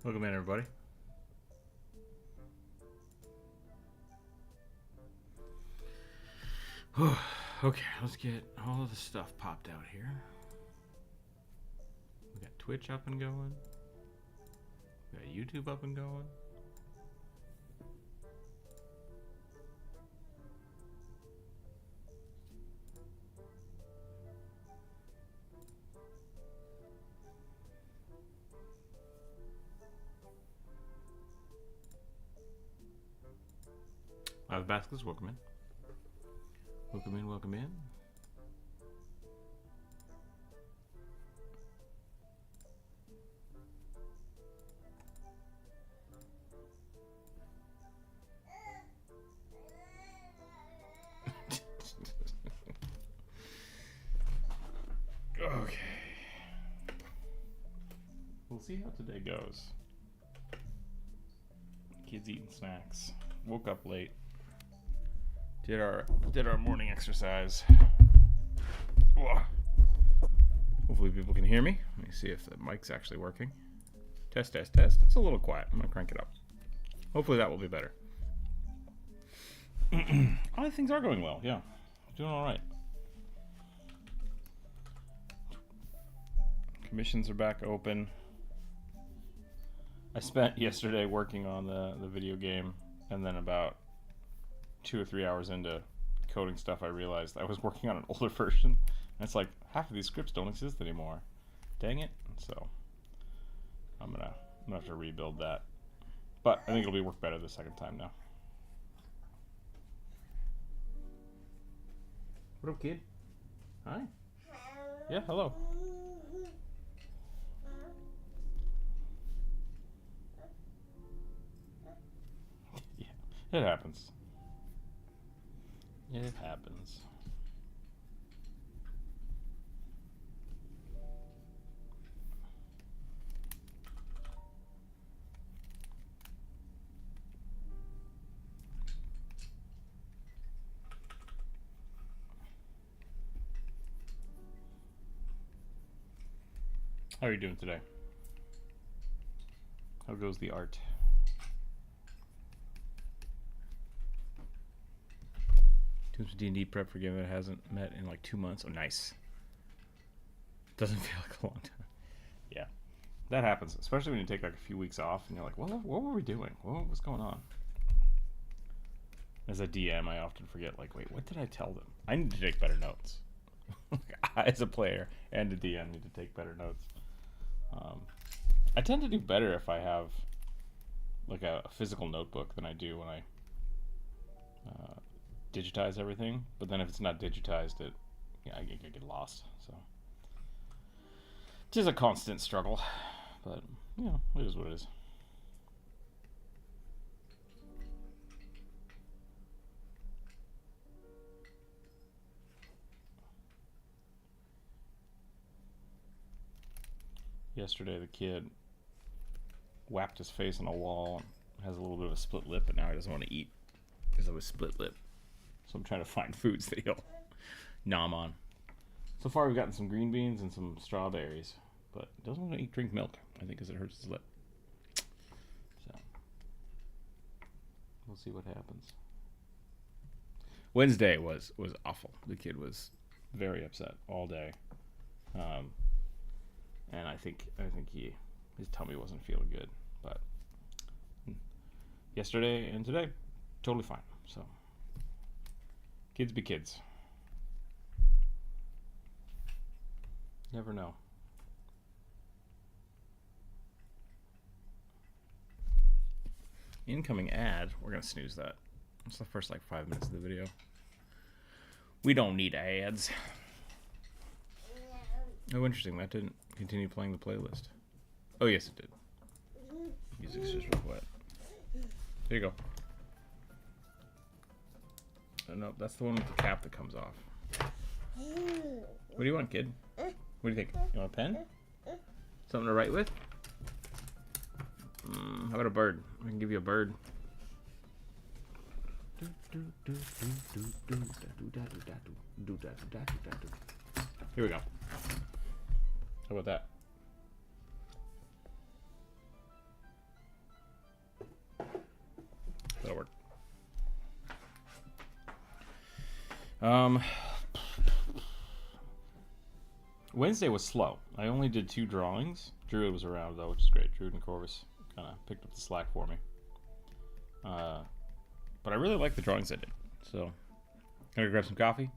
Welcome in, everybody. Okay, let's get all of the stuff popped out here. We got Twitch up and going. We got YouTube up and going. The baskets, welcome in. Welcome in, welcome in. Okay. We'll see how today goes. Kids eating snacks. Woke up late. Did our morning exercise. Whoa. Hopefully people can hear me. Let me see if the mic's actually working. Test, test, test. It's a little quiet. I'm gonna crank it up. Hopefully that will be better. Other things are going well. Yeah, doing all right. Commissions are back open. I spent yesterday working on the video game, and then about 2 or 3 hours into coding stuff, I realized I was working on an older version. And it's like, half of these scripts don't exist anymore. Dang it. So I'm gonna have to rebuild that. But I think it'll work better the second time now. What up, kid? Hi. Yeah, hello. Yeah, it happens. It happens. How are you doing today? How goes the art? Doing some D&D prep for a game that hasn't met in like 2 months. Oh, nice. Doesn't feel like a long time. Yeah, that happens, especially when you take like a few weeks off and you're like, what were we doing? What was going on? As a DM, I often forget, like, wait, what did I tell them? I need to take better notes. As a player and a DM, need to take better notes. I tend to do better if I have like a physical notebook than I do when I digitize everything. But then if it's not digitized, I get lost. So it is a constant struggle, but you know, it is what it is. Yesterday, the kid whapped his face on a wall and has a little bit of a split lip, but now he doesn't want to eat because of his split lip. So I'm trying to find foods that he'll nom on. So far, we've gotten some green beans and some strawberries, but he doesn't want to drink milk, I think, because it hurts his lip. So we'll see what happens. Wednesday was awful. The kid was very upset all day. And I think his tummy wasn't feeling good, but yesterday and today, totally fine. So kids be kids. Never know. Incoming ad. We're gonna snooze that. It's the first like 5 minutes of the video. We don't need ads. Oh, interesting. That didn't continue playing the playlist. Oh, yes, it did. Music's just real quiet. There you go. Oh, no, that's the one with the cap that comes off. What do you want, kid? What do you think? You want a pen? Something to write with? How about a bird? I can give you a bird. Here we go. How about that? That'll work. Wednesday was slow. I only did 2 drawings. Druid was around though, which is great. Druid and Corvus kind of picked up the slack for me. But I really like the drawings I did. So, gonna grab some coffee.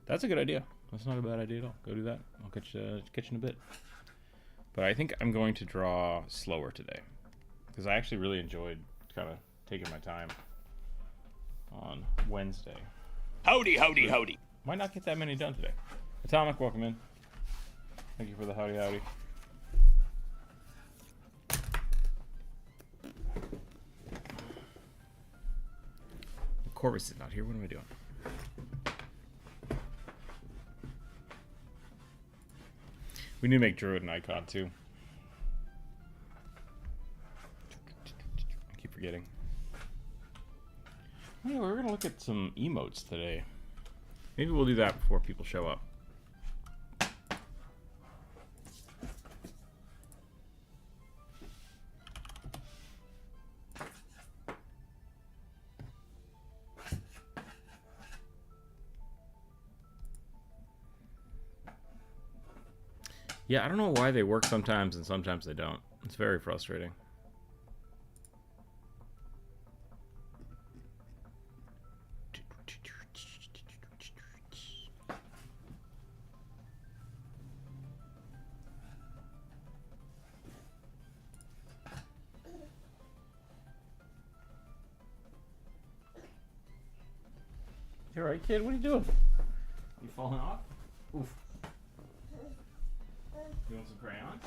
That's a good idea. That's not a bad idea at all. Go do that. I'll catch you in a bit. But I think I'm going to draw slower today because I actually really enjoyed kind of taking my time on Wednesday. Howdy, howdy, howdy. Might not get that many done today. Atomic, welcome in. Thank you for the howdy, howdy. Corvus is not here. What am I doing? We need to make Druid an icon too. I keep forgetting. Oh, yeah, we're gonna look at some emotes today. Maybe we'll do that before people show up. Yeah, I don't know why they work sometimes and sometimes they don't. It's very frustrating. You alright, kid? What are you doing? You falling off? Oof. You want some crayons?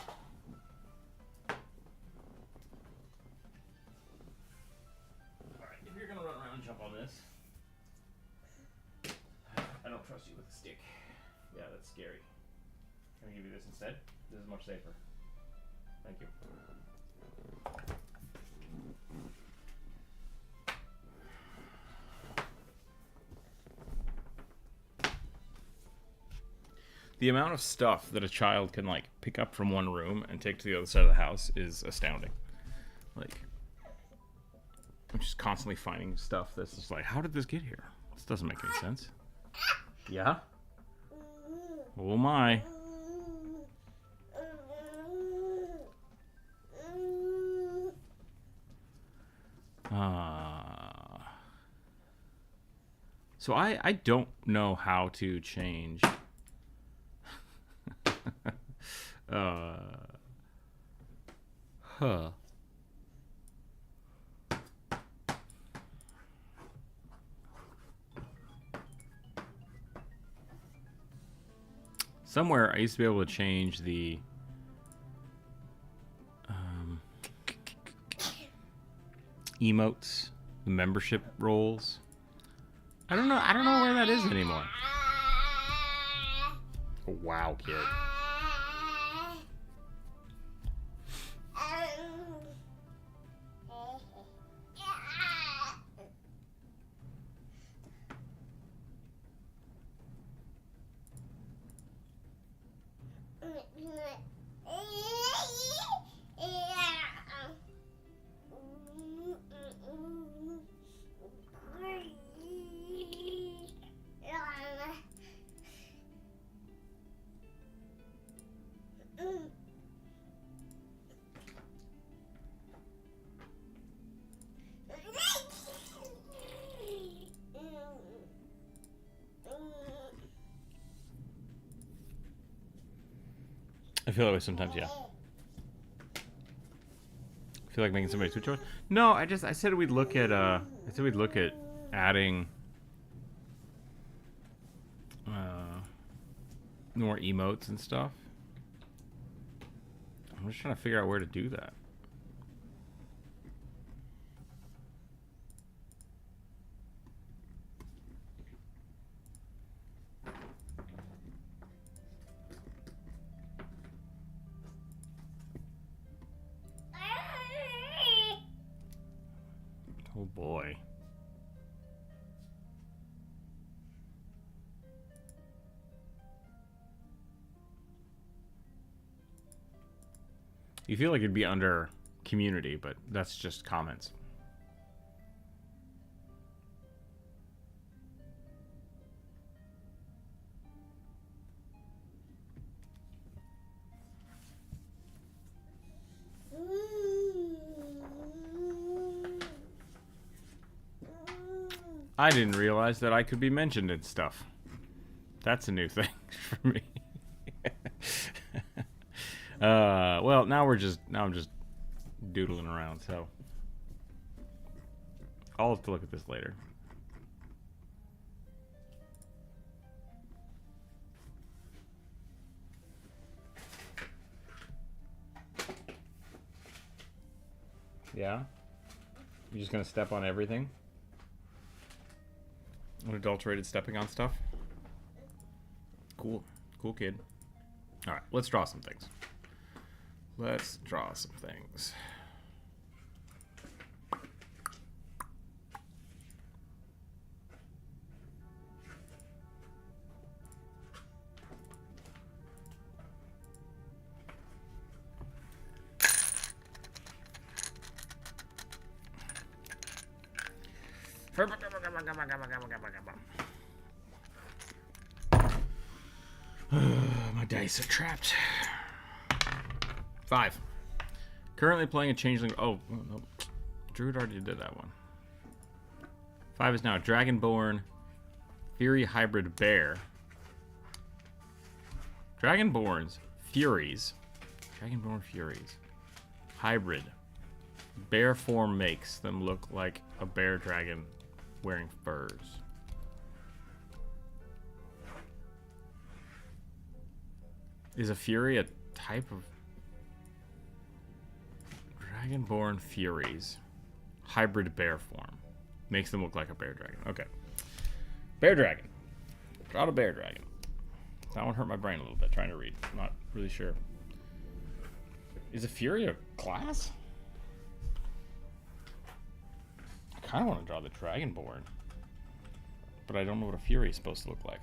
Alright, if you're gonna run around and jump on this. I don't trust you with a stick. Yeah, that's scary. Can I give you this instead? This is much safer. Thank you. The amount of stuff that a child can like pick up from one room and take to the other side of the house is astounding. Like, I'm just constantly finding stuff that's just like, how did this get here? This doesn't make any sense. Yeah? Oh my. So I don't know how to change Somewhere I used to be able to change the emotes, the membership roles. I don't know where that is anymore. Oh, wow, kid. I feel that way sometimes, yeah. I feel like making somebody switch over. No, I said we'd look at adding more emotes and stuff. I'm just trying to figure out where to do that. Oh boy. You feel like it'd be under community, but that's just comments. I didn't realize that I could be mentioned in stuff. That's a new thing for me. Well, now I'm just doodling around, so I'll have to look at this later. Yeah? You're just gonna step on everything? Unadulterated stepping on stuff? Cool. Cool kid. Alright, let's draw some things. Let's draw some things. My dice are trapped. 5. Currently playing a changeling. Oh, no. Druid already did that one. 5 is now Dragonborn Fury Hybrid Bear. Dragonborns Furies. Dragonborn Furies. Hybrid. Bear form makes them look like a bear dragon wearing furs. Is a Fury a type of Dragonborn Furies? Hybrid bear form. Makes them look like a bear dragon. Okay. Bear dragon. Draw a bear dragon. That one hurt my brain a little bit trying to read. I'm not really sure. Is a Fury a class? I kind of want to draw the Dragonborn. But I don't know what a Fury is supposed to look like.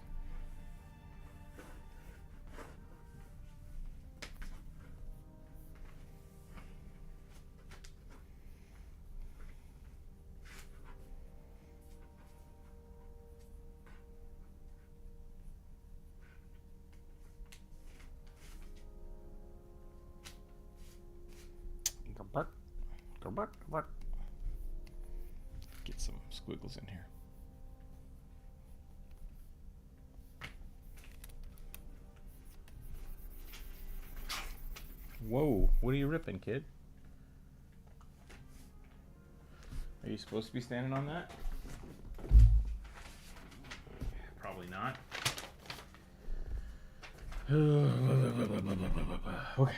Get some squiggles in here. Whoa, what are you ripping, kid? Are you supposed to be standing on that? Probably not. Okay.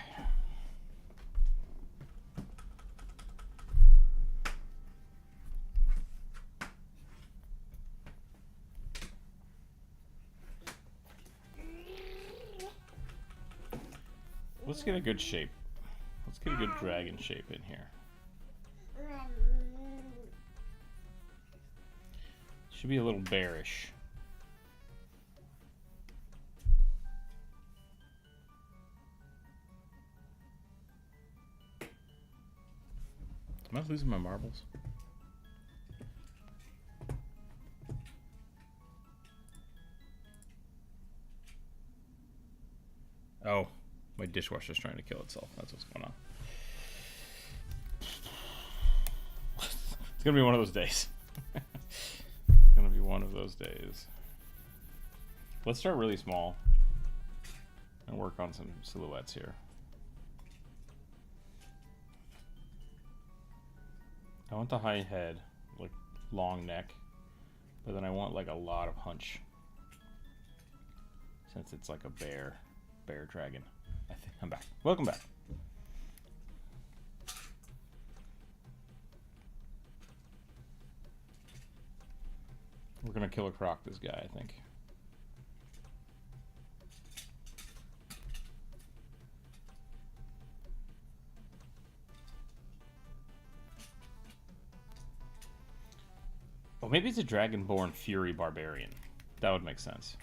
Let's get a good shape. Let's get a good dragon shape in here. Should be a little bearish. Am I losing my marbles? Oh. My dishwasher's trying to kill itself. That's what's going on. It's gonna be one of those days. It's gonna be one of those days. Let's start really small and work on some silhouettes here. I want the high head, like long neck, but then I want like a lot of hunch. Since it's like a bear dragon. I think I'm back. Welcome back. We're gonna kill a croc this guy, I think. Oh, maybe it's a Dragonborn Fury Barbarian. That would make sense.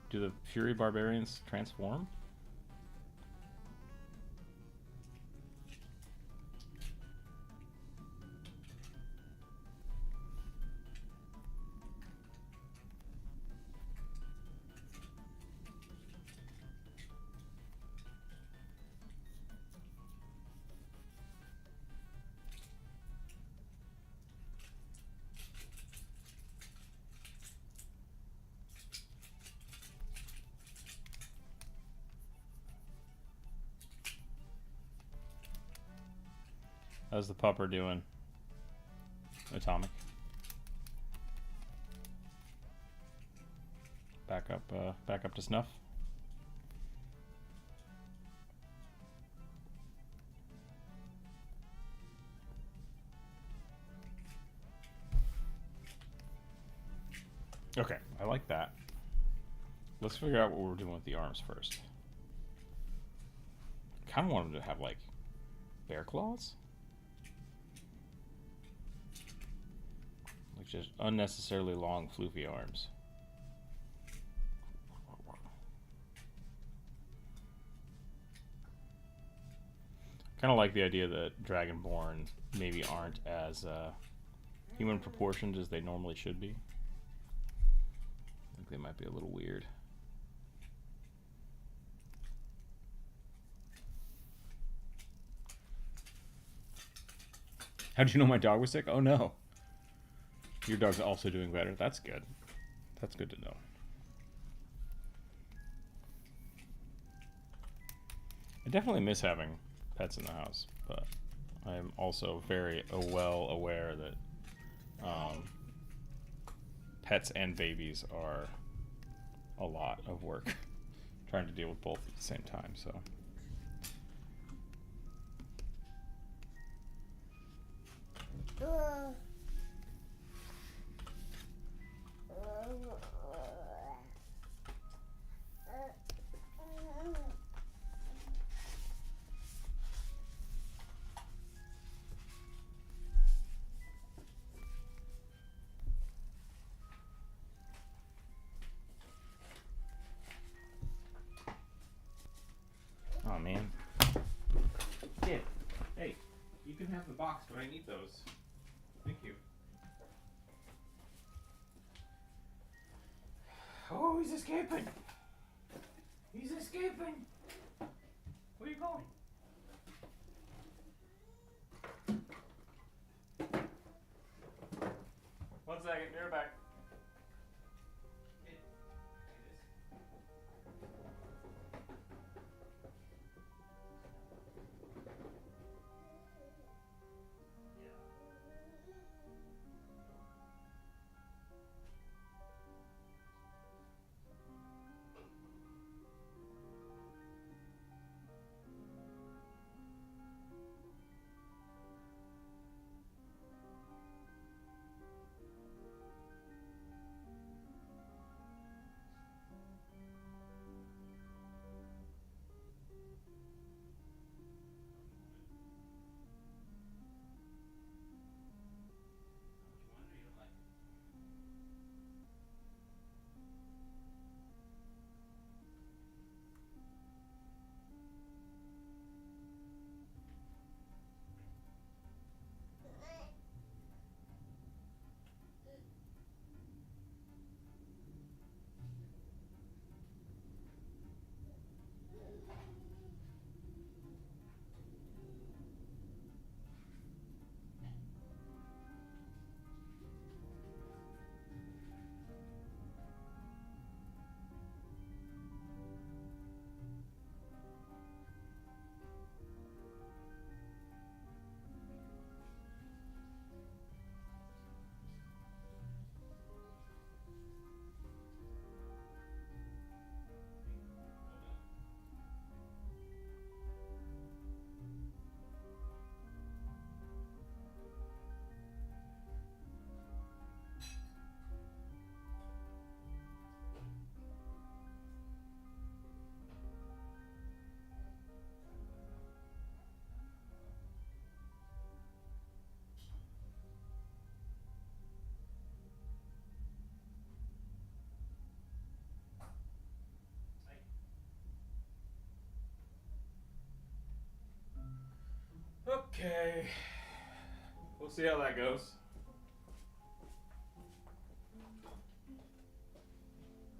Do the Fury Barbarians transform? How's the pupper doing? Atomic. Back up to snuff. Okay, I like that. Let's figure out what we're doing with the arms first. Kind of want them to have like bear claws, like just unnecessarily long, floofy arms. Kind of like the idea that Dragonborn maybe aren't as human proportioned as they normally should be. I think they might be a little weird. How did you know my dog was sick? Oh no. Your dog's also doing better. That's good. That's good to know. I definitely miss having pets in the house, but I am also very well aware that pets and babies are a lot of work. Trying to deal with both at the same time, so. Oh man. Kid, hey, you can have the box, but I need those. Thank you. Oh, he's escaping. He's escaping. Where are you going? One second, be right back. Okay. We'll see how that goes.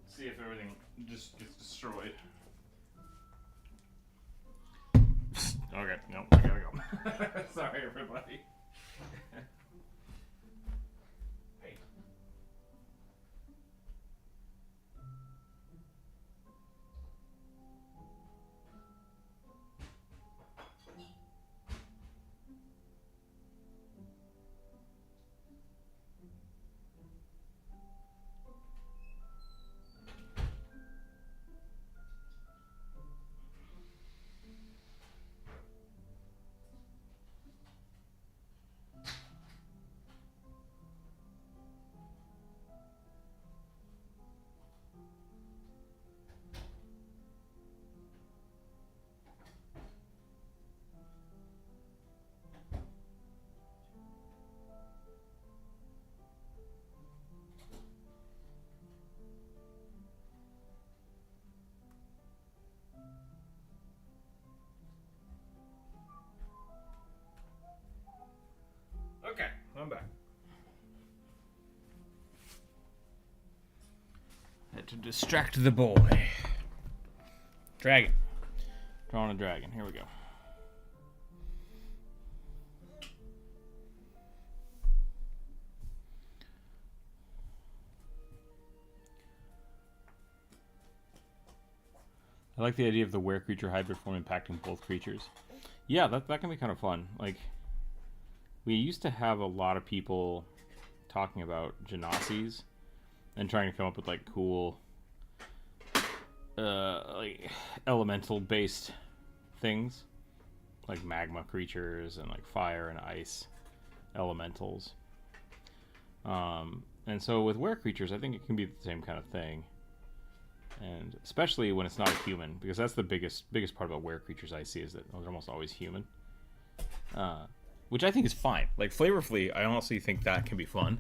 See if everything just gets destroyed. Okay, no, I gotta go. Sorry, everybody. Hey. to distract the boy. Dragon. Drawing a dragon. Here we go. I like the idea of the were-creature hybrid form impacting both creatures. Yeah, that can be kind of fun. Like, we used to have a lot of people talking about Genasi's and trying to come up with, like, cool, like, elemental-based things. Like magma creatures and, like, fire and ice elementals. And so with were-creatures, I think it can be the same kind of thing. And especially when it's not a human, because that's the biggest part about were-creatures I see, is that they're almost always human. Which I think is fine. Like, flavorfully, I honestly think that can be fun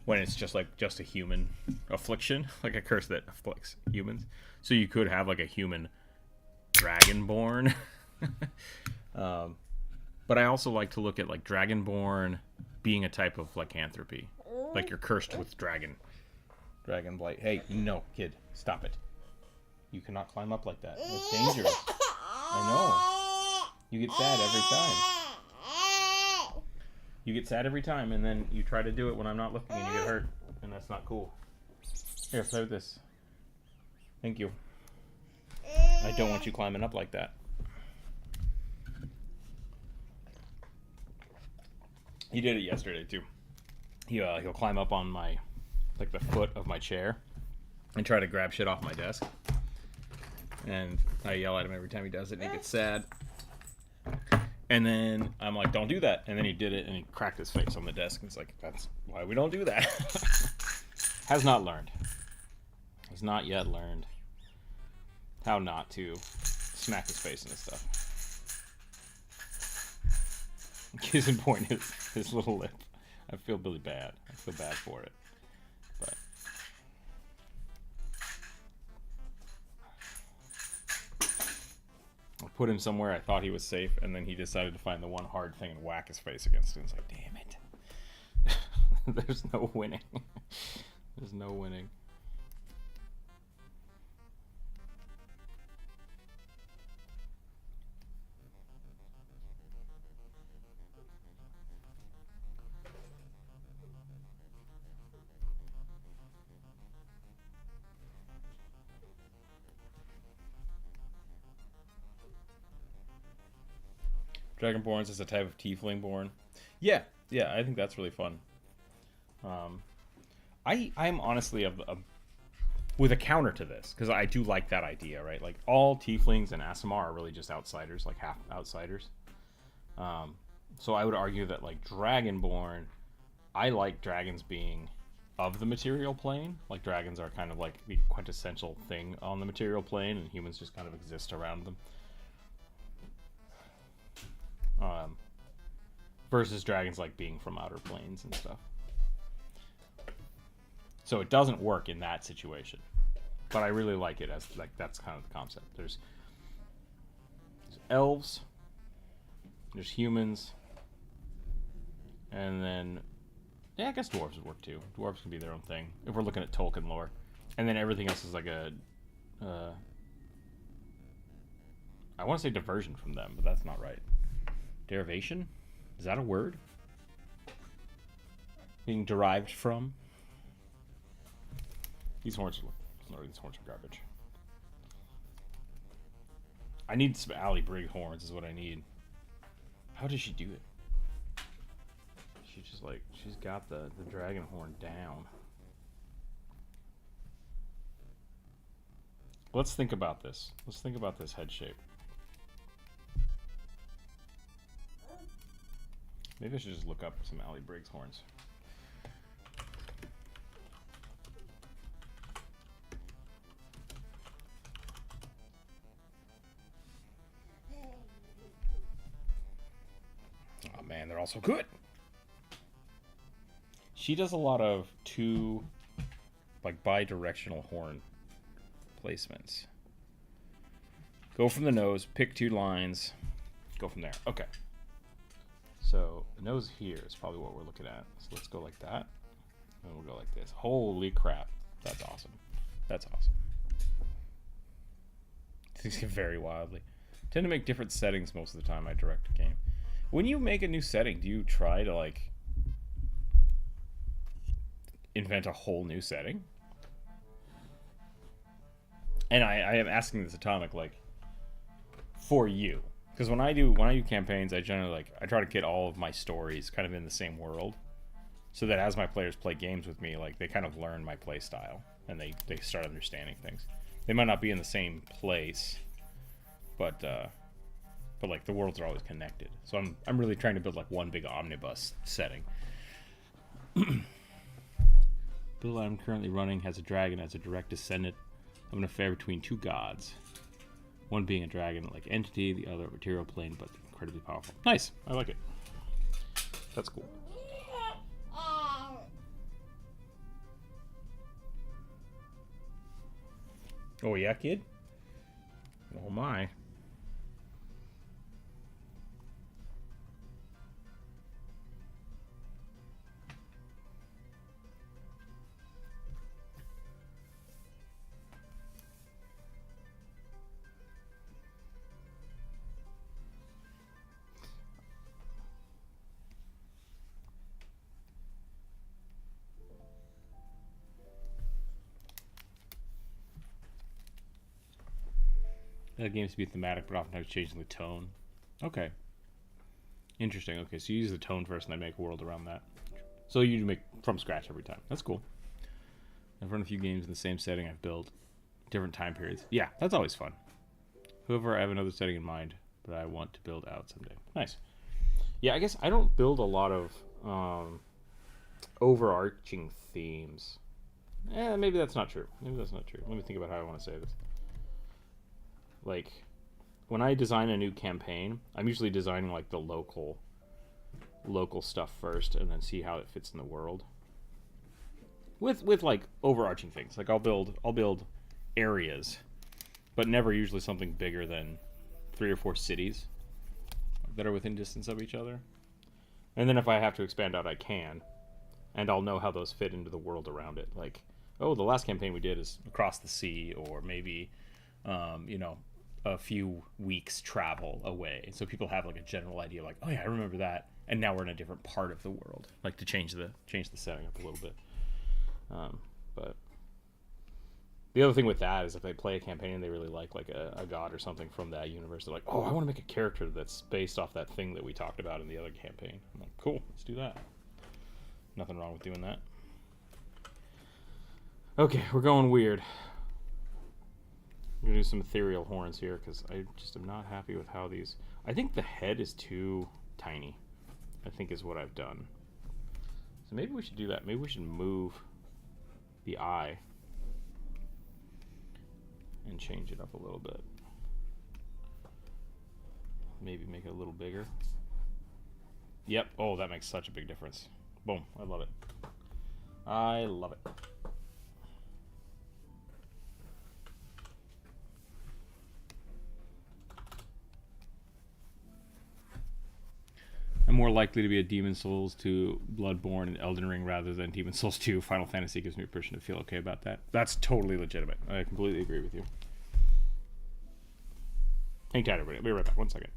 when it's just a human affliction, like a curse that afflicts humans. So you could have like a human dragonborn. But I also like to look at like dragonborn being a type of lycanthropy. Like you're cursed with dragon blight. Hey, no, kid, stop it. You cannot climb up like that. It's dangerous. I know. You get sad every time. You get sad every time, and then you try to do it when I'm not looking, and you get hurt, and that's not cool. Here, play with this. Thank you. I don't want you climbing up like that. He did it yesterday too. He'll climb up on my, like the foot of my chair, and try to grab shit off my desk. And I yell at him every time he does it, and he gets sad. And then I'm like, don't do that. And then he did it, and he cracked his face on the desk. And it's like, that's why we don't do that. Has not learned. Has not yet learned how not to smack his face into stuff. Case in point, his little lip. I feel really bad. I feel bad for it. But I put him somewhere I thought he was safe, and then he decided to find the one hard thing and whack his face against it. It's like, damn it. There's no winning. There's no winning. Dragonborns is a type of tiefling-born. Yeah, I think that's really fun. I'm honestly with a counter to this, because I do like that idea, right? Like, all tieflings and Aasimar are really just outsiders, like half outsiders. So I would argue that, like, Dragonborn, I like dragons being of the material plane. Like, dragons are kind of like the quintessential thing on the material plane, and humans just kind of exist around them. Versus dragons like being from outer planes and stuff. So it doesn't work in that situation, but I really like it as like that's kind of the concept. There's elves, there's humans, and then I guess dwarves would work too. Dwarves can be their own thing if we're looking at Tolkien lore, and then everything else is like a I want to say diversion from them, but that's not right. Derivation? Is that a word? Being derived from? These horns are garbage. I need some Allie Brigg horns is what I need. How does she do it? She's got the dragon horn down. Let's think about this. Let's think about this head shape. Maybe I should just look up some Allie Briggs horns. Oh man, they're all so good. She does a lot of like bi-directional horn placements. Go from the nose, pick 2 lines, go from there. Okay. So the nose here is probably what we're looking at. So let's go like that. And we'll go like this. Holy crap. That's awesome. That's awesome. Things get very wildly. I tend to make different settings most of the time I direct a game. When you make a new setting, do you try to like invent a whole new setting? And I am asking this Atomic, like, for you, because when I do campaigns, I generally I try to get all of my stories kind of in the same world, so that as my players play games with me, like they kind of learn my play style and they start understanding things. They might not be in the same place, but like the worlds are always connected. So I'm really trying to build like one big omnibus setting. Bill I'm currently running has a dragon as a direct descendant of an affair between two gods. One being a dragon-like entity, the other a material plane, but incredibly powerful. Nice! I like it. That's cool. Oh yeah, kid? Oh my. That game's to be thematic, but oftentimes changing the tone. Okay. Interesting. Okay, so you use the tone first and then make a world around that. So you make from scratch every time. That's cool. I've run a few games in the same setting I've built. Different time periods. Yeah, that's always fun. However, I have another setting in mind, but I want to build out someday. Nice. Yeah, I guess I don't build a lot of overarching themes. Maybe that's not true. Maybe that's not true. Let me think about how I want to say this. Like, when I design a new campaign, I'm usually designing like the local stuff first, and then see how it fits in the world. With like overarching things, like I'll build areas, but never usually something bigger than 3 or 4 cities that are within distance of each other. And then if I have to expand out, I can, and I'll know how those fit into the world around it. Like, oh, the last campaign we did is across the sea, or maybe, a few weeks travel away, so people have like a general idea, like, oh yeah, I remember that, and now we're in a different part of the world, like to change the setting up a little bit. But the other thing with that is if they play a campaign and they really like a god or something from that universe, they're like, oh, I want to make a character that's based off that thing that we talked about in the other campaign. I'm like, cool, let's do that. Nothing wrong with doing that. Okay, we're going weird. I'm gonna do some ethereal horns here because I just am not happy with how these. I think the head is too tiny, I think is what I've done. So maybe we should do that. Maybe we should move the eye and change it up a little bit. Maybe make it a little bigger. Yep. Oh, that makes such a big difference. Boom. I love it. I love it. I'm more likely to be a Demon Souls 2, Bloodborne, and Elden Ring rather than Demon Souls 2. Final Fantasy gives me permission to feel okay about that. That's totally legitimate. I completely agree with you. Hang tight, everybody. I'll be right back. 1 second.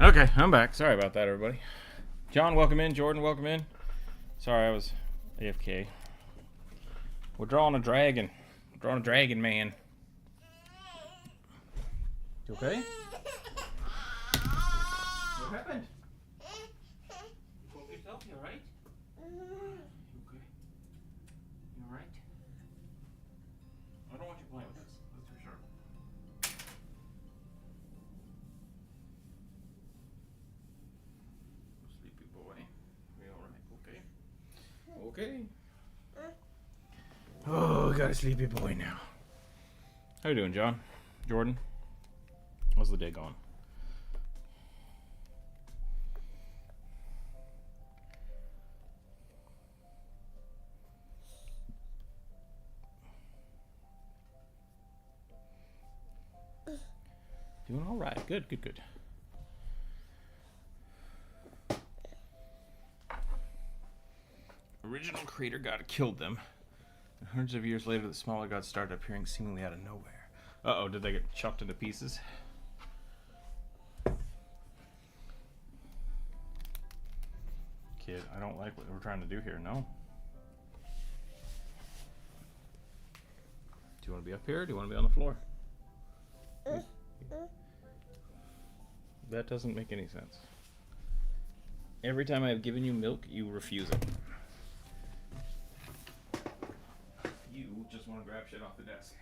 Okay, I'm back. Sorry about that, everybody. John, welcome in. Jordan, welcome in. Sorry, I was AFK. We're drawing a dragon. We're drawing a dragon, man. You okay? What happened? You broke yourself? You alright? You okay? You alright? I don't want you playing with this. That's for sure. Sleepy boy. You alright? Okay. Okay. Oh, got a sleepy boy now. How you doing, John? Jordan? How's the day going? Doing all right. Good, good, good. Original creator god killed them. And hundreds of years later, the smaller gods started appearing seemingly out of nowhere. Uh-oh, did they get chopped into pieces? Kid, I don't like what we're trying to do here, no. Do you want to be up here or do you want to be on the floor? That doesn't make any sense. Every time I have given you milk, you refuse it. You just want to grab shit off the desk.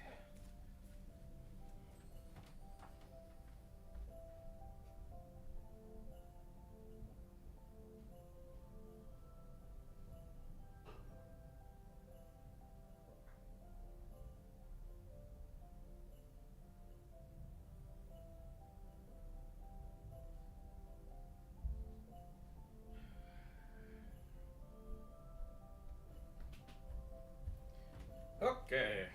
Okay.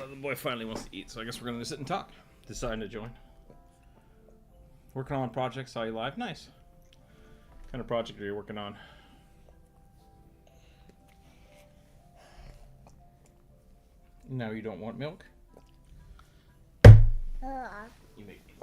The boy finally wants to eat, so I guess we're going to sit and talk. Deciding to join. Working on projects, saw you live. Nice. What kind of project are you working on? No, you don't want milk? You make me.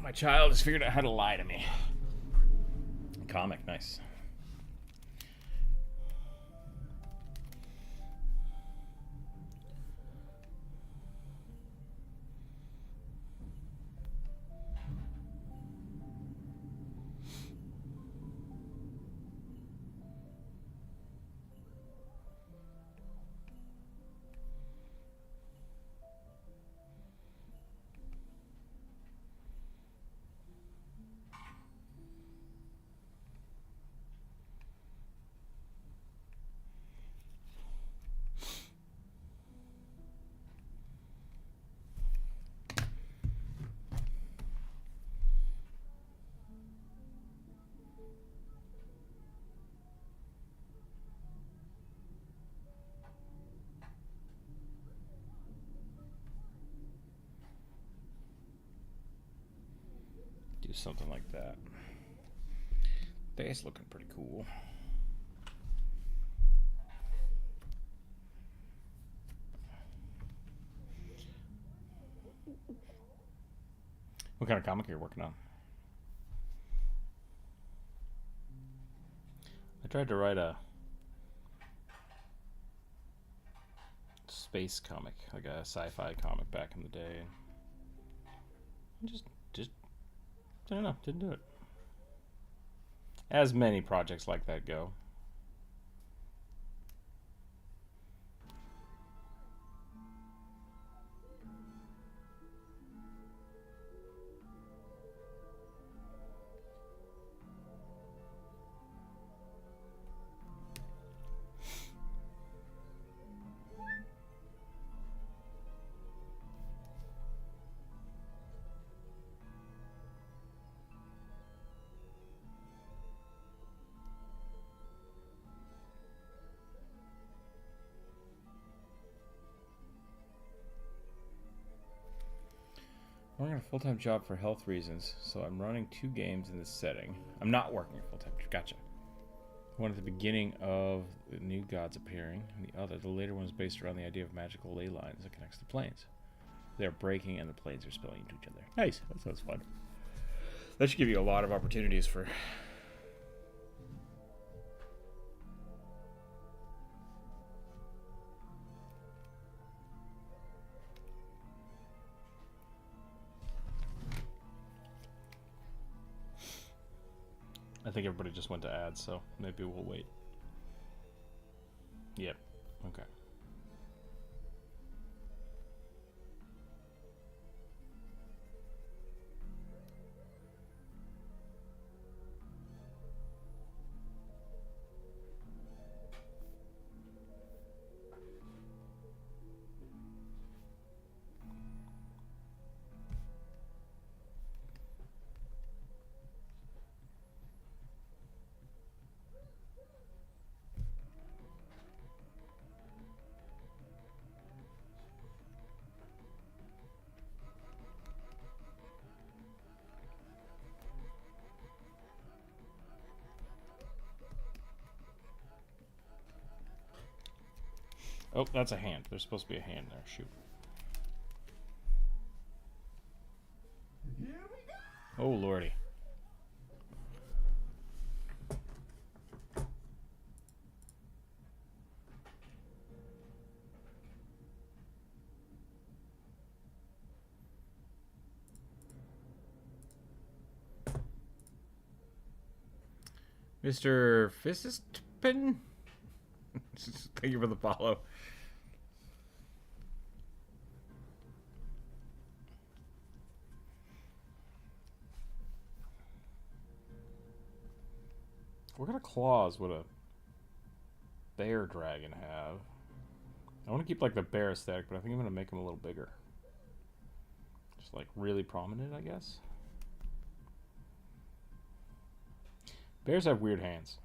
My child has figured out how to lie to me. Comic, nice. Do something like that. Face looking pretty cool. What kind of comic are you working on? I tried to write a space comic, like a sci-fi comic back in the day. Just I don't know, didn't do it. As many projects like that go. I'm working a full-time job for health reasons, so I'm running 2 games in this setting. I'm not working a full-time. Gotcha. One at the beginning of the new gods appearing, and the other, the later one, is based around the idea of magical ley lines that connects the planes. They're breaking and the planes are spilling into each other. Nice. That sounds fun. That should give you a lot of opportunities for... I think everybody just went to ads, so maybe we'll wait. Yep. Okay. Oh, that's a hand. There's supposed to be a hand there. Shoot. Oh, lordy. Mr. Fistpin? Thank you for the follow. What kind of claws would a bear dragon have? I want to keep like the bear aesthetic, but I think I'm going to make them a little bigger. Just like really prominent, I guess. Bears have weird hands.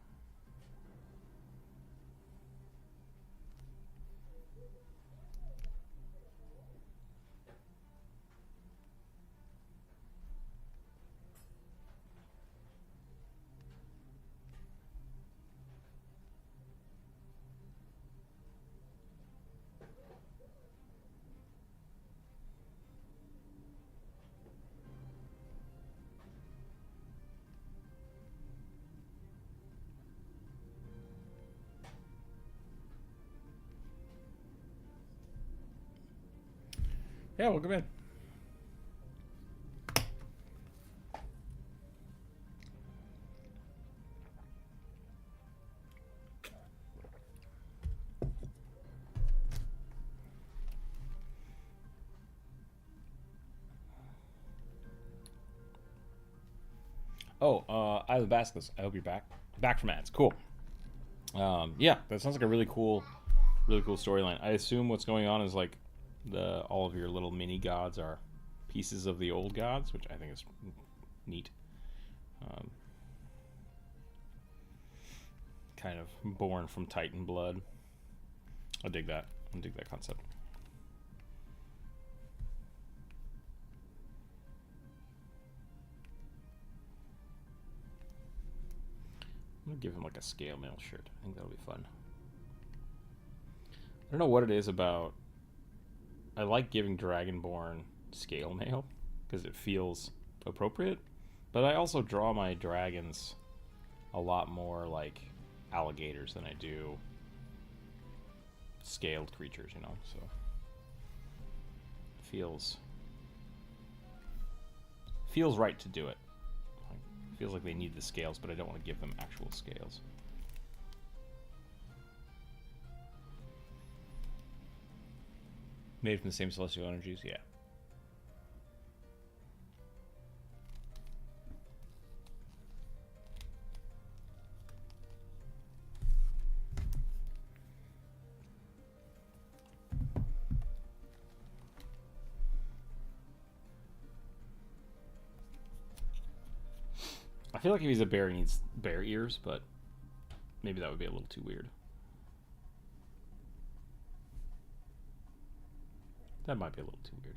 Yeah, welcome in. Oh, I was Basilisk. I hope you're back. Back from ads. Cool. Yeah, that sounds like a really cool storyline. I assume what's going on is like all of your little mini gods are pieces of the old gods, which I think is neat. Kind of born from Titan blood. I dig that. I dig that concept. I'm gonna give him like a scale mail shirt. I think that'll be fun. I don't know what it is about. I like giving Dragonborn scale mail because it feels appropriate, but I also draw my dragons a lot more like alligators than I do scaled creatures, you know, so it feels right to do it. It feels like they need the scales, but I don't want to give them actual scales. Made from the same celestial energies, yeah. I feel like if he's a bear, he needs bear ears, but maybe that would be a little too weird. That might be a little too weird.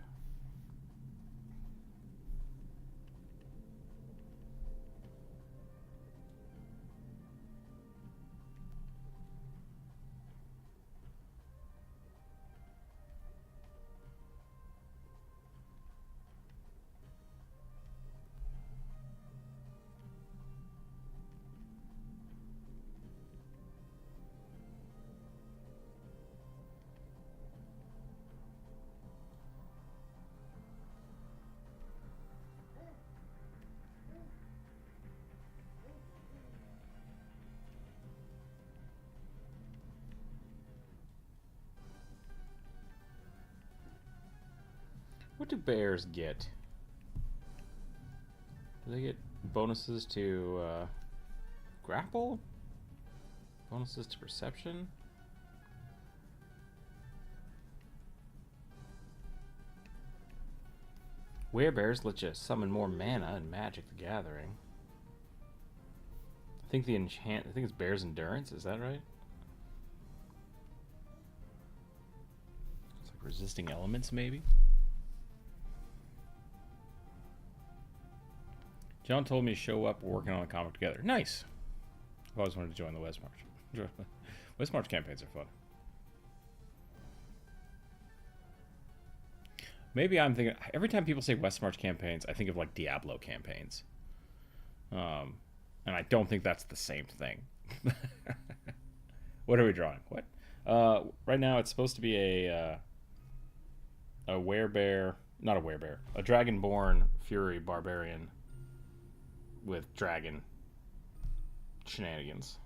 What do bears get? Do they get bonuses to grapple? Bonuses to perception? Werebears let you summon more mana in Magic the Gathering. I think it's Bear's Endurance, is that right? It's like resisting elements, maybe? John told me to show up. We're working on a comic together. Nice. I've always wanted to join the West March. West March campaigns are fun. Maybe I'm thinking, every time people say West March campaigns, I think of like Diablo campaigns. And I don't think that's the same thing. What are we drawing? What? Right now it's supposed to be a werebear, not a werebear, a dragonborn fury barbarian with dragon shenanigans.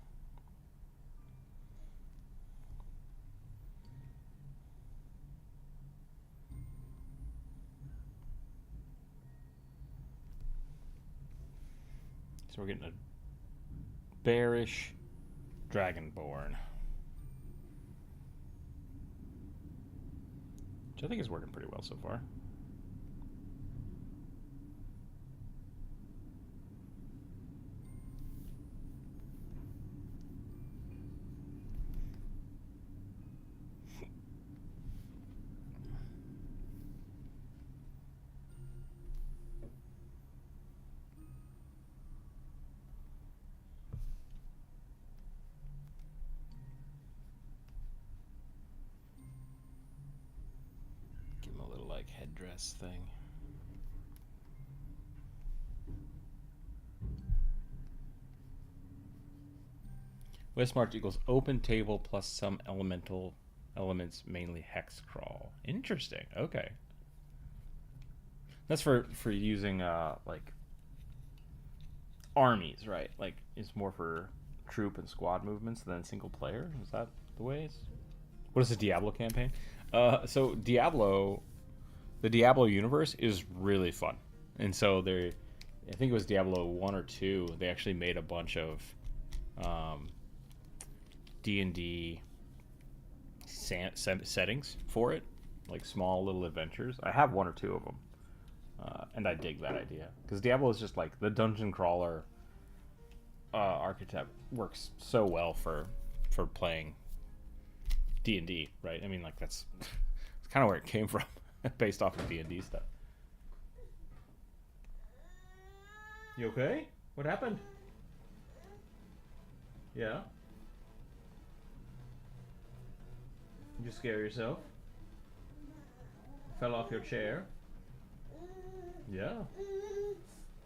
So we're getting a bearish dragonborn, which I think is working pretty well so far. Give him a little like headdress thing. West March equals open table plus some elemental elements, mainly hex crawl. Interesting. Okay. That's for using like armies, right? Like it's more for troop and squad movements than single player. Is that the way it's... What is the Diablo campaign? So Diablo, the Diablo universe is really fun. And so I think it was Diablo 1 or 2, they actually made a bunch of D&D settings for it, like small little adventures. I have 1 or 2 of them, and I dig that idea because Diablo is just like the dungeon crawler archetype works so well for playing D&D, right? I mean, like that's kind of where it came from, based off of D&D stuff. You okay? What happened? Yeah. Did you scare yourself? Fell off your chair? Yeah.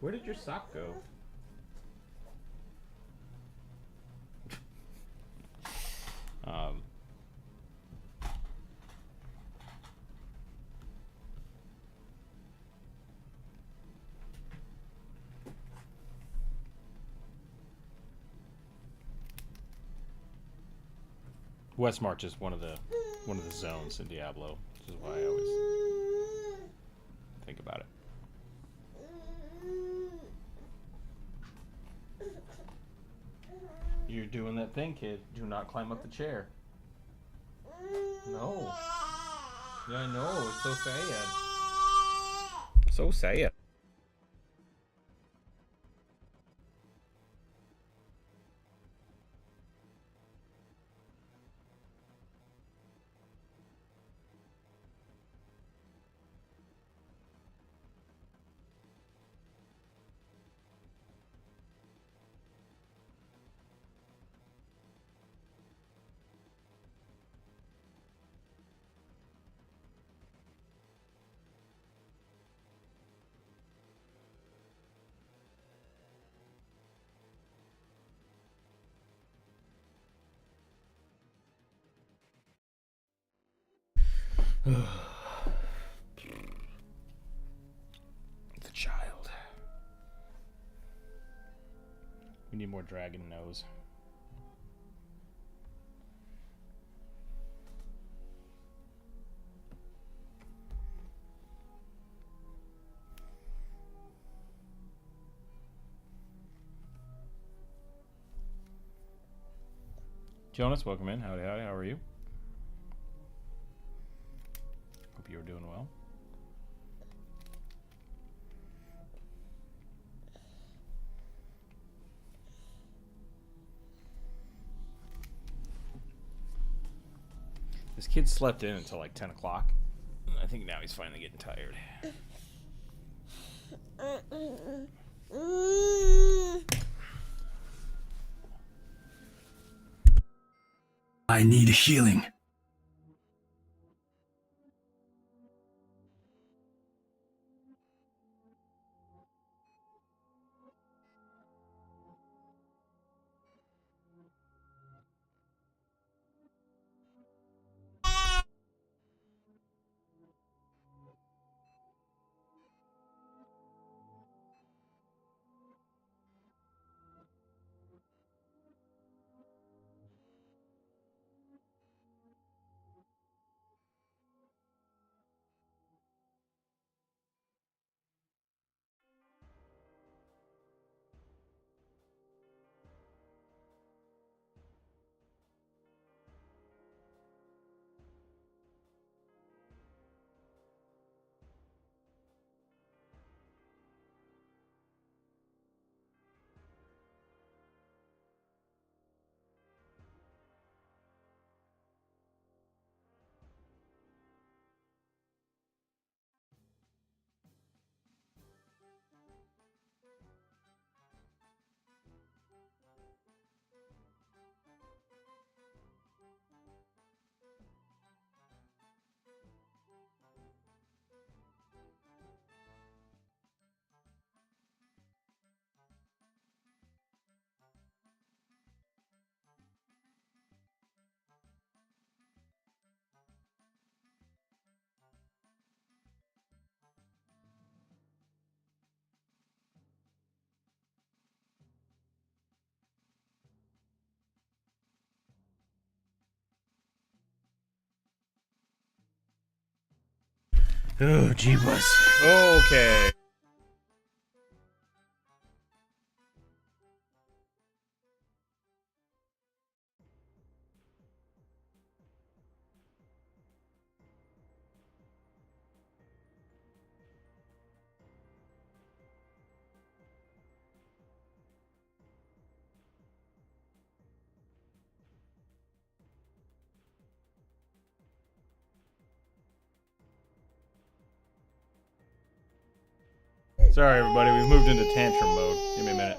Where did your sock go? West March is one of the zones in Diablo, which is why I always think about it. You're doing that thing, kid. Do not climb up the chair. No. Yeah, I know. It's so sad. So sad. The child. We need more dragon nose. Jonas, welcome in. Howdy, howdy. How are you? Hope you're doing well. This kid slept in until like 10 o'clock. I think now he's finally getting tired. I need healing. Oh, jeebus. Okay. Sorry, everybody. We've moved into tantrum mode. Give me a minute.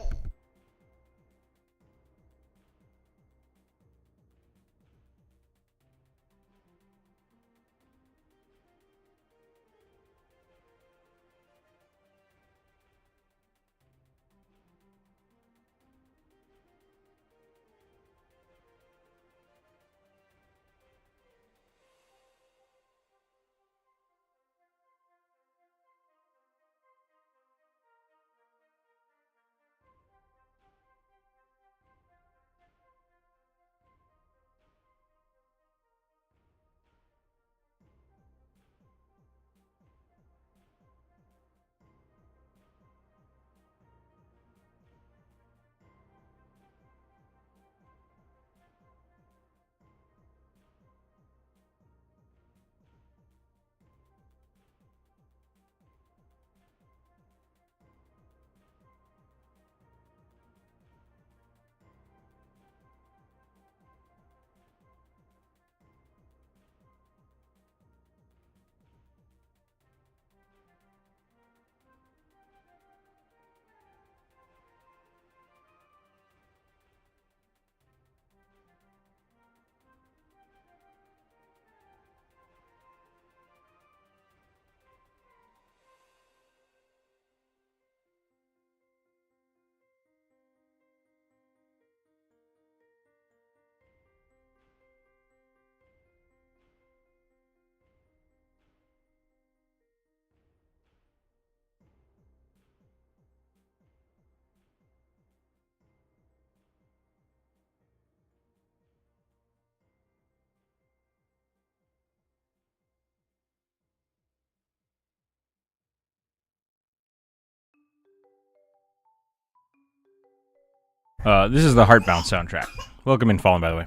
This is the Heartbound soundtrack. Welcome in, Fallen, by the way.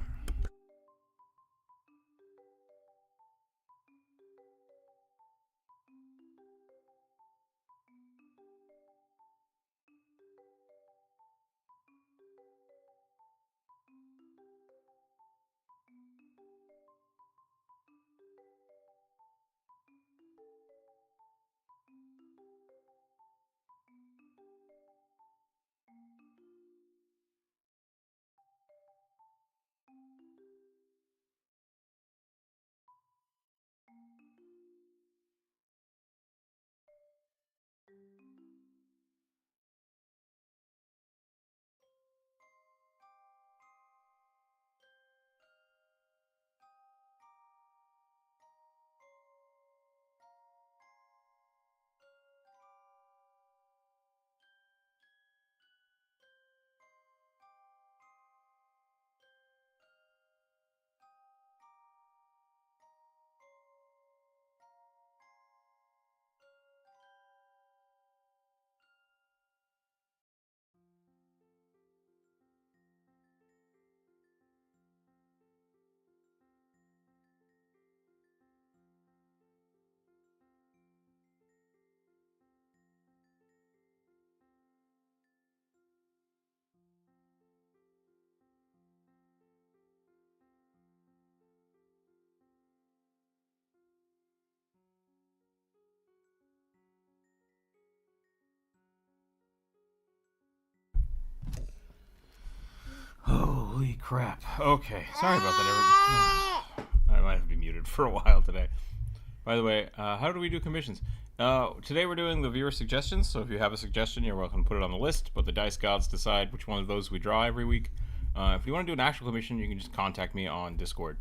Holy crap. Okay, sorry about that, everyone. I might have been muted for a while today. By the way, how do we do commissions? Today we're doing the viewer suggestions, so if you have a suggestion, you're welcome to put it on the list, but the dice gods decide which one of those we draw every week. If you want to do an actual commission, you can just contact me on Discord.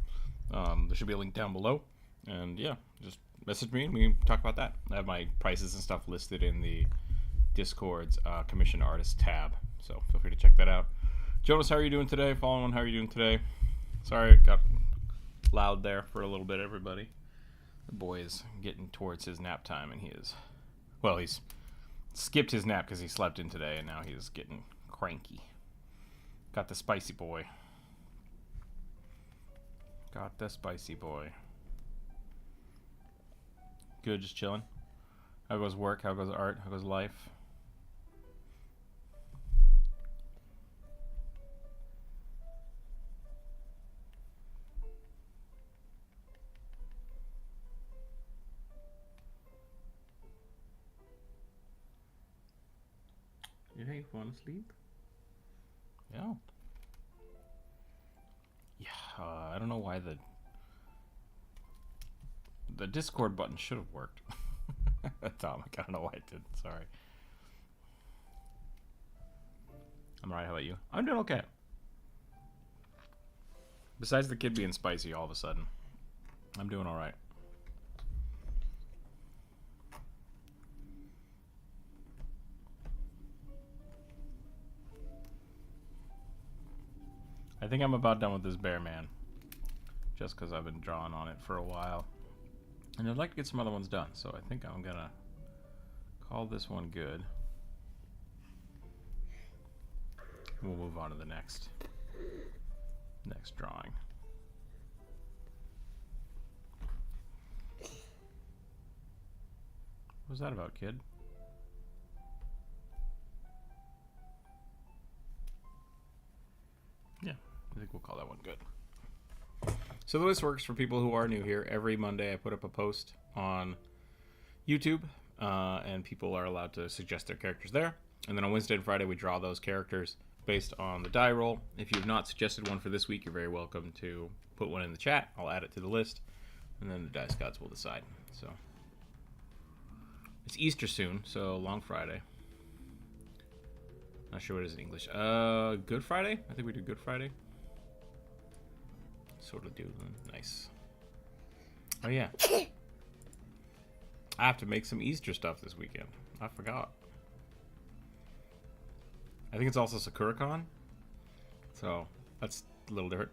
There should be a link down below, and yeah, just message me and we can talk about that. I have my prices and stuff listed in the Discord's commission artist tab, so feel free to check that out. Jonas, how are you doing today? Following, how are you doing today? Sorry, it got loud there for a little bit, everybody. The boy is getting towards his nap time, and he's skipped his nap because he slept in today, and now he's getting cranky. Got the spicy boy. Got the spicy boy. Good, just chilling. How goes work? How goes art? How goes life? Yeah, you want to sleep? Yeah. Yeah, I don't know why the Discord button should have worked. Atomic, I don't know why it didn't. Sorry. I'm alright, how about you? I'm doing okay. Besides the kid being spicy all of a sudden, I'm doing alright. I think I'm about done with this bear man. Just because I've been drawing on it for a while. And I'd like to get some other ones done, so I think I'm gonna call this one good. We'll move on to the next drawing. What was that about, kid? Yeah, I think we'll call that one good. So this works for people who are new here. Every Monday I put up a post on YouTube, and people are allowed to suggest their characters there. And then on Wednesday and Friday we draw those characters based on the die roll. If you've not suggested one for this week, you're very welcome to put one in the chat. I'll add it to the list, and then the dice gods will decide. So it's Easter soon, so long Friday. Not sure what it is in English. Good Friday? I think we do Good Friday. Sort of do. Nice. Oh, yeah. I have to make some Easter stuff this weekend. I forgot. I think it's also SakuraCon. So, that's a little different.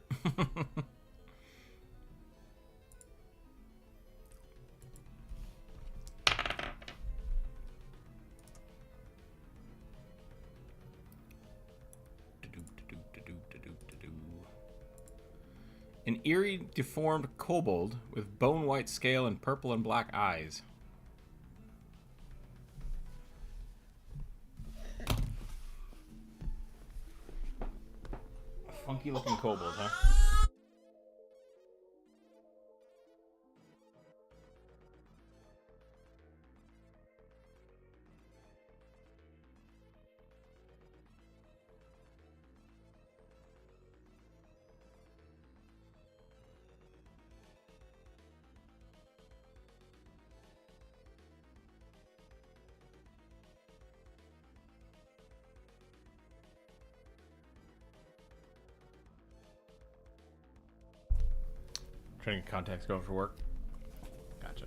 An eerie, deformed kobold with bone-white scale and purple and black eyes. Funky-looking kobold, huh? Trying to get contacts going for work. Gotcha.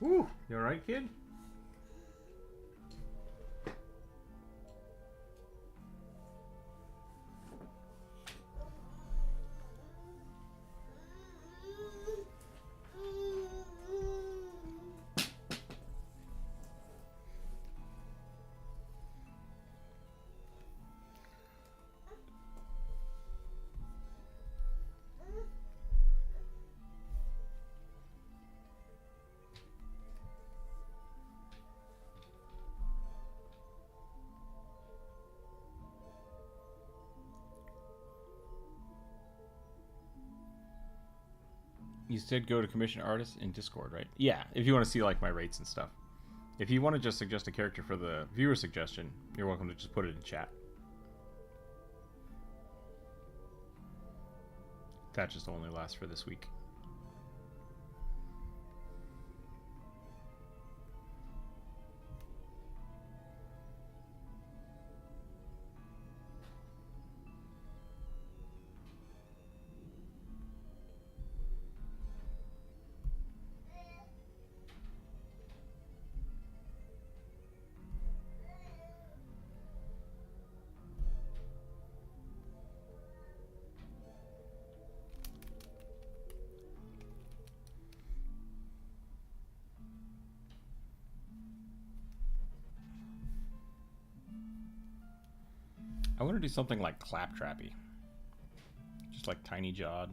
Woo! You alright, kid? You said go to commission artists in Discord, right? Yeah, if you want to see like my rates and stuff. If you want to just suggest a character for the viewer suggestion, you're welcome to just put it in chat. That just only lasts for this week. I want to do something like Claptrappy. Just like tiny jawed.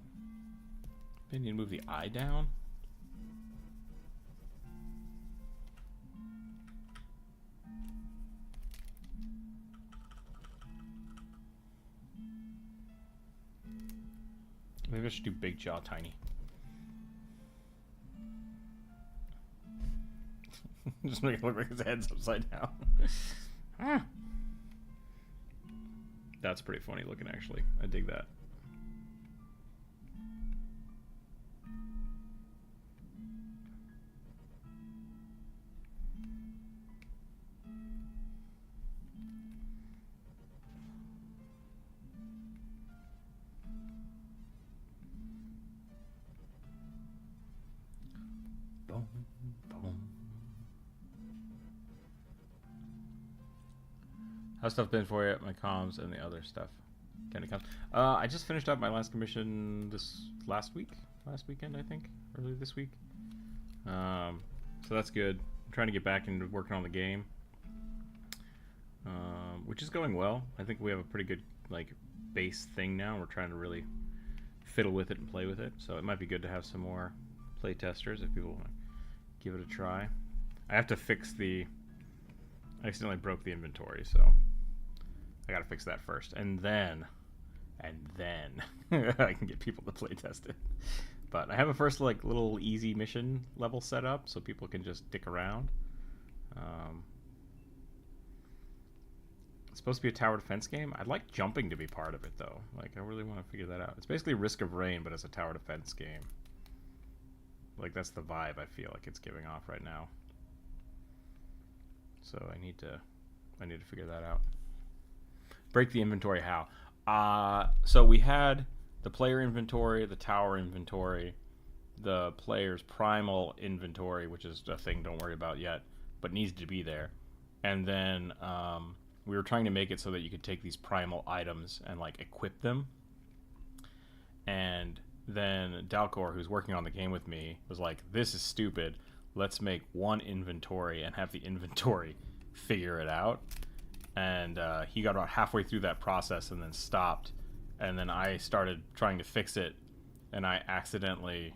Then you move the eye down. Maybe I should do big jaw tiny. Just make it look like his head's upside down. Ah. That's pretty funny looking, actually. I dig that. Boom, boom. How's stuff been for you? My comms and the other stuff. Can it come? I just finished up my last commission this last weekend, I think, early this week. So that's good. I'm trying to get back into working on the game, which is going well. I think we have a pretty good like base thing now. We're trying to really fiddle with it and play with it. So it might be good to have some more play testers if people want to give it a try. I have to fix the. I accidentally broke the inventory, so I gotta fix that first, and then I can get people to play test it. But I have a first like little easy mission level set up, so people can just dick around. It's supposed to be a tower defense game. I'd like jumping to be part of it, though. Like, I really want to figure that out. It's basically Risk of Rain, but it's a tower defense game. Like, that's the vibe I feel like it's giving off right now. So I need to figure that out. Break the inventory how? So we had the player inventory, the tower inventory, the player's primal inventory, which is a thing don't worry about yet, but needs to be there. And then we were trying to make it so that you could take these primal items and like equip them. And then Dalcor, who's working on the game with me, was like, "This is stupid. Let's make one inventory and have the inventory figure it out." And he got about halfway through that process and then stopped. And then I started trying to fix it, and I accidentally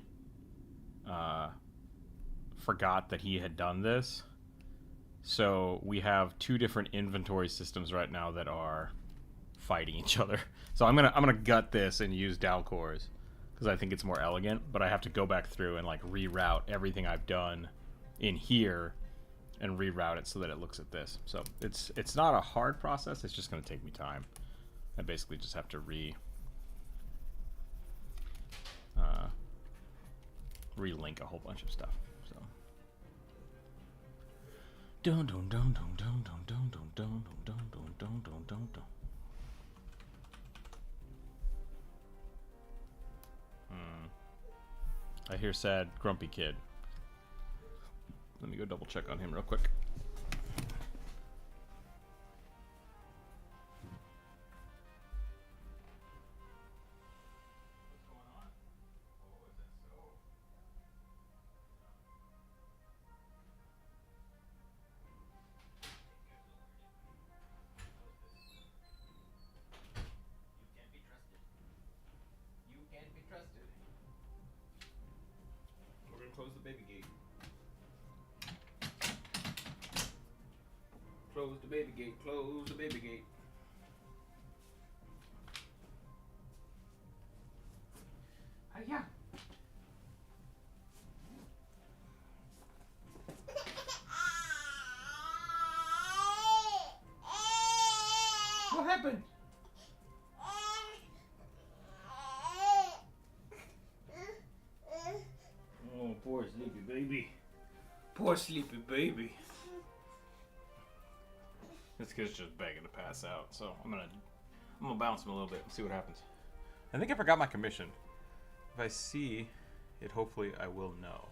forgot that he had done this. So we have two different inventory systems right now that are fighting each other. So I'm gonna gut this and use Dalcor's because I think it's more elegant. But I have to go back through and like reroute everything I've done in here and reroute it so that it looks at this. So it's not a hard process. It's just gonna take me time. I basically just have to relink a whole bunch of stuff. So. Dun dun dun dun dun dun dun dun dun dun dun dun dun dun dun. I hear sad, grumpy kid. Let me go double check on him real quick. Close the baby gate. Close the baby gate. Close the baby gate. Hiya. happened? Oh, poor sleepy baby. Poor sleepy baby. This kid's just begging to pass out, so I'm gonna bounce him a little bit and see what happens. I think I forgot my commission. If I see it, hopefully I will know.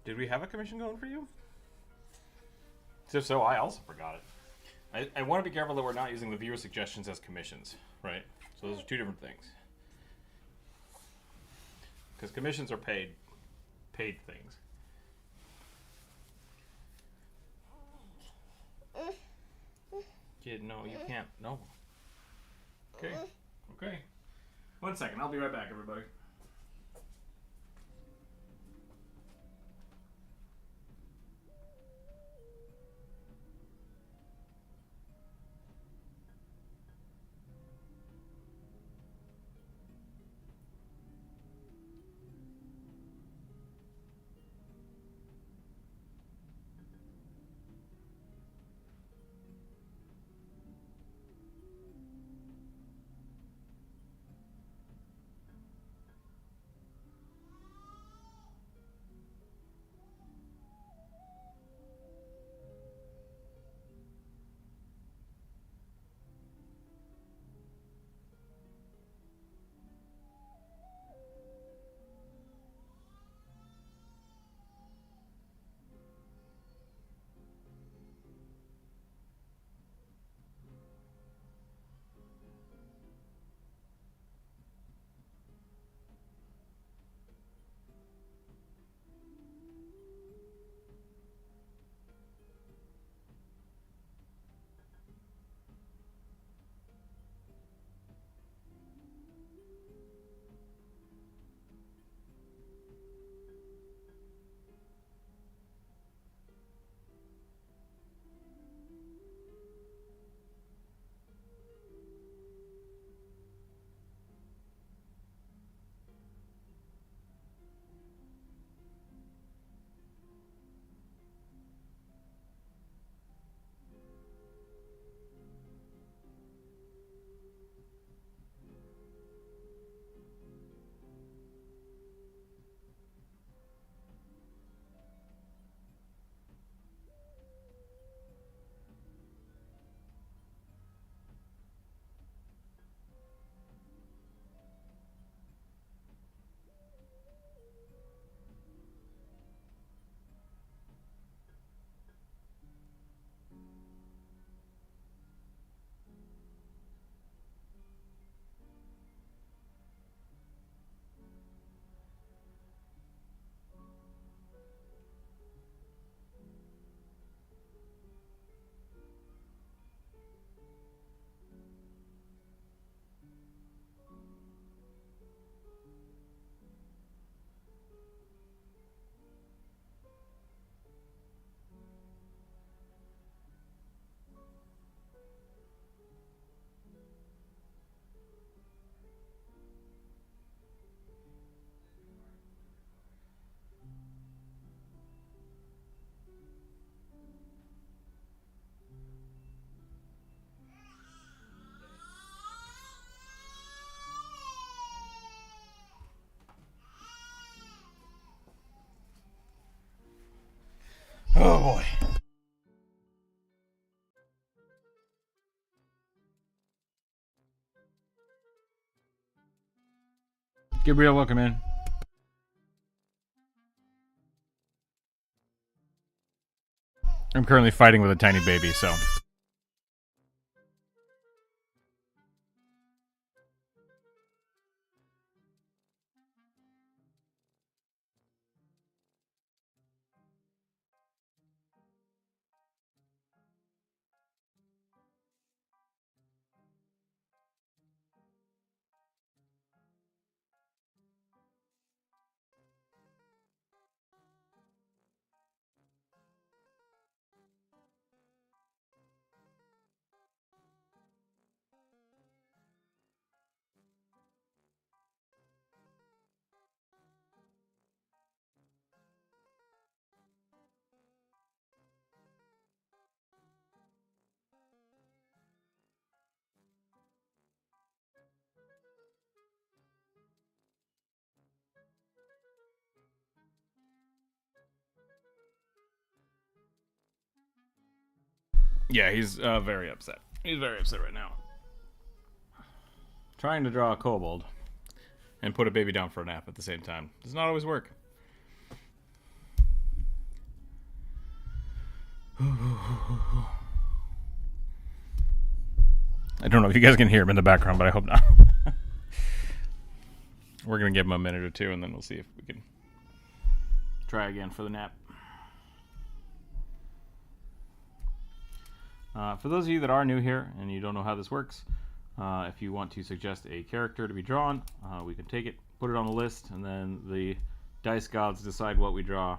Did we have a commission going for you? If so, I also forgot it. I want to be careful that we're not using the viewer suggestions as commissions, right? So those are two different things. Because commissions are paid things. Kid, no, you can't. No. Okay. Okay. 1 second. I'll be right back, everybody. Oh boy. Gabriel, welcome in. I'm currently fighting with a tiny baby, so. Yeah, he's very upset. He's very upset right now. Trying to draw a kobold and put a baby down for a nap at the same time does not always work. I don't know if you guys can hear him in the background, but I hope not. We're going to give him a minute or two, and then we'll see if we can try again for the nap. For those of you that are new here and you don't know how this works, if you want to suggest a character to be drawn, we can take it, put it on the list, and then the dice gods decide what we draw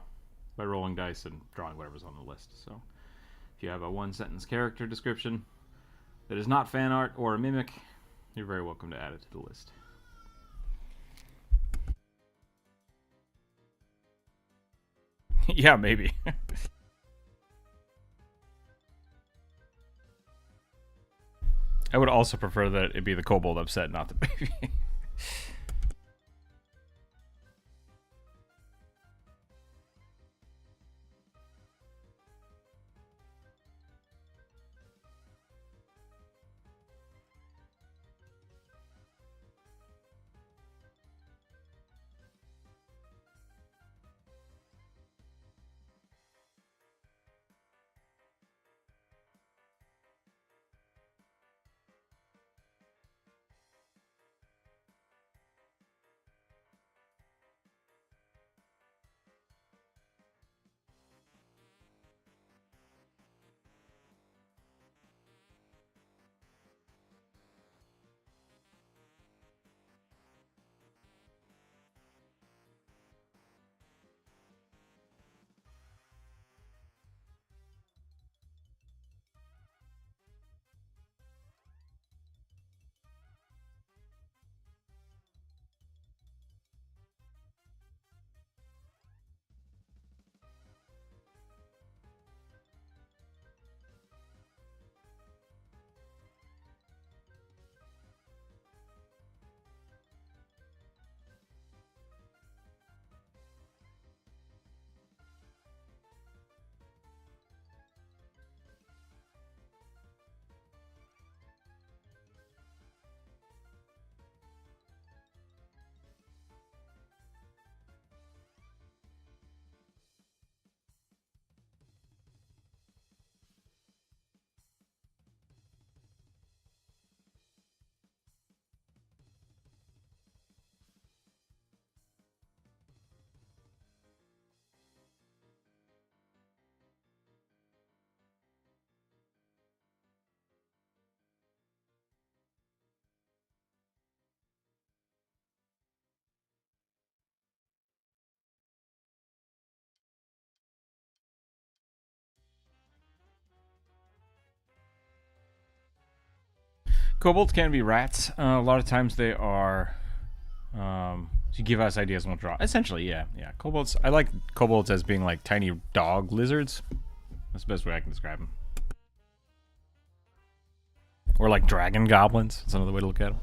by rolling dice and drawing whatever's on the list. So if you have a one-sentence character description that is not fan art or a mimic, you're very welcome to add it to the list. Yeah, maybe. I would also prefer that it be the kobold upset, not the baby. Kobolds can be rats. A lot of times they are to give us ideas on what to draw. Essentially, yeah. Kobolds. I like kobolds as being like tiny dog lizards. That's the best way I can describe them. Or like dragon goblins. That's another way to look at them.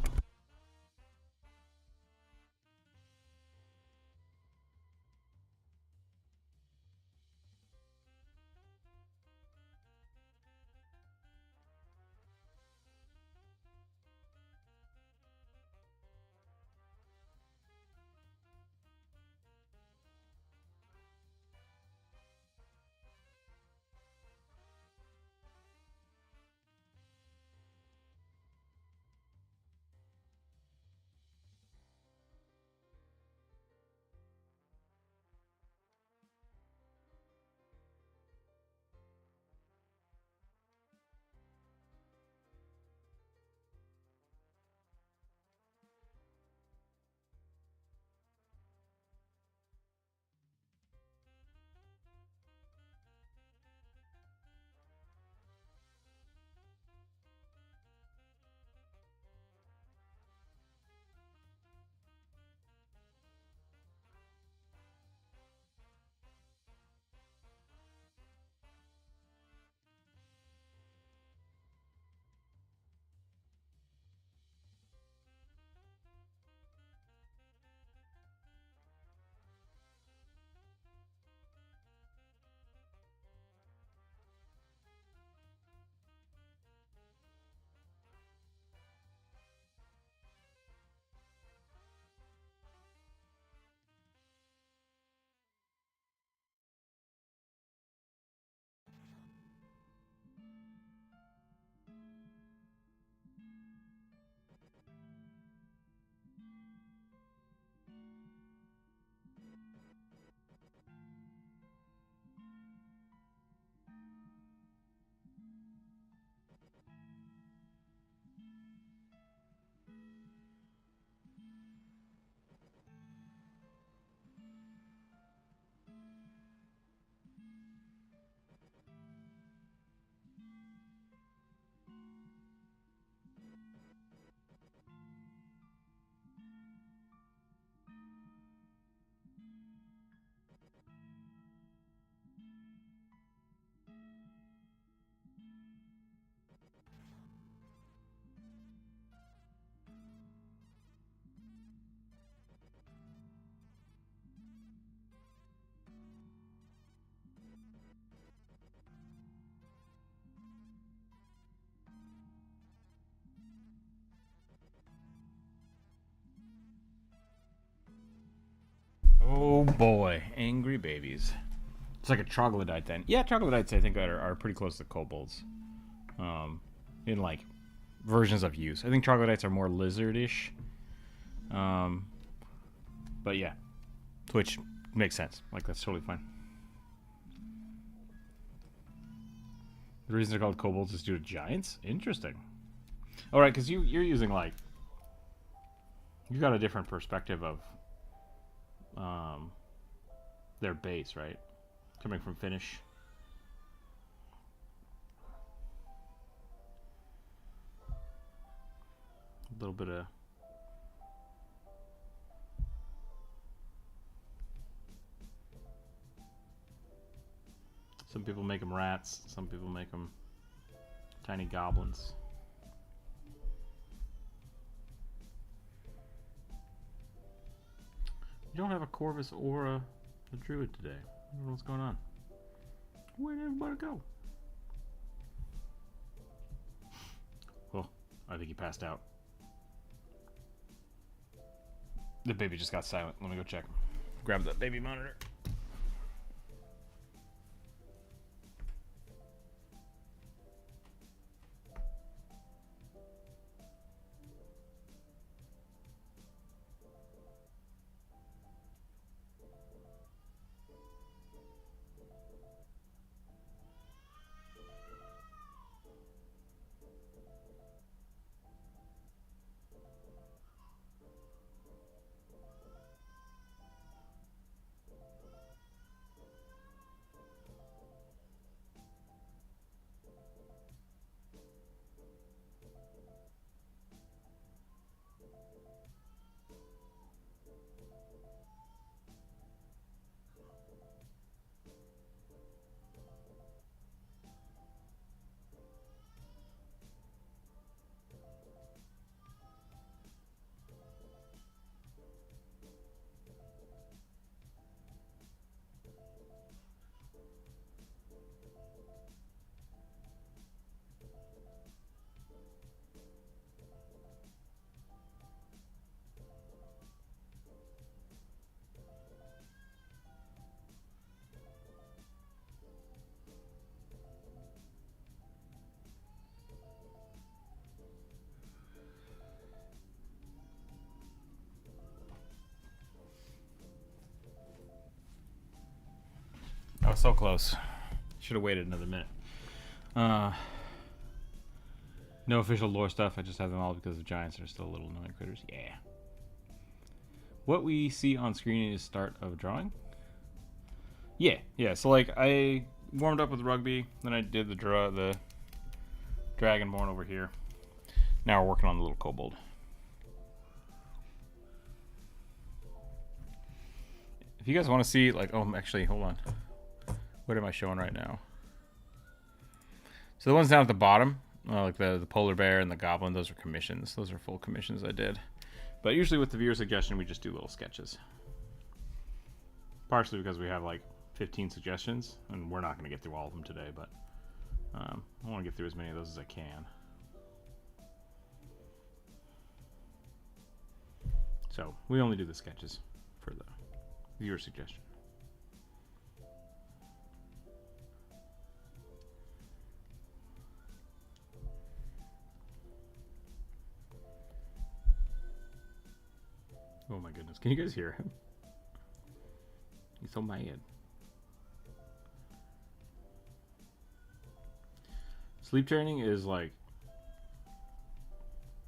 boy, angry babies. It's like a troglodyte then. Yeah, troglodytes I think are pretty close to kobolds. In like versions of use. I think troglodytes are more lizardish. But yeah, which makes sense. Like that's totally fine. The reason they're called kobolds is due to giants? Interesting. Alright, because you're using like... You got a different perspective of their base, right? Coming from Finnish. A little bit of... Some people make them rats. Some people make them tiny goblins. You don't have a Corvus or a Druid today. I don't know what's going on. Where'd everybody go? Oh, I think he passed out. The baby just got silent. Let me go check. Grab the baby monitor. I was so close. Should have waited another minute. No official lore stuff. I just have them all because of giants are still little annoying critters. Yeah. What we see on screen is start of drawing. Yeah. So like I warmed up with rugby, then I did the dragonborn over here. Now we're working on the little kobold. If you guys want to see, like, oh, actually, hold on. What am I showing right now? So the ones down at the bottom, like the polar bear and the goblin, those are commissions. Those are full commissions I did. But usually with the viewer suggestion, we just do little sketches. Partially because we have like 15 suggestions, and we're not going to get through all of them today, but I want to get through as many of those as I can. So we only do the sketches for the viewer suggestion. Oh my goodness, can you guys hear him? He's so mad. Sleep training is like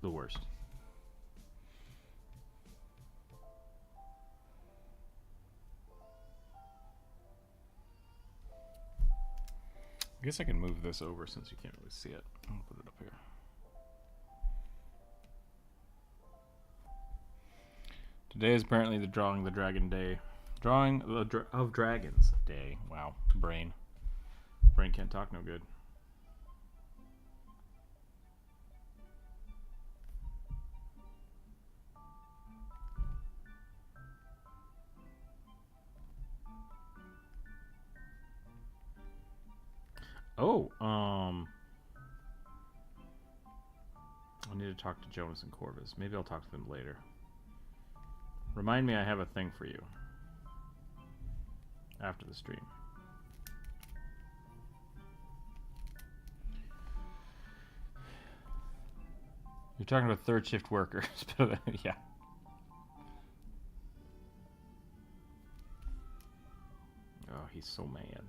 the worst. I guess I can move this over since you can't really see it. I'll put it up here. Today is apparently the Drawing the Dragon Day. Drawing of Dragons Day. Wow. Brain can't talk no good. Oh, I need to talk to Jonas and Corvus. Maybe I'll talk to them later. Remind me I have a thing for you. after the stream. You're talking about third shift workers. Yeah. Oh, he's so mad.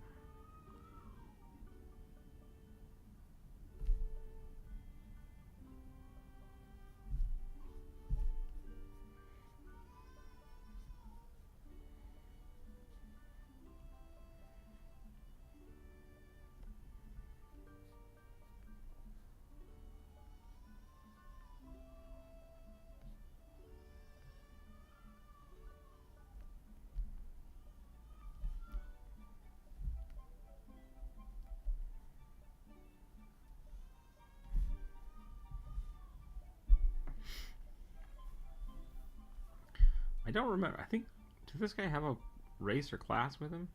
I don't remember. I think, did this guy have a race or class with him?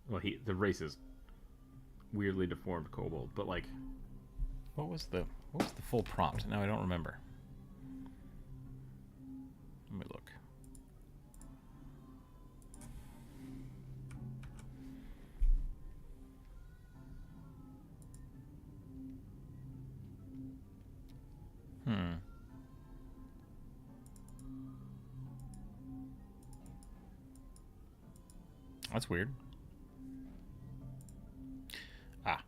Well, the race is weirdly deformed kobold, but like, what was the full prompt? No, I don't remember. Let me look. That's weird. Ah.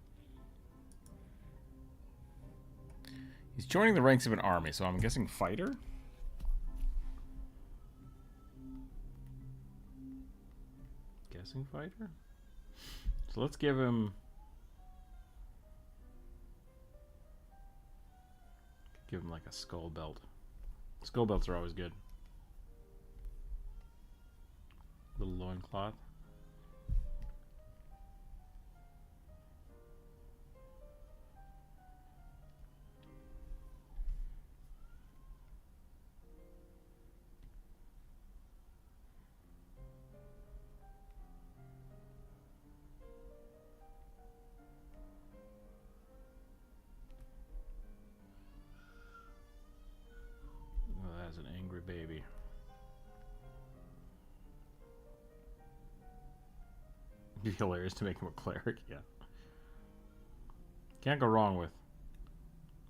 He's joining the ranks of an army, so I'm guessing fighter? Guessing fighter? So let's give him... Give him like a skull belt. Skull belts are always good. Little loincloth. Oh, that's an angry baby. It'd be hilarious to make him a cleric, yeah. Can't go wrong with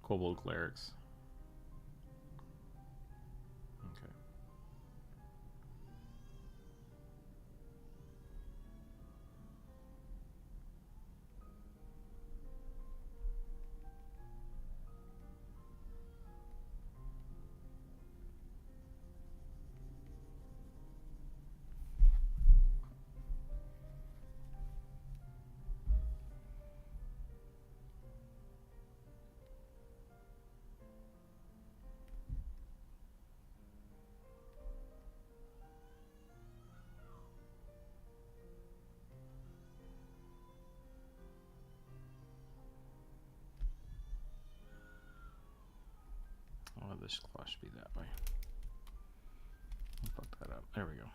kobold clerics. Okay. Oh, this claw should be that way. I'll fuck that up. There we go.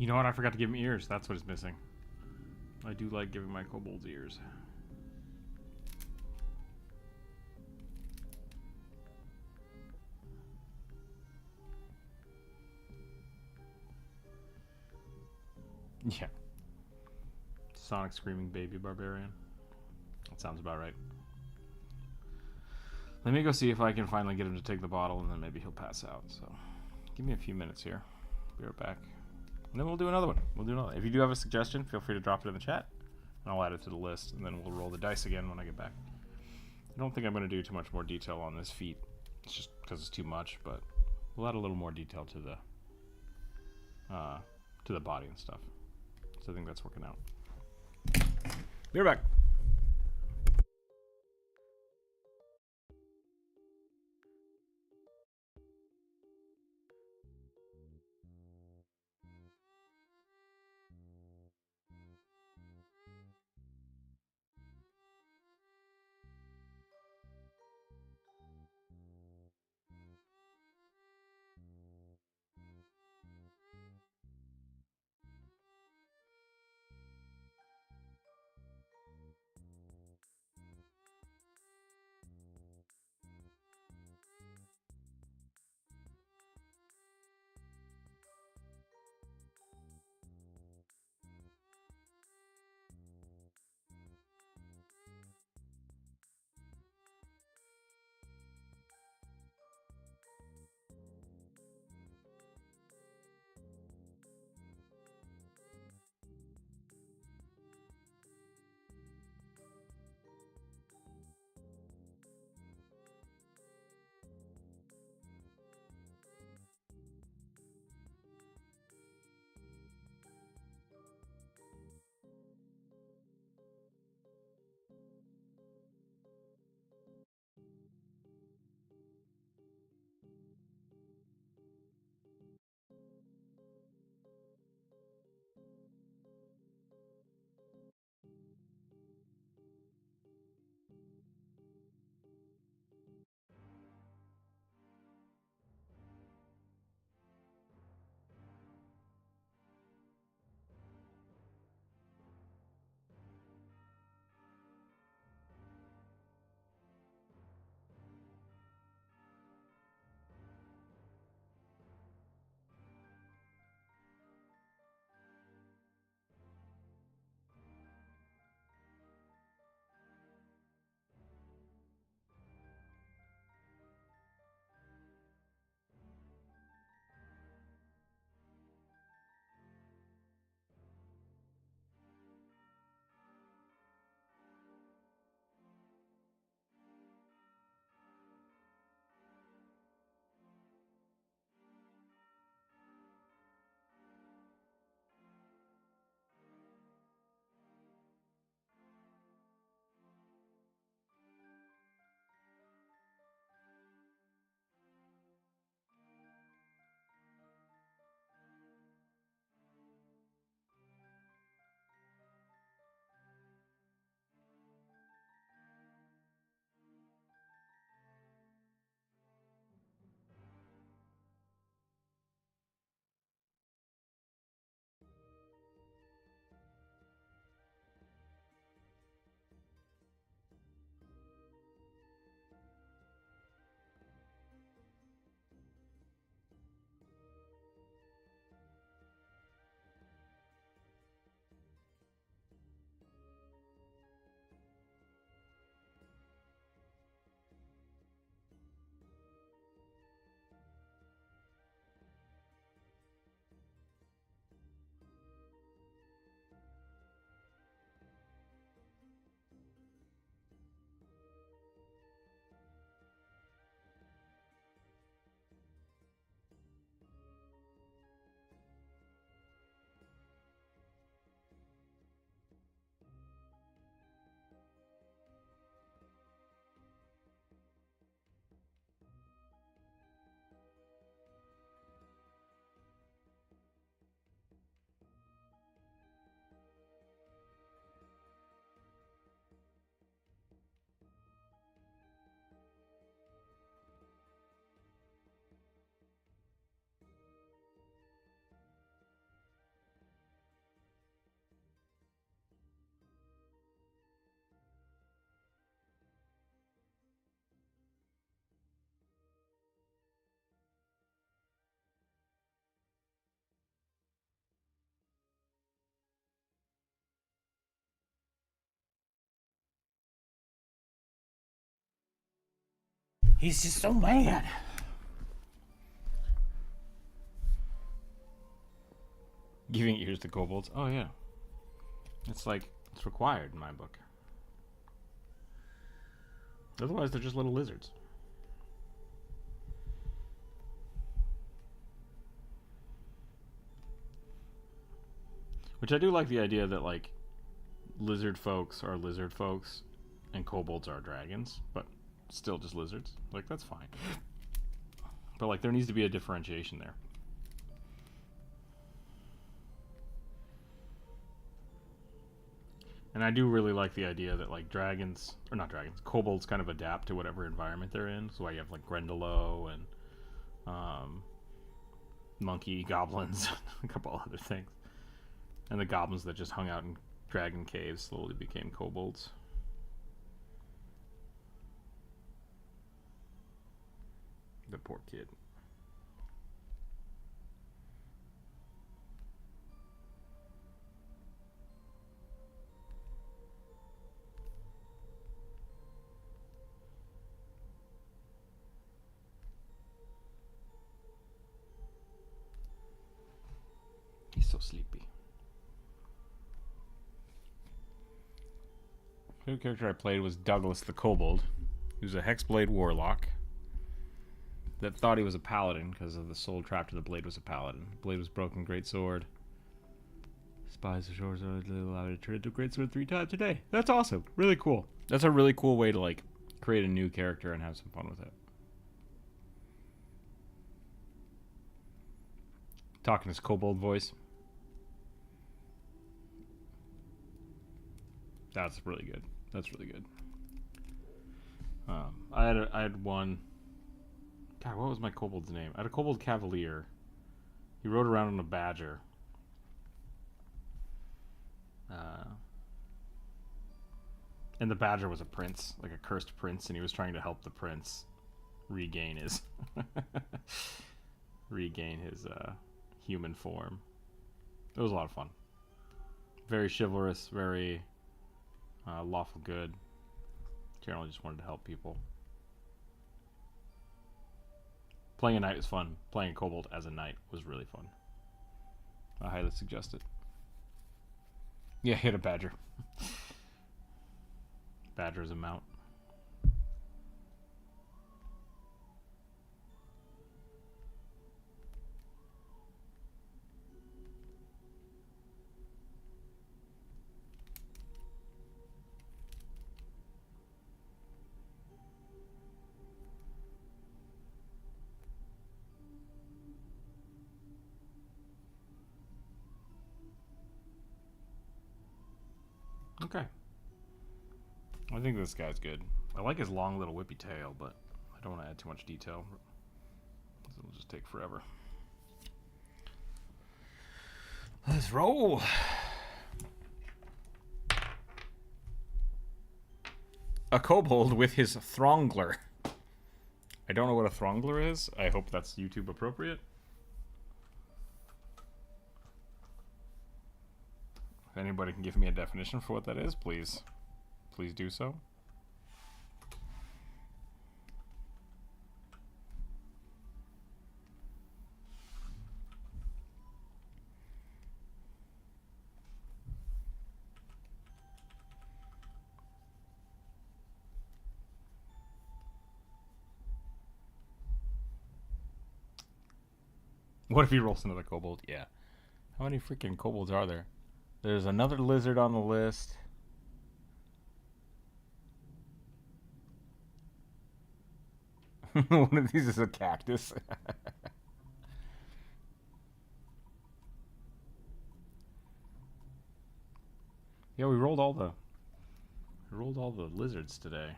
You know what? I forgot to give him ears. That's what is missing. I do like giving my kobolds ears. Yeah. Sonic screaming baby barbarian. That sounds about right. Let me go see if I can finally get him to take the bottle, and then maybe he'll pass out. So give me a few minutes here. Be right back. And then we'll do another one. We'll do another. If you do have a suggestion, feel free to drop it in the chat, and I'll add it to the list, and then we'll roll the dice again when I get back. I don't think I'm going to do too much more detail on this feat. It's just because it's too much, but we'll add a little more detail to the body and stuff. So I think that's working out. Be right back. He's just so mad. Giving ears to kobolds. Oh yeah. It's like, it's required in my book. Otherwise they're just little lizards. Which I do like the idea that like lizard folks are lizard folks and kobolds are dragons, but still just lizards. Like, that's fine. But like there needs to be a differentiation there. And I do really like the idea that like dragons, or not dragons, kobolds kind of adapt to whatever environment they're in. So why you have like Grendelow and monkey goblins, a couple other things. And the goblins that just hung out in dragon caves slowly became kobolds. The poor kid. He's so sleepy. The character I played was Douglas the Kobold. He was a Hexblade Warlock that thought he was a paladin because of the soul trapped to the blade was a paladin. The blade was broken, great sword. Spies the shores are allowed to turn into a great sword 3 times a day. That's awesome. Really cool. That's a really cool way to like create a new character and have some fun with it. Talking his kobold voice. That's really good. That's really good. I had one. God, what was my kobold's name? I had a kobold cavalier. He rode around on a badger. And the badger was a prince, like a cursed prince, and he was trying to help the prince regain his human form. It was a lot of fun. Very chivalrous, very lawful good. Generally just wanted to help people. Playing a knight was fun. Playing a kobold as a knight was really fun. I highly suggest it. Yeah, hit a badger. Badger is a mount. Okay. I think this guy's good. I like his long little whippy tail, but I don't want to add too much detail. It'll just take forever. Let's roll. A kobold with his throngler. I don't know what a throngler is. I hope that's YouTube appropriate. If anybody can give me a definition for what that is, please do so. What if he rolls another kobold? Yeah. How many freaking kobolds are there? There's another lizard on the list. One of these is a cactus. Yeah, we rolled all the lizards today.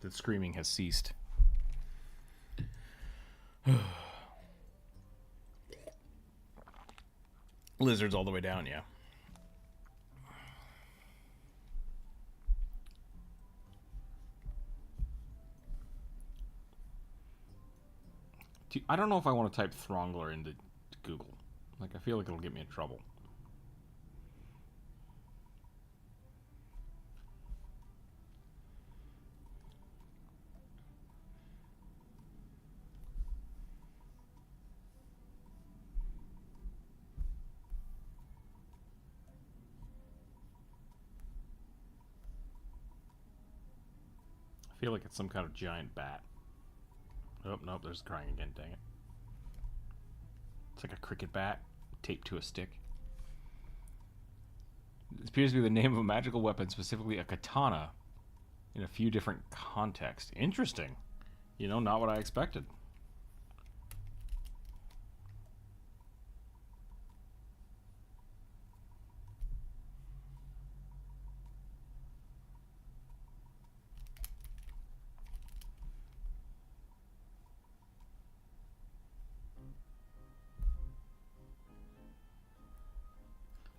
The screaming has ceased. Lizards all the way down, yeah. I don't know if I want to type Throngler into Google. Like, I feel like it'll get me in trouble. I feel like it's some kind of giant bat. Oh, nope, there's crying again, dang it. It's like a cricket bat taped to a stick. It appears to be the name of a magical weapon, specifically a katana, in a few different contexts. Interesting. You know, not what I expected.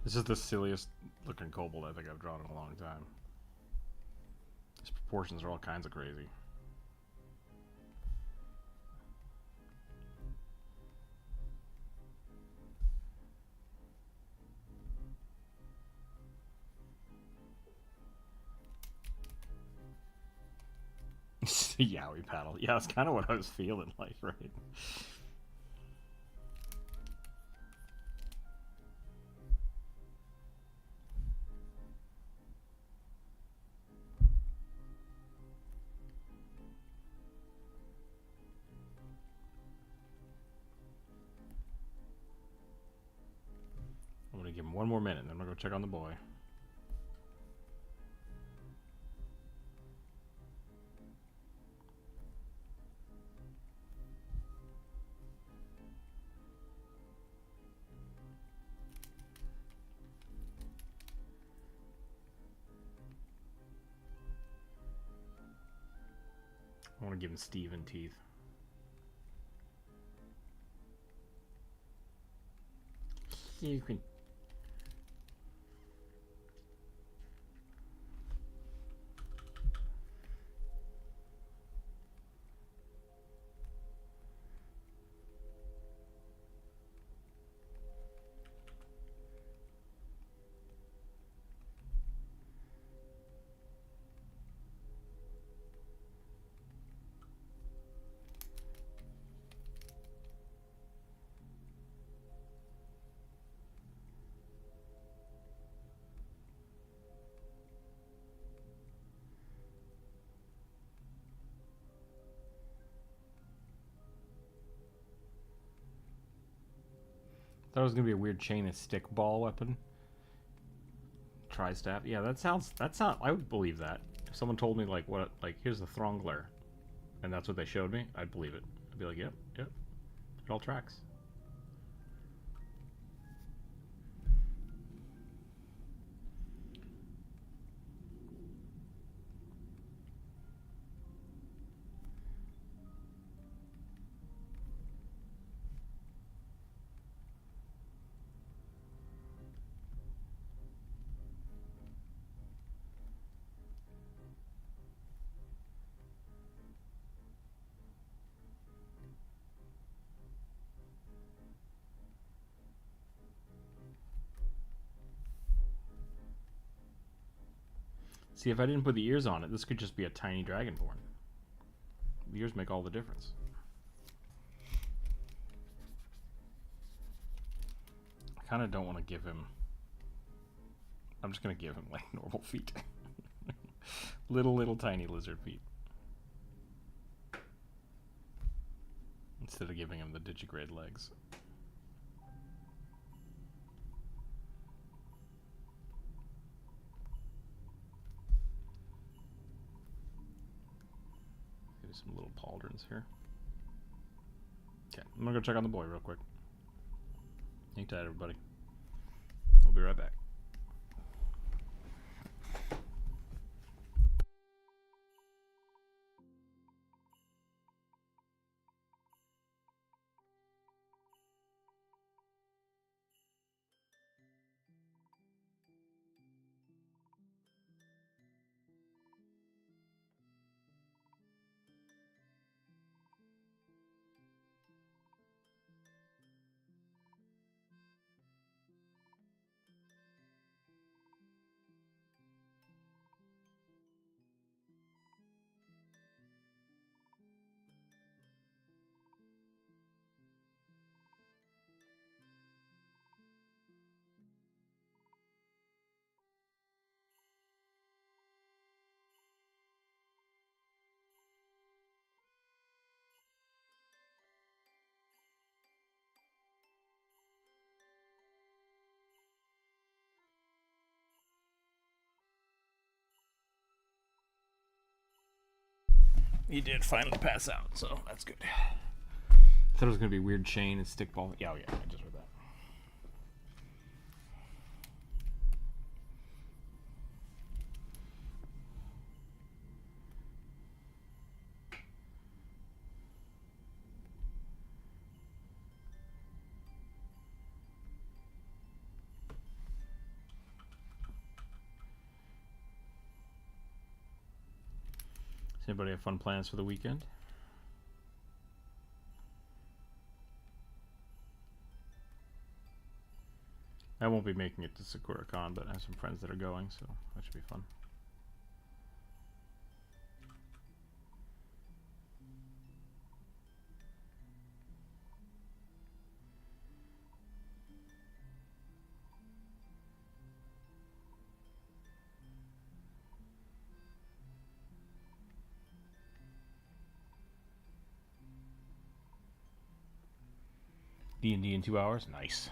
This is the silliest looking kobold I think I've drawn in a long time. His proportions are all kinds of crazy. Yowie paddle. Yeah, that's kind of what I was feeling like, right? I'm gonna give him one more minute, and then I'm gonna go check on the boy. I want to give him Steven teeth. You can. Thought it was gonna be a weird chain of stick ball weapon. Tri-staff. Yeah, that sounds. I would believe that. If someone told me like what, like here's the Throngler, and that's what they showed me, I'd believe it. I'd be like, yep, it all tracks. See, if I didn't put the ears on it, this could just be a tiny dragonborn. The ears make all the difference. I kind of don't want to give him... I'm just going to give him, like, normal feet. little tiny lizard feet. Instead of giving him the digigrade legs. Some little pauldrons here. Okay, I'm gonna go check on the boy real quick. Hang tight, everybody. I'll be right back. He did finally pass out, so that's good. Thought it was gonna be weird chain and stickball. Yeah, oh yeah, I just read that. Does anybody have fun plans for the weekend? I won't be making it to SakuraCon, but I have some friends that are going, so that should be fun. D&D in 2 hours? Nice.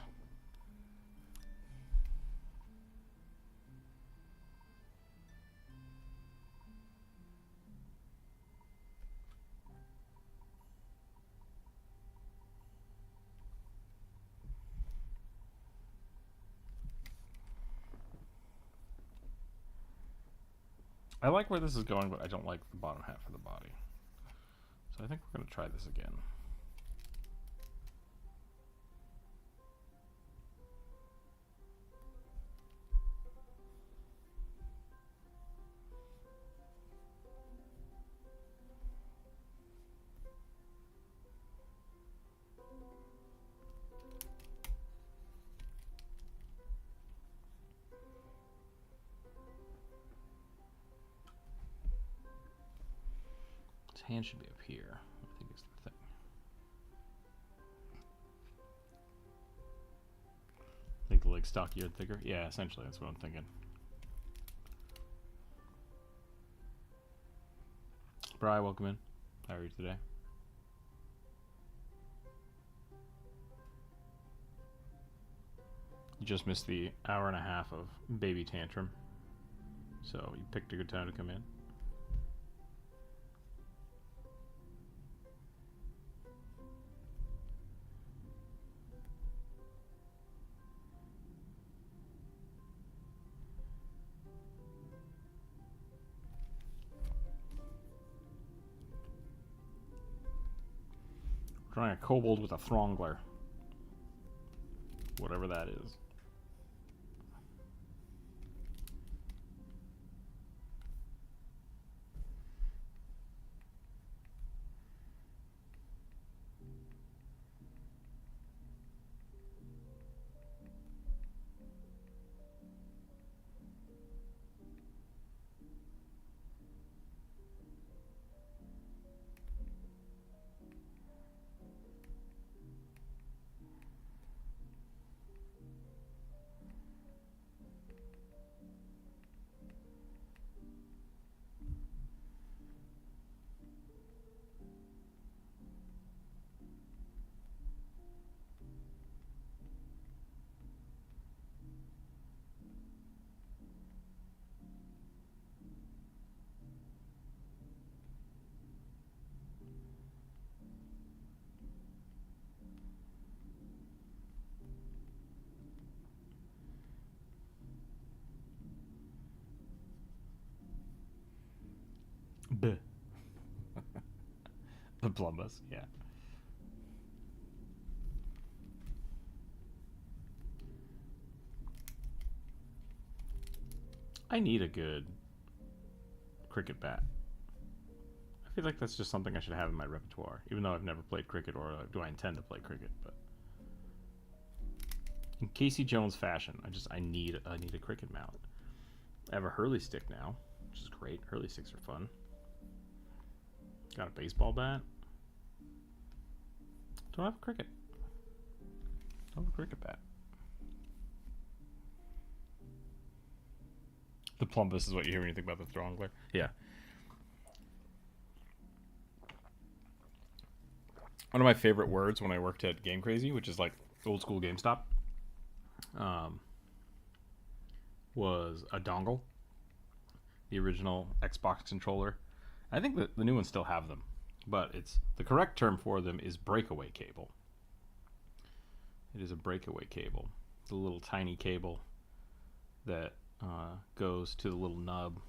I like where this is going, but I don't like the bottom half of the body. So I think we're going to try this again. His hand should be up here, I think is the thing. Make the legs stockier and thicker? Yeah, essentially, that's what I'm thinking. Bri, welcome in. How are you today? You just missed the hour and a half of baby tantrum, so you picked a good time to come in. Trying a kobold with a throngler. Whatever that is. B. The plumbus, yeah. I need a good cricket bat. I feel like that's just something I should have in my repertoire, even though I've never played cricket, or do I intend to play cricket. But in Casey Jones fashion, I need a cricket mallet. I have a Hurley stick now, which is great. Hurley sticks are fun. Got a baseball bat. Don't have a cricket. Don't have a cricket bat. The plumbus is what you hear when you think about the throngler. Yeah. One of my favorite words when I worked at Game Crazy, which is like old school GameStop, was a dongle. The original Xbox controller I think that the new ones still have them, but it's the correct term for them is breakaway cable. It is a breakaway cable. It's a little tiny cable that goes to the little nub,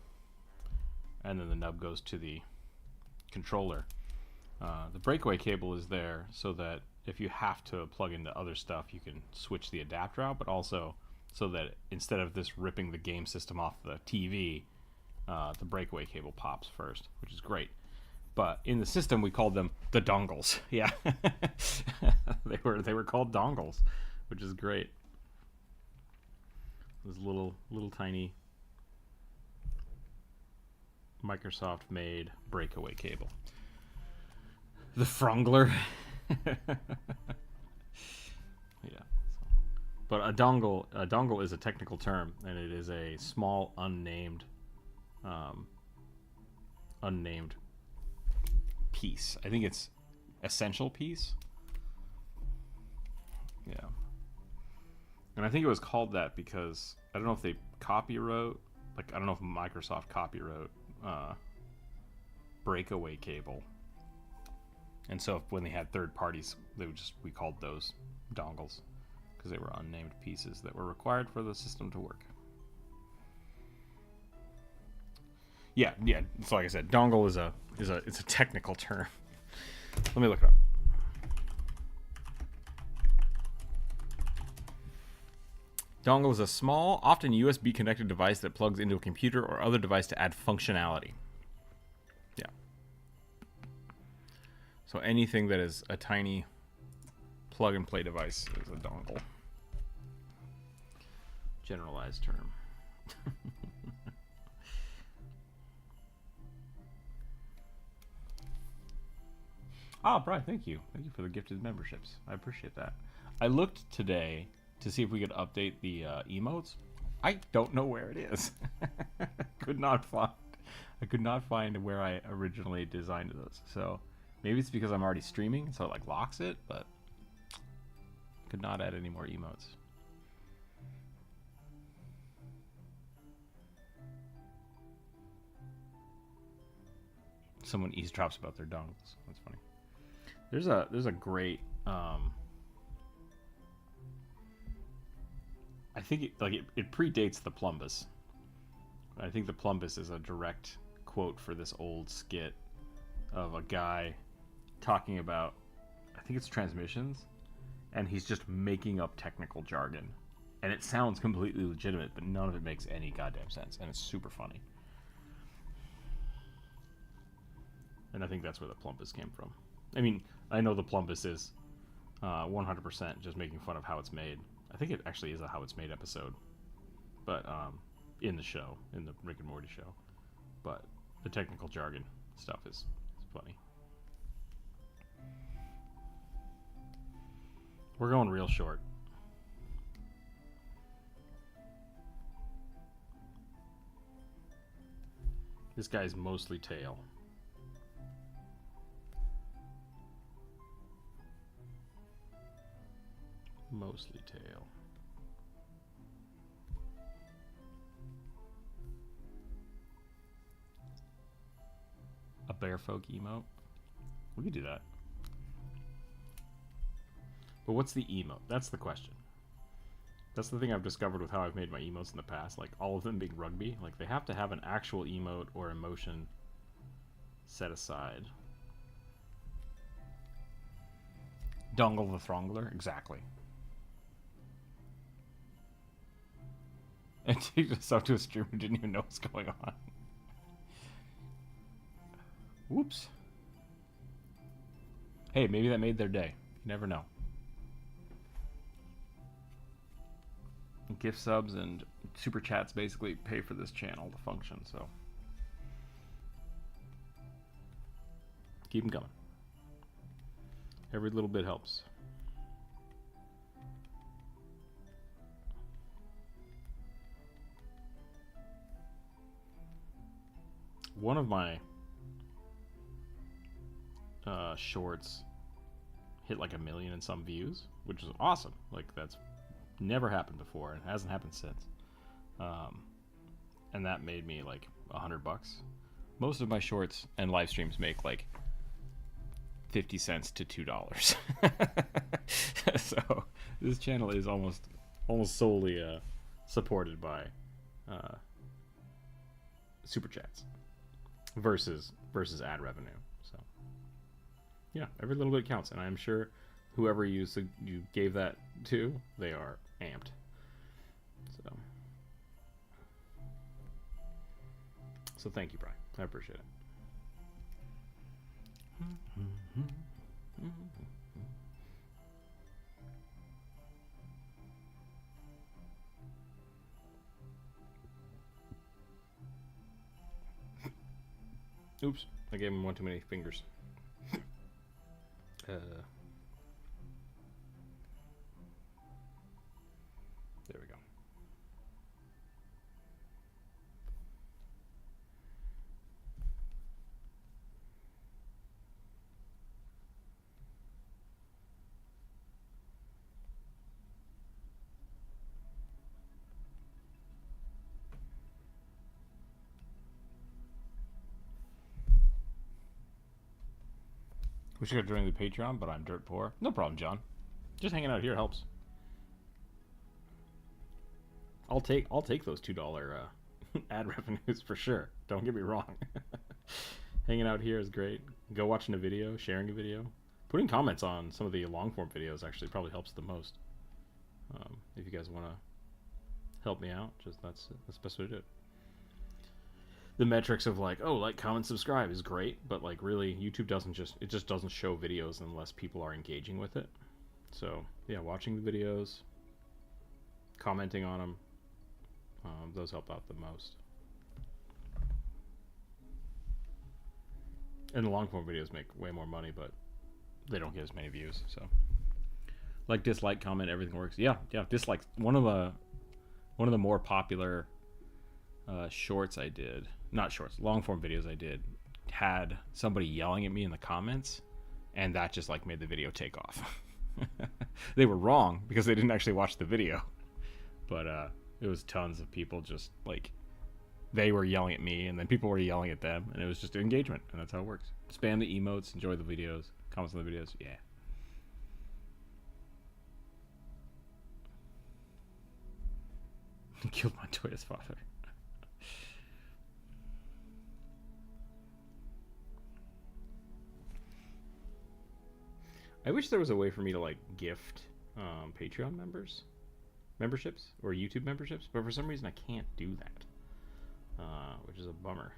and then the nub goes to the controller. The breakaway cable is there so that if you have to plug into other stuff, you can switch the adapter out, but also so that instead of this ripping the game system off the TV, the breakaway cable pops first, which is great. But in the system, we called them the dongles. Yeah, they were called dongles, which is great. This little tiny Microsoft-made breakaway cable. The frongler. Yeah. But a dongle is a technical term, and it is a small unnamed piece. I think it's essential piece. Yeah. And I think it was called that because I don't know if they copywrote, like I don't know if Microsoft copywrote breakaway cable. And so when they had third parties, we called those dongles because they were unnamed pieces that were required for the system to work. Yeah. So like I said, dongle is a technical term. Let me look it up. Dongle is a small, often USB connected device that plugs into a computer or other device to add functionality. Yeah. So anything that is a tiny plug and play device is a dongle. Generalized term. Oh, Brian, thank you. Thank you for the gifted memberships. I appreciate that. I looked today to see if we could update the emotes. I don't know where it is. I could not find where I originally designed those. So maybe it's because I'm already streaming, so it like locks it, but could not add any more emotes. Someone eavesdrops about their dongles. That's funny. There's a great I think it predates the Plumbus. I think the Plumbus is a direct quote for this old skit of a guy talking about, I think it's transmissions, and he's just making up technical jargon. And it sounds completely legitimate, but none of it makes any goddamn sense, and it's super funny. And I think that's where the Plumbus came from. I mean, I know the Plumbus is 100% just making fun of how it's made. I think it actually is a How It's Made episode, but in the show, in the Rick and Morty show. But the technical jargon stuff is funny. We're going real short. This guy's mostly tail. Mostly tail. A bear folk emote? We could do that. But what's the emote? That's the question. That's the thing I've discovered with how I've made my emotes in the past. Like, all of them being rugby. Like, they have to have an actual emote or emotion set aside. Dongle the Throngler? Exactly. And take this up to a streamer who didn't even know what's going on. Whoops. Hey, maybe that made their day. You never know. Gift subs and super chats basically pay for this channel to function, so keep them coming. Every little bit helps. One of my shorts hit like 1 million and some views, which is awesome. Like, that's never happened before and hasn't happened since. And that made me like $100. Most of my shorts and live streams make like 50 cents to $2. So this channel is almost solely supported by super chats versus ad revenue. So yeah, every little bit counts, and I'm sure whoever you gave that to, they are amped. So thank you, Brian. I appreciate it. Oops, I gave him one too many fingers. There we go. We should have joined the Patreon, but I'm dirt poor. No problem, John. Just hanging out here helps. I'll take those $2 ad revenues for sure. Don't get me wrong. Hanging out here is great. Go watching a video, sharing a video, putting comments on some of the long form videos actually probably helps the most. If you guys want to help me out, that's the best way to do it. The metrics of like, oh, like, comment, subscribe is great, but like really YouTube doesn't show videos unless people are engaging with it. So yeah, watching the videos, commenting on them, those help out the most. And the long form videos make way more money, but they don't get as many views. So like, dislike, comment, everything works. Yeah, dislike. One of the more popular shorts I did, not shorts, long form videos I did, had somebody yelling at me in the comments, and that just like made the video take off. They were wrong because they didn't actually watch the video, but it was tons of people just like, they were yelling at me and then people were yelling at them, and it was just engagement, and that's how it works. Spam the emotes, enjoy the videos, comments on the videos. Yeah. Killed Montoya's father. I wish there was a way for me to like gift Patreon memberships or YouTube memberships, but for some reason I can't do that, which is a bummer.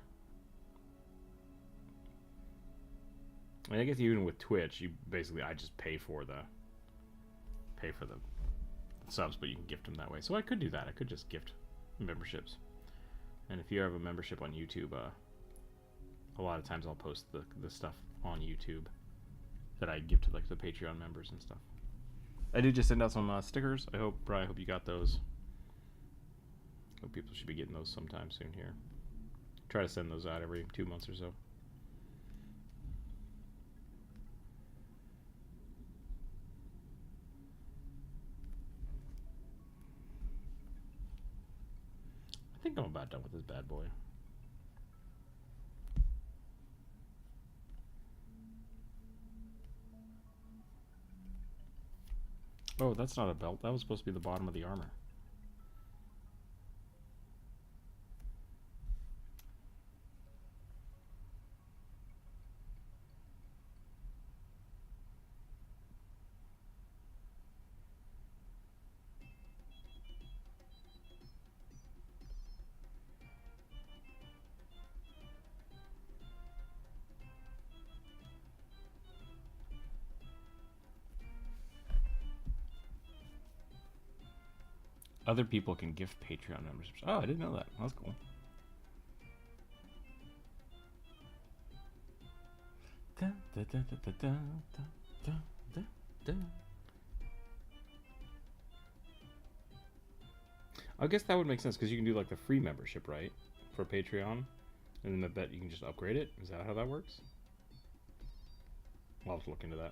I mean, I guess even with Twitch, I just pay for the subs, but you can gift them that way. So I could do that. I could just gift memberships. And if you have a membership on YouTube, a lot of times I'll post the stuff on YouTube that I give to like the Patreon members and stuff. I did just send out some stickers. I hope you got those. Hope people should be getting those sometime soon here. Try to send those out every 2 months or so. I think I'm about done with this bad boy. Oh, that's not a belt. That was supposed to be the bottom of the armor. Other people can gift Patreon memberships. Oh, I didn't know that. That's cool. I guess that would make sense because you can do like the free membership, right? For Patreon. And then I bet you can just upgrade it. Is that how that works? I'll have to look into that.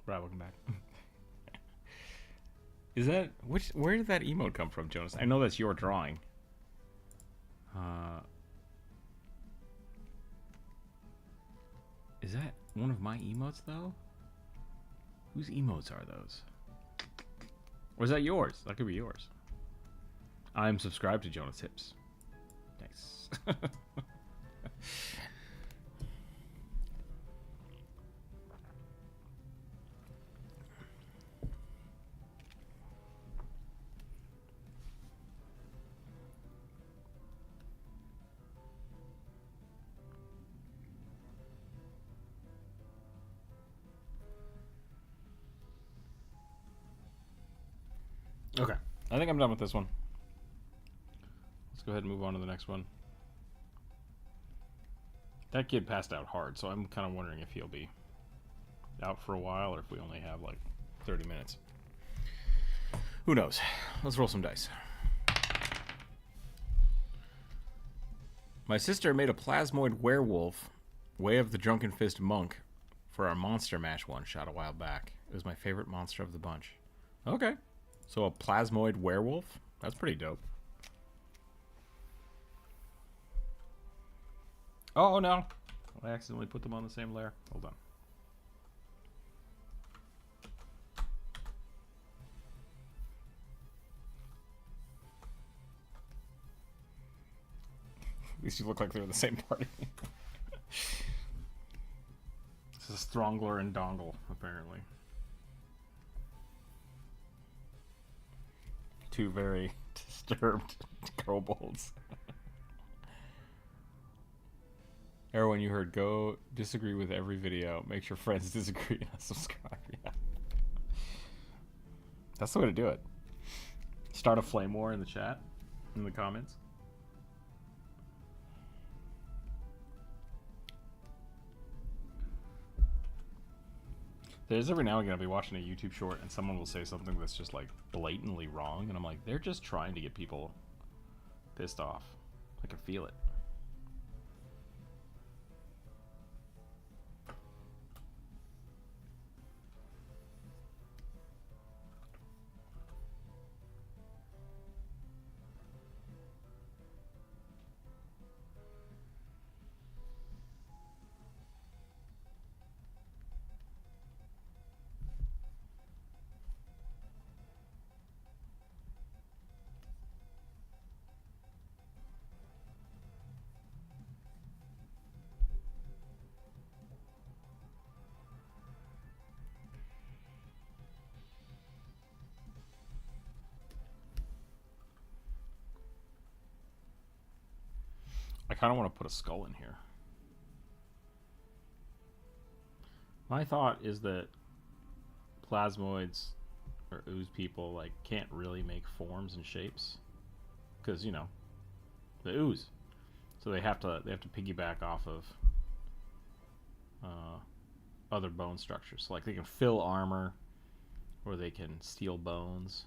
Brad, welcome back. Is that where did that emote come from, Jonas? I know that's your drawing. Is that one of my emotes though? Whose emotes are those? Or is that yours? That could be yours. I'm subscribed to Jonas Hips. Nice. Okay, I think I'm done with this one. Let's go ahead and move on to the next one. That kid passed out hard, so I'm kind of wondering if he'll be out for a while or if we only have like 30 minutes. Who knows? Let's roll some dice. My sister made a plasmoid werewolf, Way of the Drunken Fist Monk, for our Monster Mash one shot a while back. It was my favorite monster of the bunch. Okay. So a plasmoid werewolf? That's pretty dope. Oh no! I accidentally put them on the same layer. Hold on. At least you look like they're the same party. This is Strongler and Dongle, apparently. Two very disturbed kobolds. Everyone, you heard, go disagree with every video. Make sure friends disagree and subscribe. Yeah. That's the way to do it. Start a flame war in the chat, in the comments. There's every now and again I'll be watching a YouTube short and someone will say something that's just like blatantly wrong, and I'm like, they're just trying to get people pissed off. I can feel it. I kind of want to put a skull in here. My thought is that plasmoids or ooze people like can't really make forms and shapes because, you know, the ooze. So they have to piggyback off of other bone structures. So, like, they can fill armor or they can steal bones.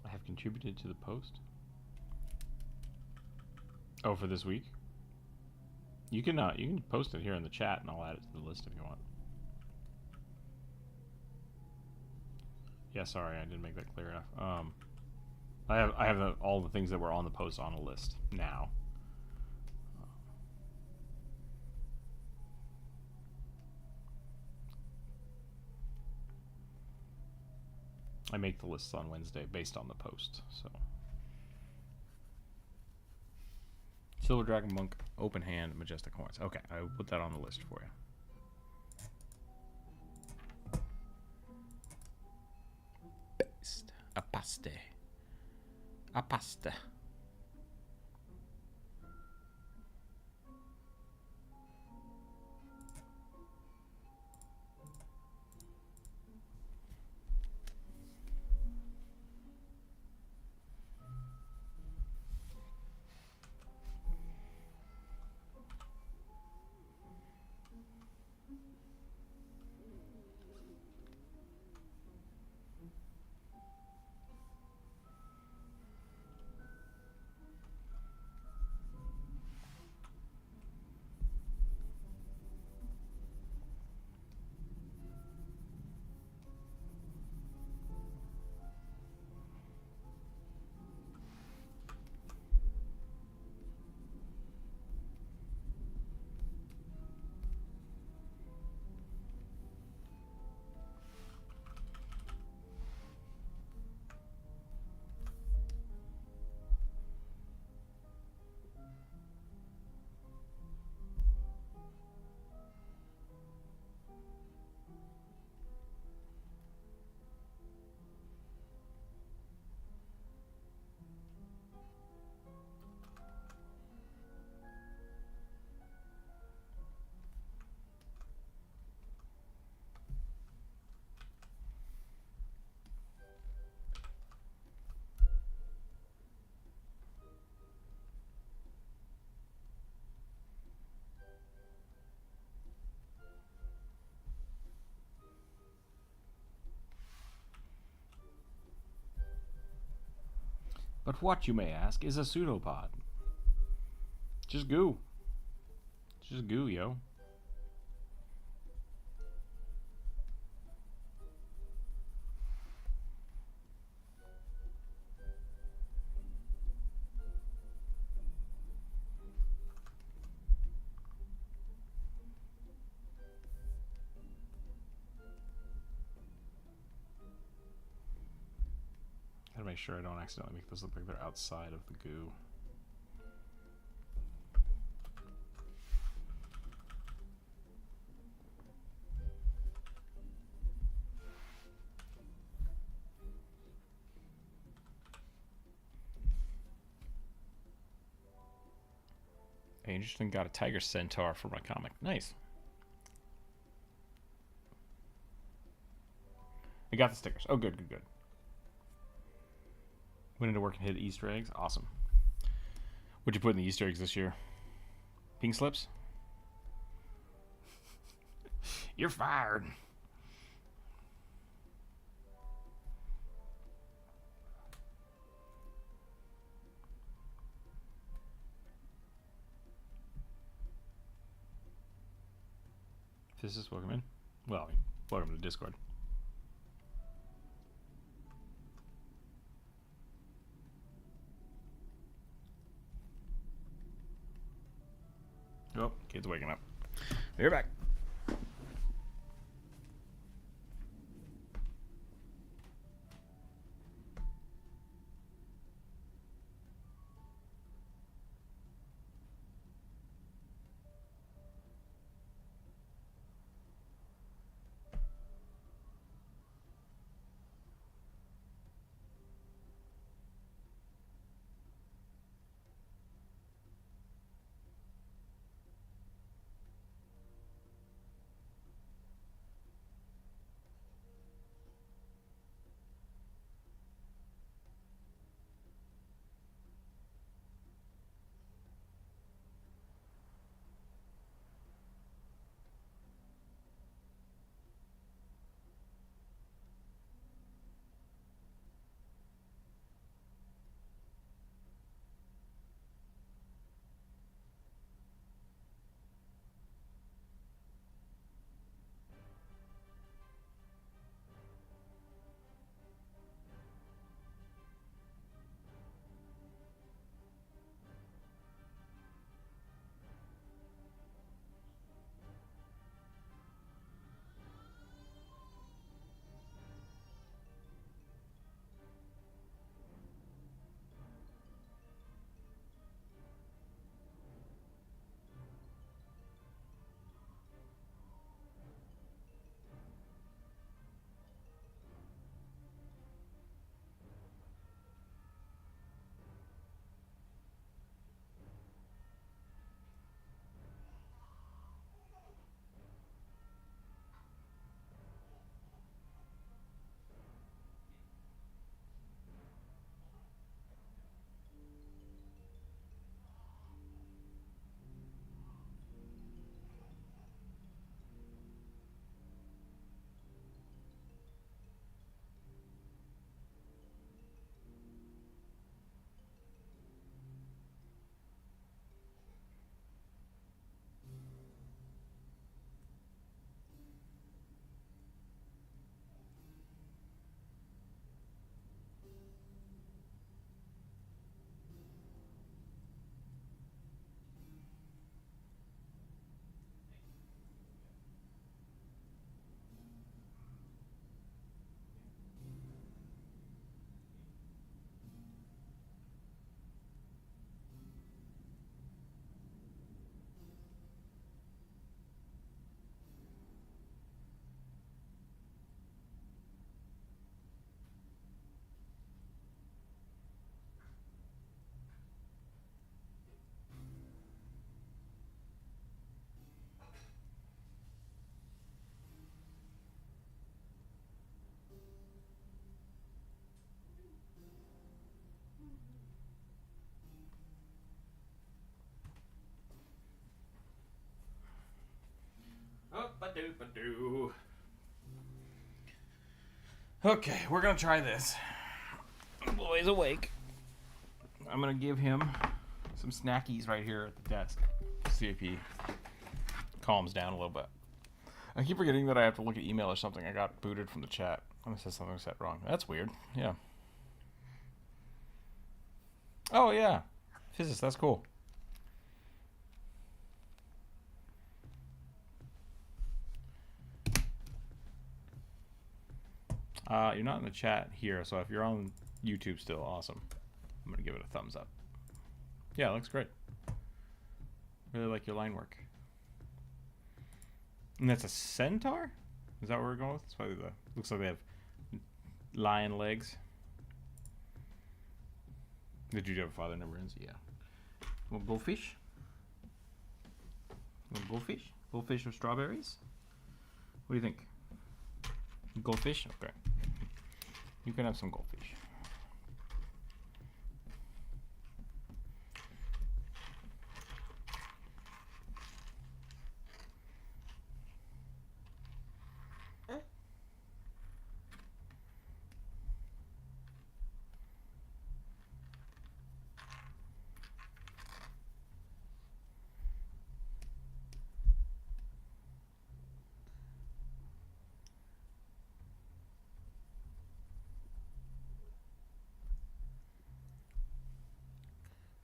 I have contributed to the post. Oh, for this week? You can post it here in the chat and I'll add it to the list if you want. Yeah, sorry, I didn't make that clear enough. I have all the things that were on the post on a list now. I make the lists on Wednesday based on the post. So Silver Dragon Monk, Open Hand, Majestic Horns. Okay, I will put that on the list for you. Paste. Apaste. Apaste. But what, you may ask, is a pseudopod? Just goo. Just goo, yo. Gotta make sure I don't accidentally make those look like they're outside of the goo. Interesting, got a tiger centaur for my comic. Nice. I got the stickers. Oh, good, good, good. Went into work and hit Easter eggs. Awesome. What'd you put in the Easter eggs this year? Pink slips? You're fired. Physicist, welcome in. Well, welcome to Discord. Oh, kid's waking up. You're back. Ba-doop-a-doo. Okay, we're gonna try this. Boy's awake. I'm gonna give him some snackies right here at the desk. See if he calms down a little bit. I keep forgetting that I have to look at email or something. I got booted from the chat. I said something set wrong. That's weird. Yeah. Oh yeah, physicist. That's cool. You're not in the chat here, so if you're on YouTube still, awesome. I'm gonna give it a thumbs up. Yeah, it looks great. Really like your line work. And that's a centaur? Is that what we're going with? It's probably the looks like they have lion legs. Did you have a father number in? Yeah. Want goldfish? Want goldfish? Goldfish with strawberries? What do you think? Goldfish? Okay. You can have some goldfish.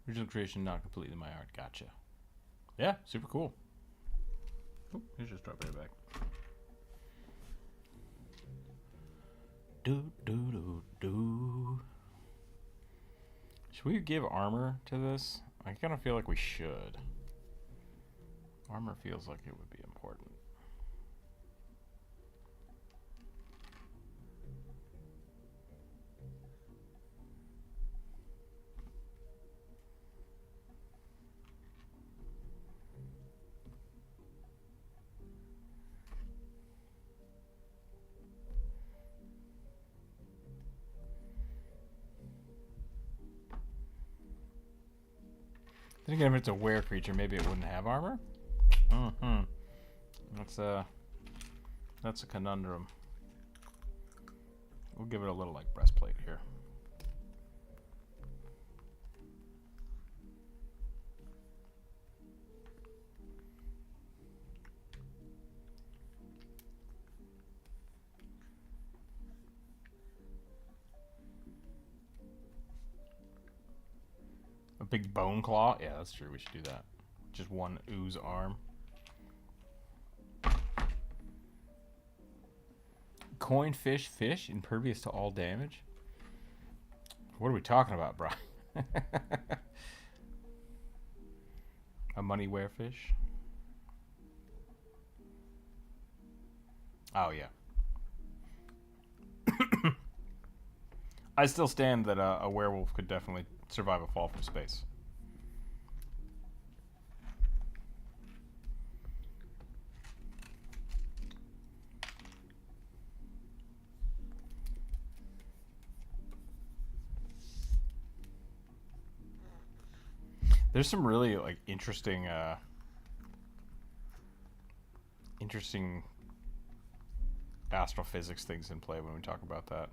Original creation not completely my art. Gotcha. Yeah, super cool. Oh, here's your strawberry back. Do do do do. Should we give armor to this? I kind of feel like we should. Armor feels like it would be important. Then again, if it's a were creature, maybe it wouldn't have armor. That's a conundrum. We'll give it a little like breastplate here. A big bone claw? Yeah, that's true. We should do that. Just one ooze arm. Coin fish, fish, impervious to all damage? What are we talking about, Brian? A money werefish? Oh, yeah. I still stand that a werewolf could definitely survive a fall from space. There's some really like interesting astrophysics things in play when we talk about that.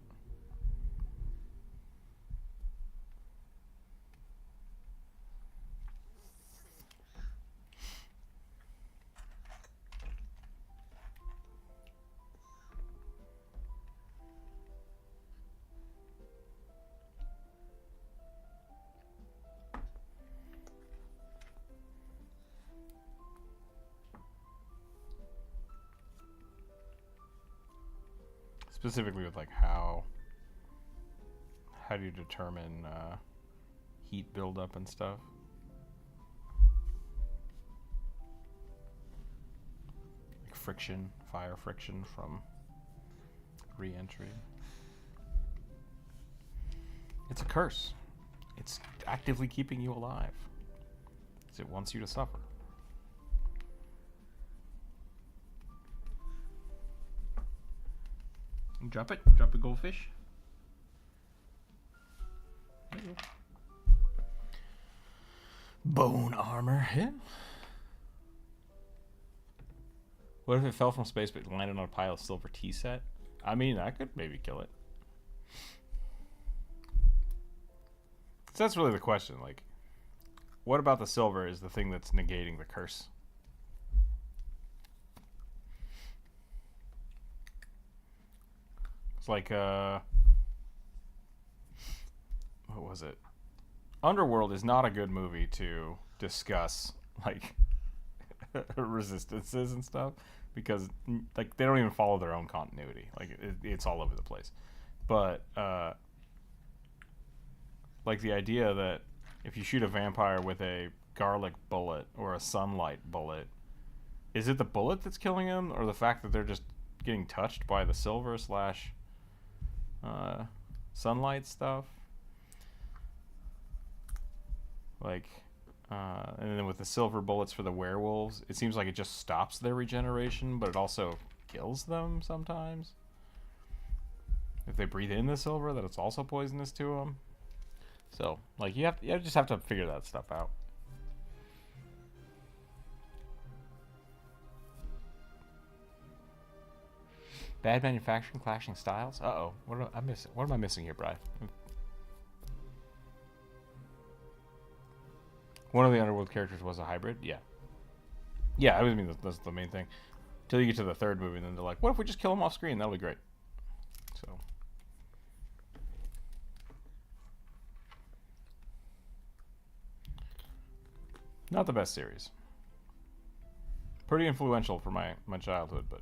Specifically with like how do you determine heat buildup and stuff? Like friction, fire friction from re-entry. It's a curse. It's actively keeping you alive, because it wants you to suffer. Drop it. Drop a goldfish. There you go. Bone armor. Yeah. What if it fell from space but landed on a pile of silver tea set? I mean, I could maybe kill it. So that's really the question. Like, what about the silver is the thing that's negating the curse? It's like, what was it? Underworld is not a good movie to discuss, like, resistances and stuff, because, like, they don't even follow their own continuity. Like, it's all over the place. But, like, the idea that if you shoot a vampire with a garlic bullet or a sunlight bullet, is it the bullet that's killing him, or the fact that they're just getting touched by the silver slash sunlight stuff? Like, and then with the silver bullets for the werewolves, it seems like it just stops their regeneration, but it also kills them sometimes. If they breathe in the silver, that it's also poisonous to them. So, like, you just have to figure that stuff out. Bad manufacturing, clashing styles. Uh-oh. What am I missing here, Bri? One of the Underworld characters was a hybrid? Yeah. Yeah, I mean, that's the main thing. Till you get to the third movie, and then they're like, what if we just kill him off screen? That'll be great. So. Not the best series. Pretty influential for my childhood, but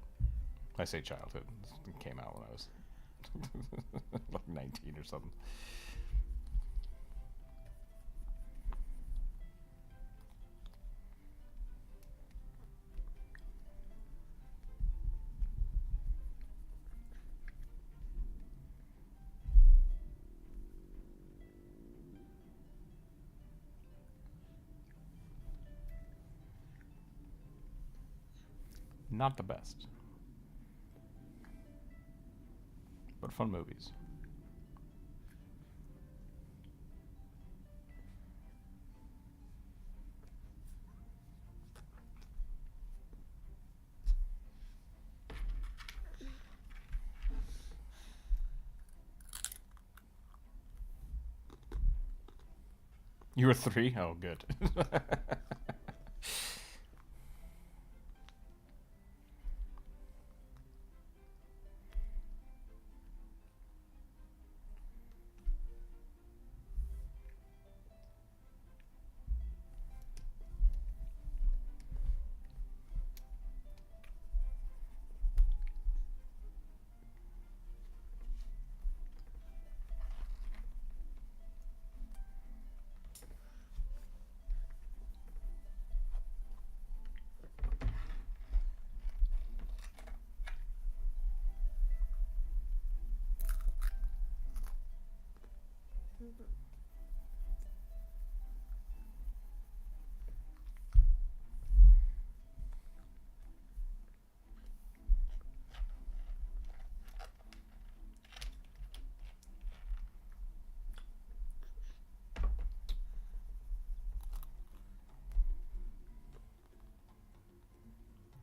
I say childhood. It came out when I was like 19 or something. Not the best, but fun movies. You were 3? Oh, good.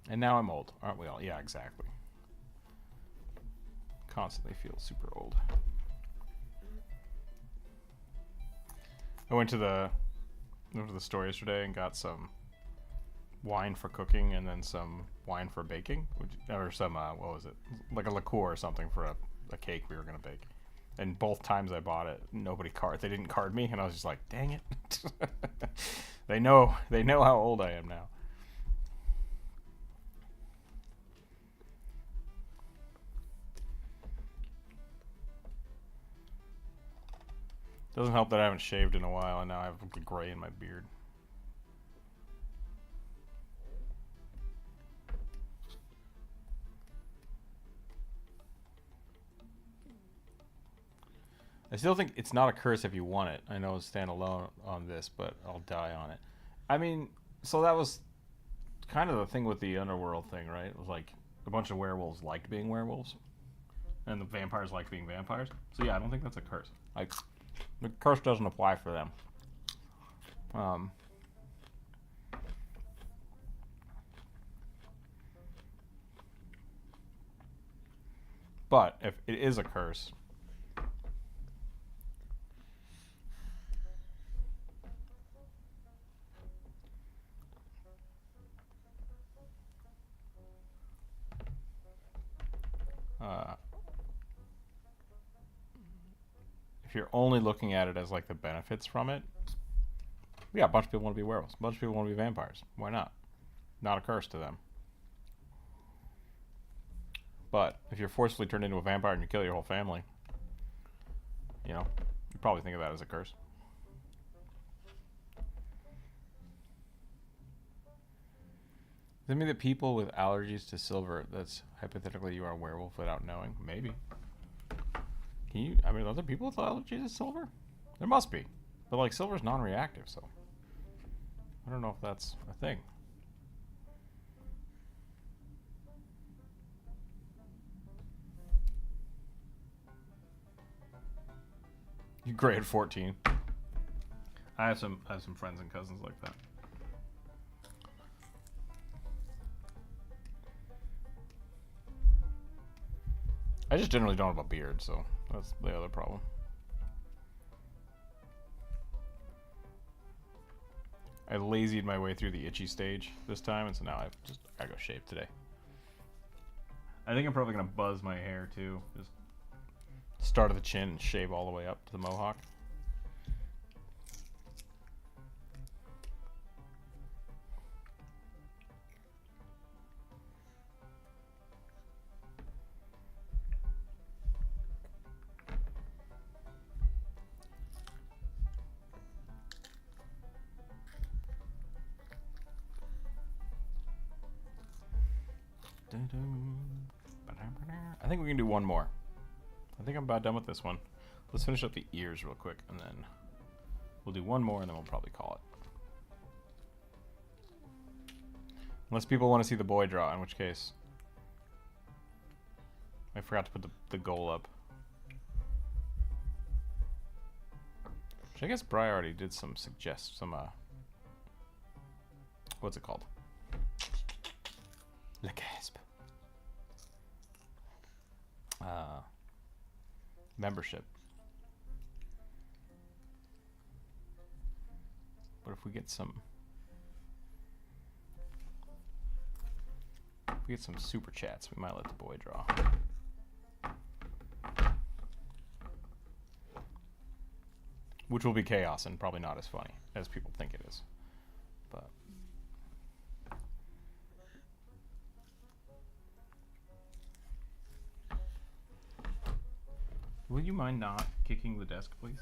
And now I'm old, aren't we all? Yeah, exactly. Constantly feel super old. I went to the store yesterday and got some wine for cooking and then some wine for baking, or some what was it? Like a liqueur or something for a cake we were gonna bake. And both times I bought it, they didn't card me, and I was just like, dang it. They know how old I am now. Doesn't help that I haven't shaved in a while, and now I have gray in my beard. I still think it's not a curse if you want it. I know it's stand alone on this, but I'll die on it. I mean, so that was kind of the thing with the Underworld thing, right? It was like a bunch of werewolves liked being werewolves, and the vampires liked being vampires. So yeah, I don't think that's a curse. Like, the curse doesn't apply for them. But if it is a curse, if you're only looking at it as like the benefits from it, yeah, a bunch of people want to be werewolves. A bunch of people want to be vampires. Why not? Not a curse to them. But if you're forcefully turned into a vampire and you kill your whole family, you know, you probably think of that as a curse. Does it mean that people with allergies to silver, that's hypothetically you are a werewolf without knowing? Maybe. Can you, I mean, are there people with allergies to silver? There must be. But like silver's non-reactive, so I don't know if that's a thing. You gray at 14. I have some friends and cousins like that. I just generally don't have a beard, so that's the other problem. I lazied my way through the itchy stage this time, and so now I go shave today. I think I'm probably gonna buzz my hair too. Just start at the chin and shave all the way up to the mohawk. I think we can do one more. I think I'm about done with this one. Let's finish up the ears real quick, and then we'll do one more, and then we'll probably call it. Unless people want to see the boy draw, in which case I forgot to put the goal up. Which I guess Bri already did some what's it called? Le Gasp. Membership. But if we get some super chats, we might let the boy draw. Which will be chaos and probably not as funny as people think it is. But would you mind not kicking the desk, please?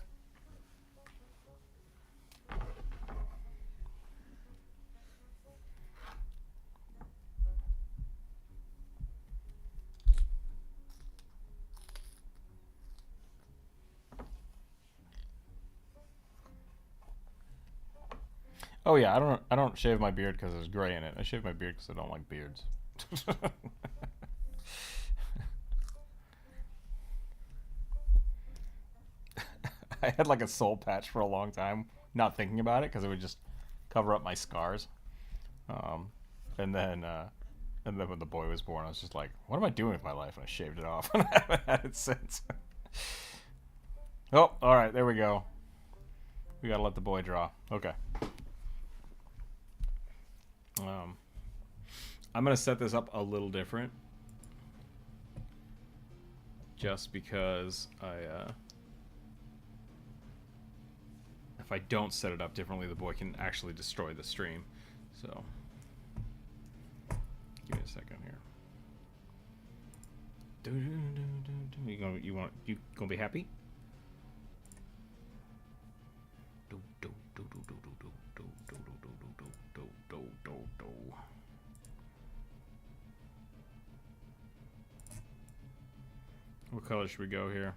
Oh yeah, I don't shave my beard because there's gray in it. I shave my beard because I don't like beards. I had like a soul patch for a long time, not thinking about it because it would just cover up my scars. And then when the boy was born, I was just like, "What am I doing with my life?" And I shaved it off, and I haven't had it since. Oh, all right, there we go. We gotta let the boy draw. Okay. I'm gonna set this up a little different, just because if I don't set it up differently, the boy can actually destroy the stream. So, give me a second here. You gonna be happy? What color should we go here?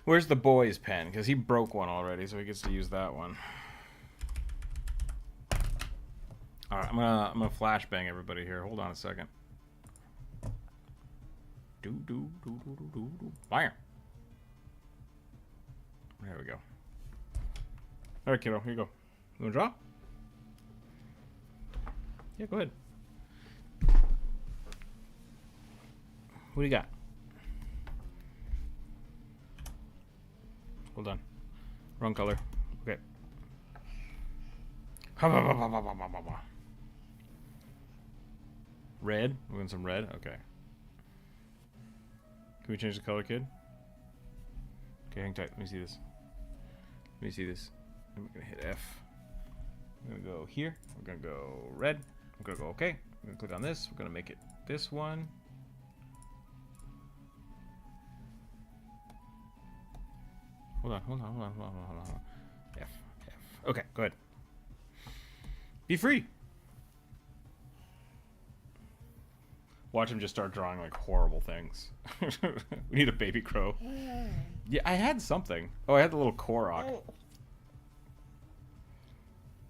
Where's the boy's pen? Because he broke one already, so he gets to use that one. All right, I'm gonna flashbang everybody here. Hold on a second. Fire. There we go. Alright, kiddo, here you go. You wanna draw? Yeah, go ahead. What do you got? Hold on. Wrong color. Okay. Red? We're going some red? Okay. Can we change the color, kid? Okay, hang tight. Let me see this. Let me see this. I'm gonna hit F. I'm gonna go here. We're gonna go red. I'm gonna go okay. I'm gonna click on this. We're gonna make it this one. Hold on. F. Okay, go ahead. Be free. Watch him just start drawing like horrible things. We need a baby crow. Yeah, I had something. Oh, I had the little Korok.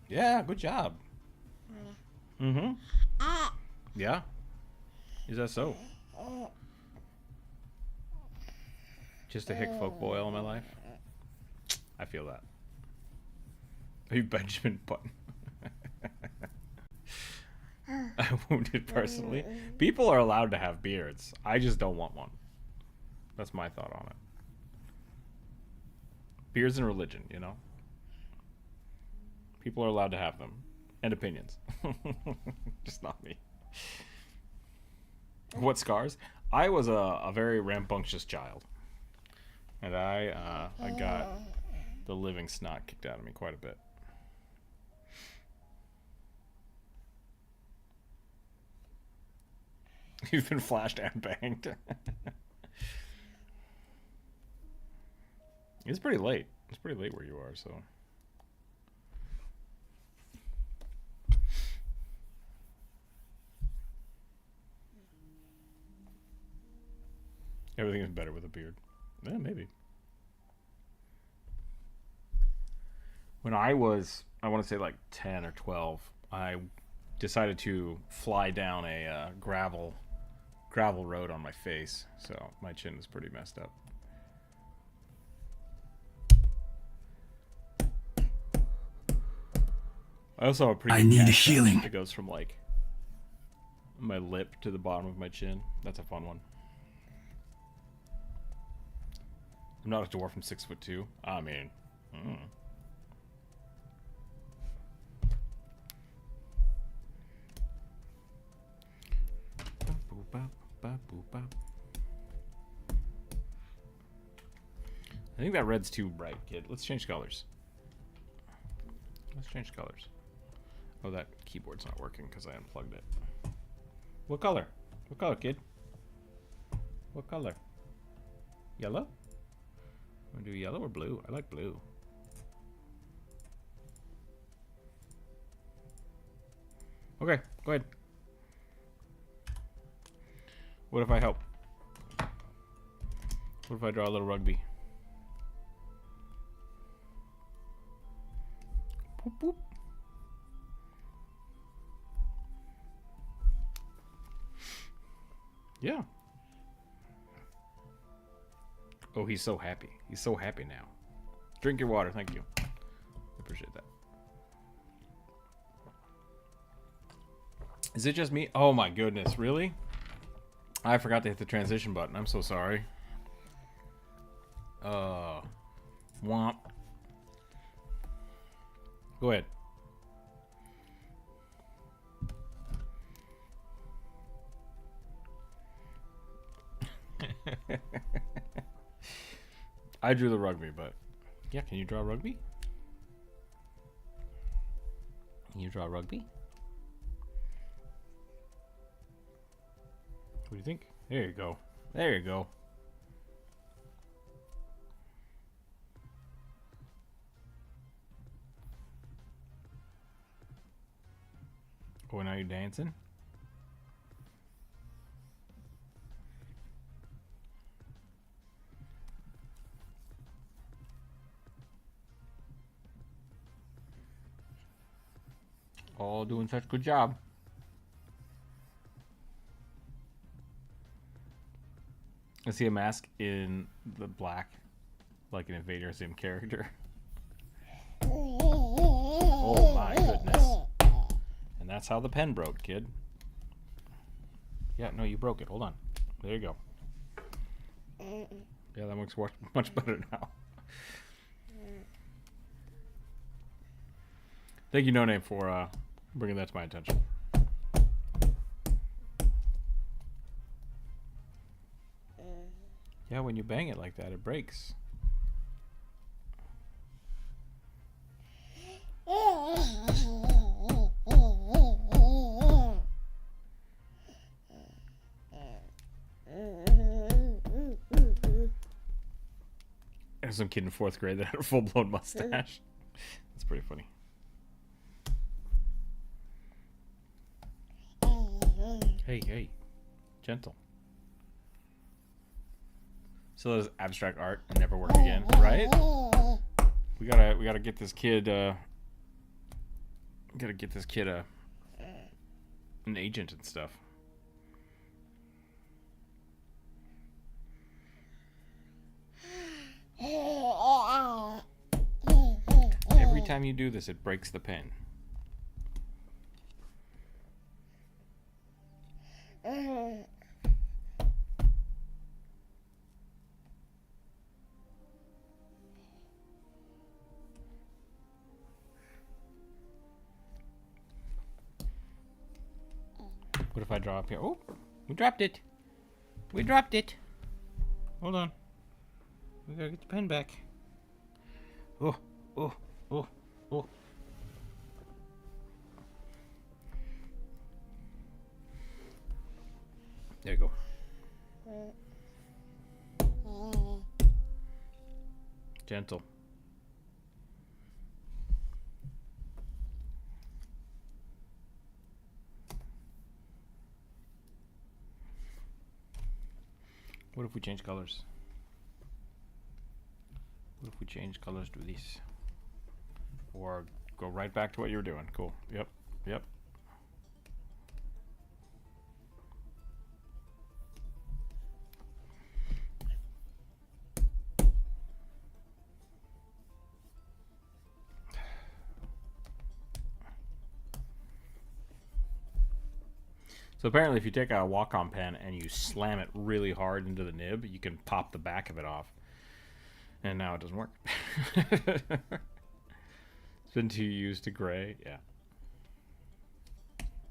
Yeah, good job. Mm-hmm. Yeah? Is that so? Just a hick folk boy all my life? I feel that. Are you Benjamin Button? I wounded personally. People are allowed to have beards. I just don't want one. That's my thought on it. Beards and religion, you know? People are allowed to have them. And opinions. Just not me. What scars? I was a very rambunctious child. And I got the living snot kicked out of me quite a bit. You've been flashed and banged. It's pretty late. It's pretty late where you are, so. Everything is better with a beard. Yeah, maybe. When I was, I want to say like 10 or 12, I decided to fly down a gravel road on my face, so my chin is pretty messed up. I also have a pretty I good need a cat scratch healing. that goes from like my lip to the bottom of my chin. That's a fun one. I'm not a dwarf. I'm 6'2". I mean, I think that red's too bright, kid. Let's change colors. Let's change colors. Oh, that keyboard's not working because I unplugged it. What color? What color, kid? What color? Yellow? Want to do yellow or blue? I like blue. Okay, go ahead. What if I help? What if I draw a little rugby? Boop, boop. Yeah. Oh, he's so happy. He's so happy now. Drink your water, thank you. Appreciate that. Is it just me? Oh my goodness, really? I forgot to hit the transition button. I'm so sorry. Womp. Go ahead. I drew the rugby, but yeah, can you draw rugby? Can you draw rugby? What do you think? There you go. There you go. Oh, now you're dancing? All doing such a good job. I see a mask in the black, like an Invader Zim character. Oh my goodness. And that's how the pen broke, kid. Yeah, no, you broke it. Hold on. There you go. Yeah, that works much better now. Thank you, No Name, for bringing that to my attention. Yeah, when you bang it like that, it breaks. There's some kid in 4th grade that had a full-blown mustache. That's pretty funny. Hey, gentle. So those abstract art and never work again, right? We gotta get this kid. Gotta get this kid an agent and stuff. Every time you do this, it breaks the pen. What if I draw up here? Oh, we dropped it. We dropped it. Hold on. We gotta get the pen back. Oh. There you go. Gentle. What if we change colors? What if we change colors to these? Or go right back to what you were doing. Cool. Yep. So apparently if you take a Wacom pen and you slam it really hard into the nib, you can pop the back of it off. And now it doesn't work. It's been too used to gray. Yeah.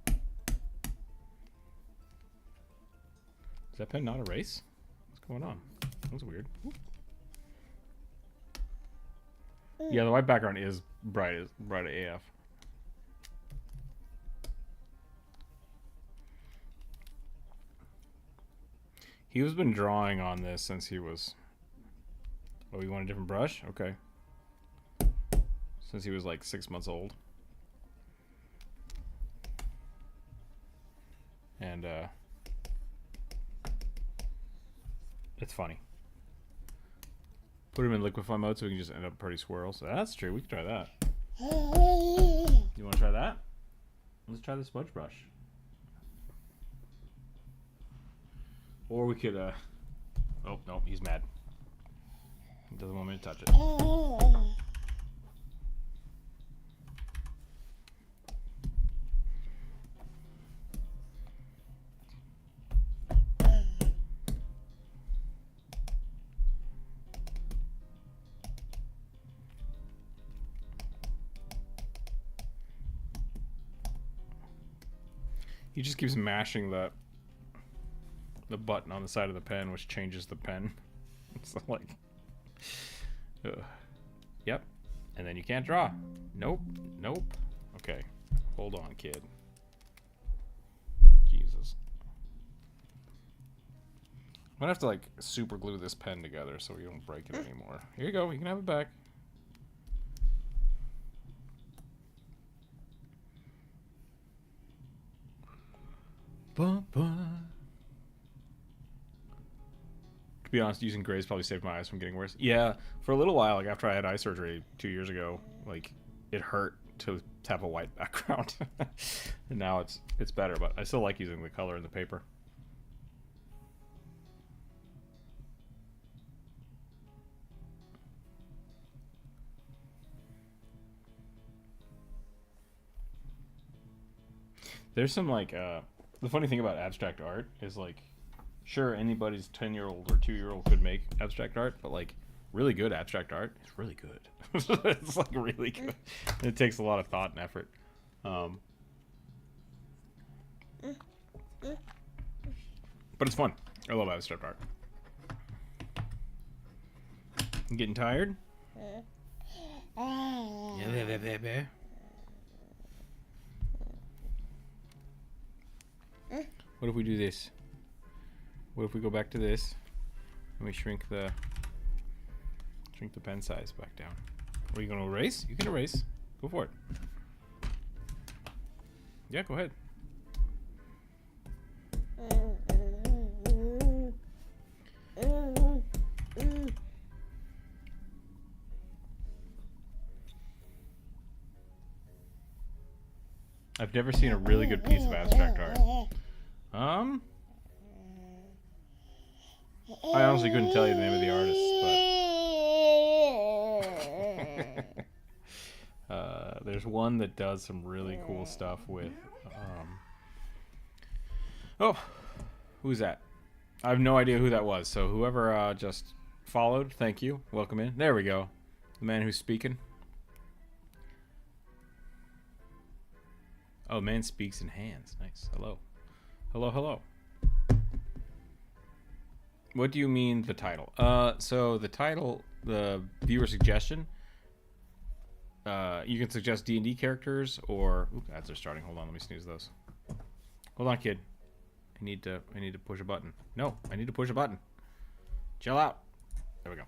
Does that pen not erase? What's going on? That's weird. Yeah, the white background is bright AF. He's been drawing on this since he was... Oh, you want a different brush? Okay. Since he was like 6 months old. And, it's funny. Put him in liquefy mode so we can just end up pretty swirls. So that's true. We can try that. You want to try that? Let's try the smudge brush. Or we could, oh, no, he's mad. He doesn't want me to touch it. He just keeps mashing the button on the side of the pen, which changes the pen. It's like, yep. And then you can't draw. Nope. Okay, hold on, kid. Jesus. I'm gonna have to like super glue this pen together so we don't break it anymore. Here you go. You can have it back. To be honest, using grays probably saved my eyes from getting worse. Yeah, for a little while, like after I had eye surgery 2 years ago, like it hurt to have a white background. And now it's better, but I still like using the color in the paper. There's some like the funny thing about abstract art is like, sure, anybody's 10-year-old or 2-year-old could make abstract art, but like really good abstract art is really good. It's like really good. It takes a lot of thought and effort. But it's fun. I love abstract art. You getting tired? Yeah. What if we do this? What if we go back to this and we shrink the pen size back down? Are you gonna erase? You can erase. Go for it. Yeah, go ahead. I've never seen a really good piece of abstract art. I honestly couldn't tell you the name of the artist, but there's one that does some really cool stuff with. Oh, who's that? I have no idea who that was. So whoever just followed, thank you. Welcome in. There we go. The man who's speaking. Oh, man speaks in hands. Nice. Hello. Hello, hello. What do you mean the title? So the title, the viewer suggestion, you can suggest D&D characters or... Oop, ads are starting. Hold on, let me snooze those. Hold on, kid. I need to push a button. No, I need to push a button. Chill out. There we go.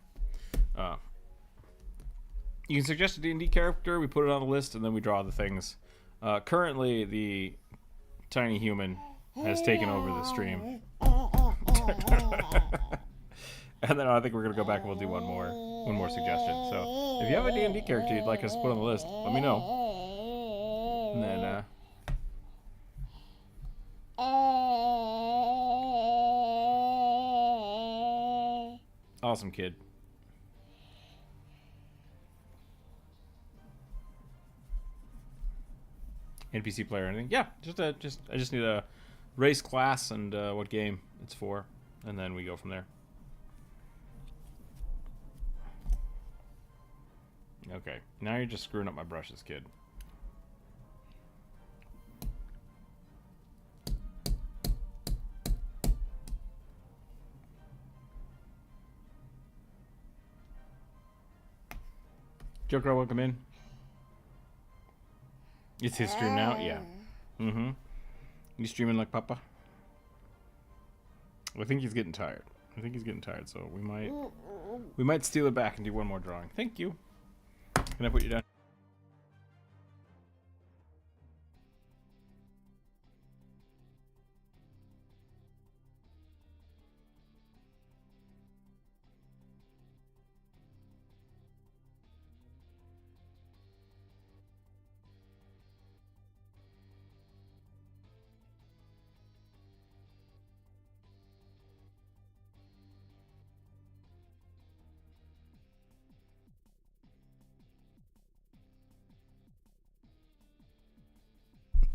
You can suggest a D&D character, we put it on the list, and then we draw the things. Currently, the tiny human has taken over the stream. And then I think we're going to go back and we'll do one more suggestion. So, if you have a D&D character you'd like us to put on the list, let me know. And then, awesome, kid. NPC player or anything? Yeah, I just need a race, class, and what game it's for, and then we go from there. Okay, now you're just screwing up my brushes, kid. Joker, welcome in. It's his stream now? Yeah. Mm-hmm. You streaming like Papa? I think he's getting tired. So we might steal it back and do one more drawing. Thank you. Can I put you down?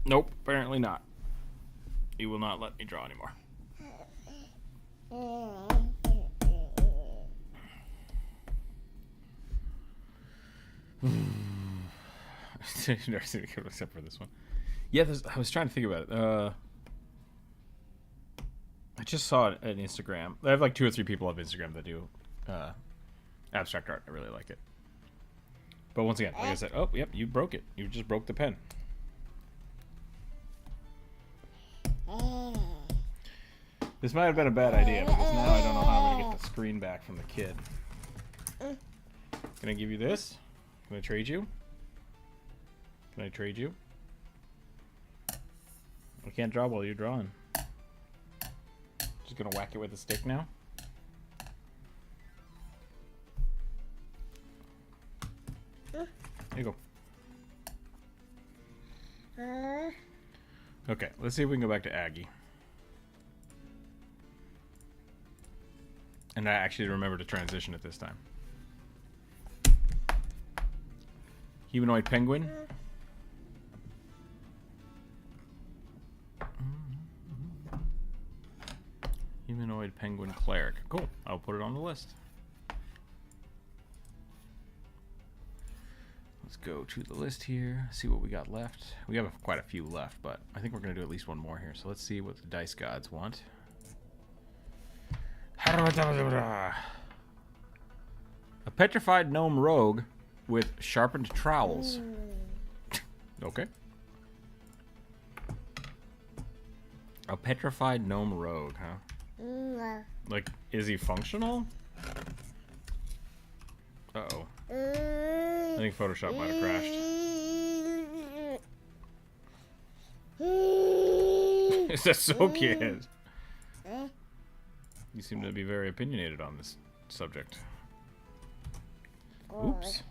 Nope, apparently not. He will not let me draw anymore. Never seen it except for this one. Yeah, I was trying to think about it. I just saw it on Instagram. I have like 2 or 3 people on Instagram that do abstract art. I really like it. But once again, like I said, oh, yep, you broke it. You just broke the pen. This might have been a bad idea because now I don't know how I'm going to get the screen back from the kid. Can I give you this? Can I trade you? Can I trade you? I can't draw while you're drawing. Just going to whack it with a stick now. There you go. Okay, let's see if we can go back to Aggie. And I actually remember to transition it this time. Humanoid penguin. Humanoid penguin cleric. Cool. I'll put it on the list. Let's go to the list here. See what we got left. We have quite a few left, but I think we're going to do at least one more here. So let's see what the dice gods want. A petrified gnome rogue with sharpened trowels. Okay. A petrified gnome rogue, huh? Like, is he functional? Uh-oh. I think Photoshop might have crashed. Is that so, kid? You seem to be very opinionated on this subject. Oops.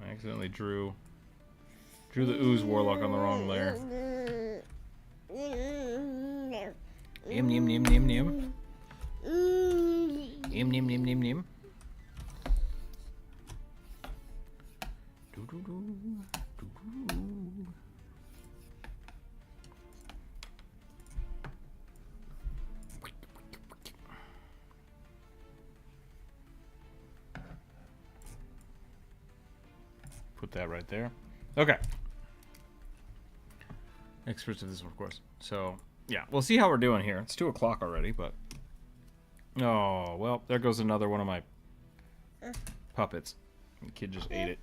I accidentally drew the ooze warlock on the wrong layer. Nim nim nim nim nim. Nim nim nim nim nim. Put that right there. Okay. Experts of this one, of course. So, yeah, we'll see how we're doing here. It's 2 o'clock already, but... Oh, well, there goes another one of my puppets. The kid just ate it.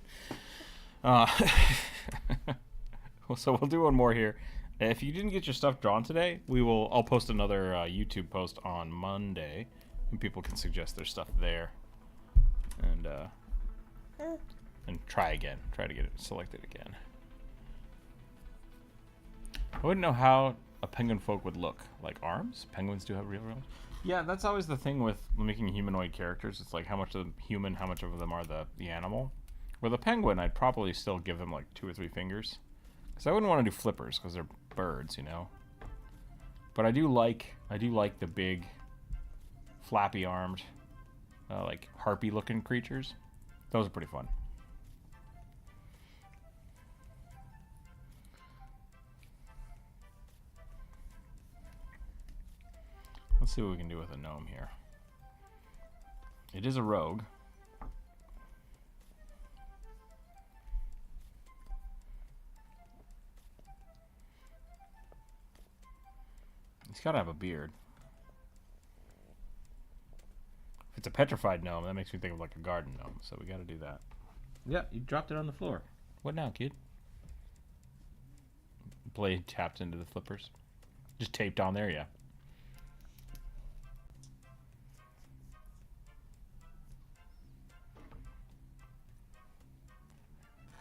So we'll do one more here. If you didn't get your stuff drawn today, I'll post another YouTube post on Monday, and people can suggest their stuff there, and try again. Try to get it selected again. I wouldn't know how a penguin folk would look. Like arms? Penguins do have real arms. Yeah, that's always the thing with making humanoid characters. It's like how much of them human, how much of them are the animal. With a penguin, I'd probably still give them like 2 or 3 fingers. Because I wouldn't want to do flippers, because they're birds, you know. But I do like the big, flappy-armed, like harpy-looking creatures. Those are pretty fun. Let's see what we can do with a gnome here. It is a rogue. He's got to have a beard. If it's a petrified gnome, that makes me think of like a garden gnome, so we got to do that. Yeah, you dropped it on the floor. What now, kid? Blade tapped into the flippers. Just taped on there, yeah.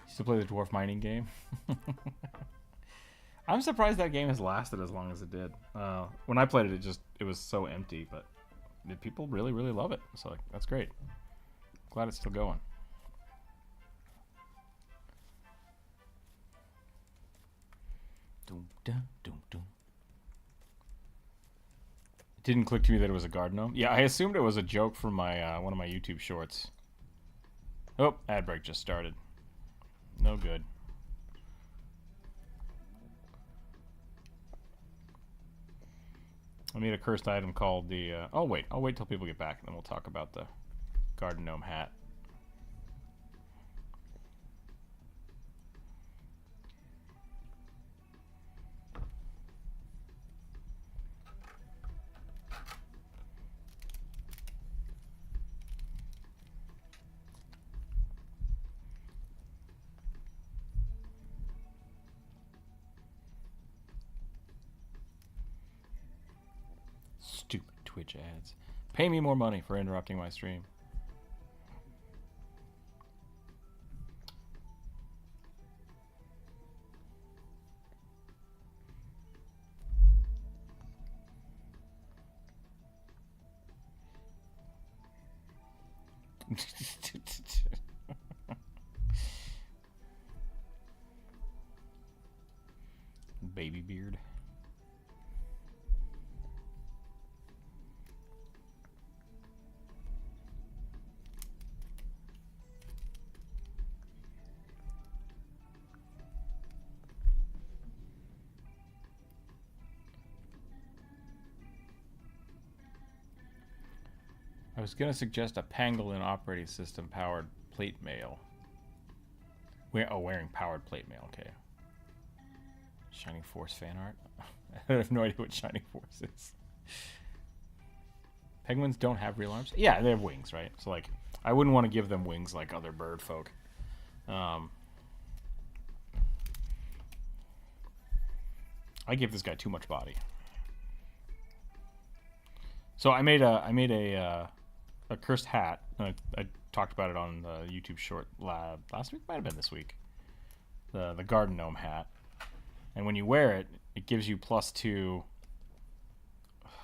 Used to play the dwarf mining game. I'm surprised that game has lasted as long as it did. When I played it, it was so empty, but people really, really love it. So like, that's great. Glad it's still going. It didn't click to me that it was a garden gnome. Yeah, I assumed it was a joke from my one of my YouTube shorts. Oh, ad break just started. No good. I made a cursed item called the... I'll wait till people get back, and then we'll talk about the garden gnome hat. Stupid Twitch ads. Pay me more money for interrupting my stream. Baby beard. I was gonna suggest a pangolin operating system powered plate mail. Wearing powered plate mail. Okay. Shining Force fan art. I have no idea what Shining Force is. Penguins don't have real arms. Yeah, they have wings, right? So like, I wouldn't want to give them wings like other bird folk. I give this guy too much body. So I made a cursed hat. I talked about it on the YouTube short last week. Might have been this week. The garden gnome hat, and when you wear it, it gives you +2.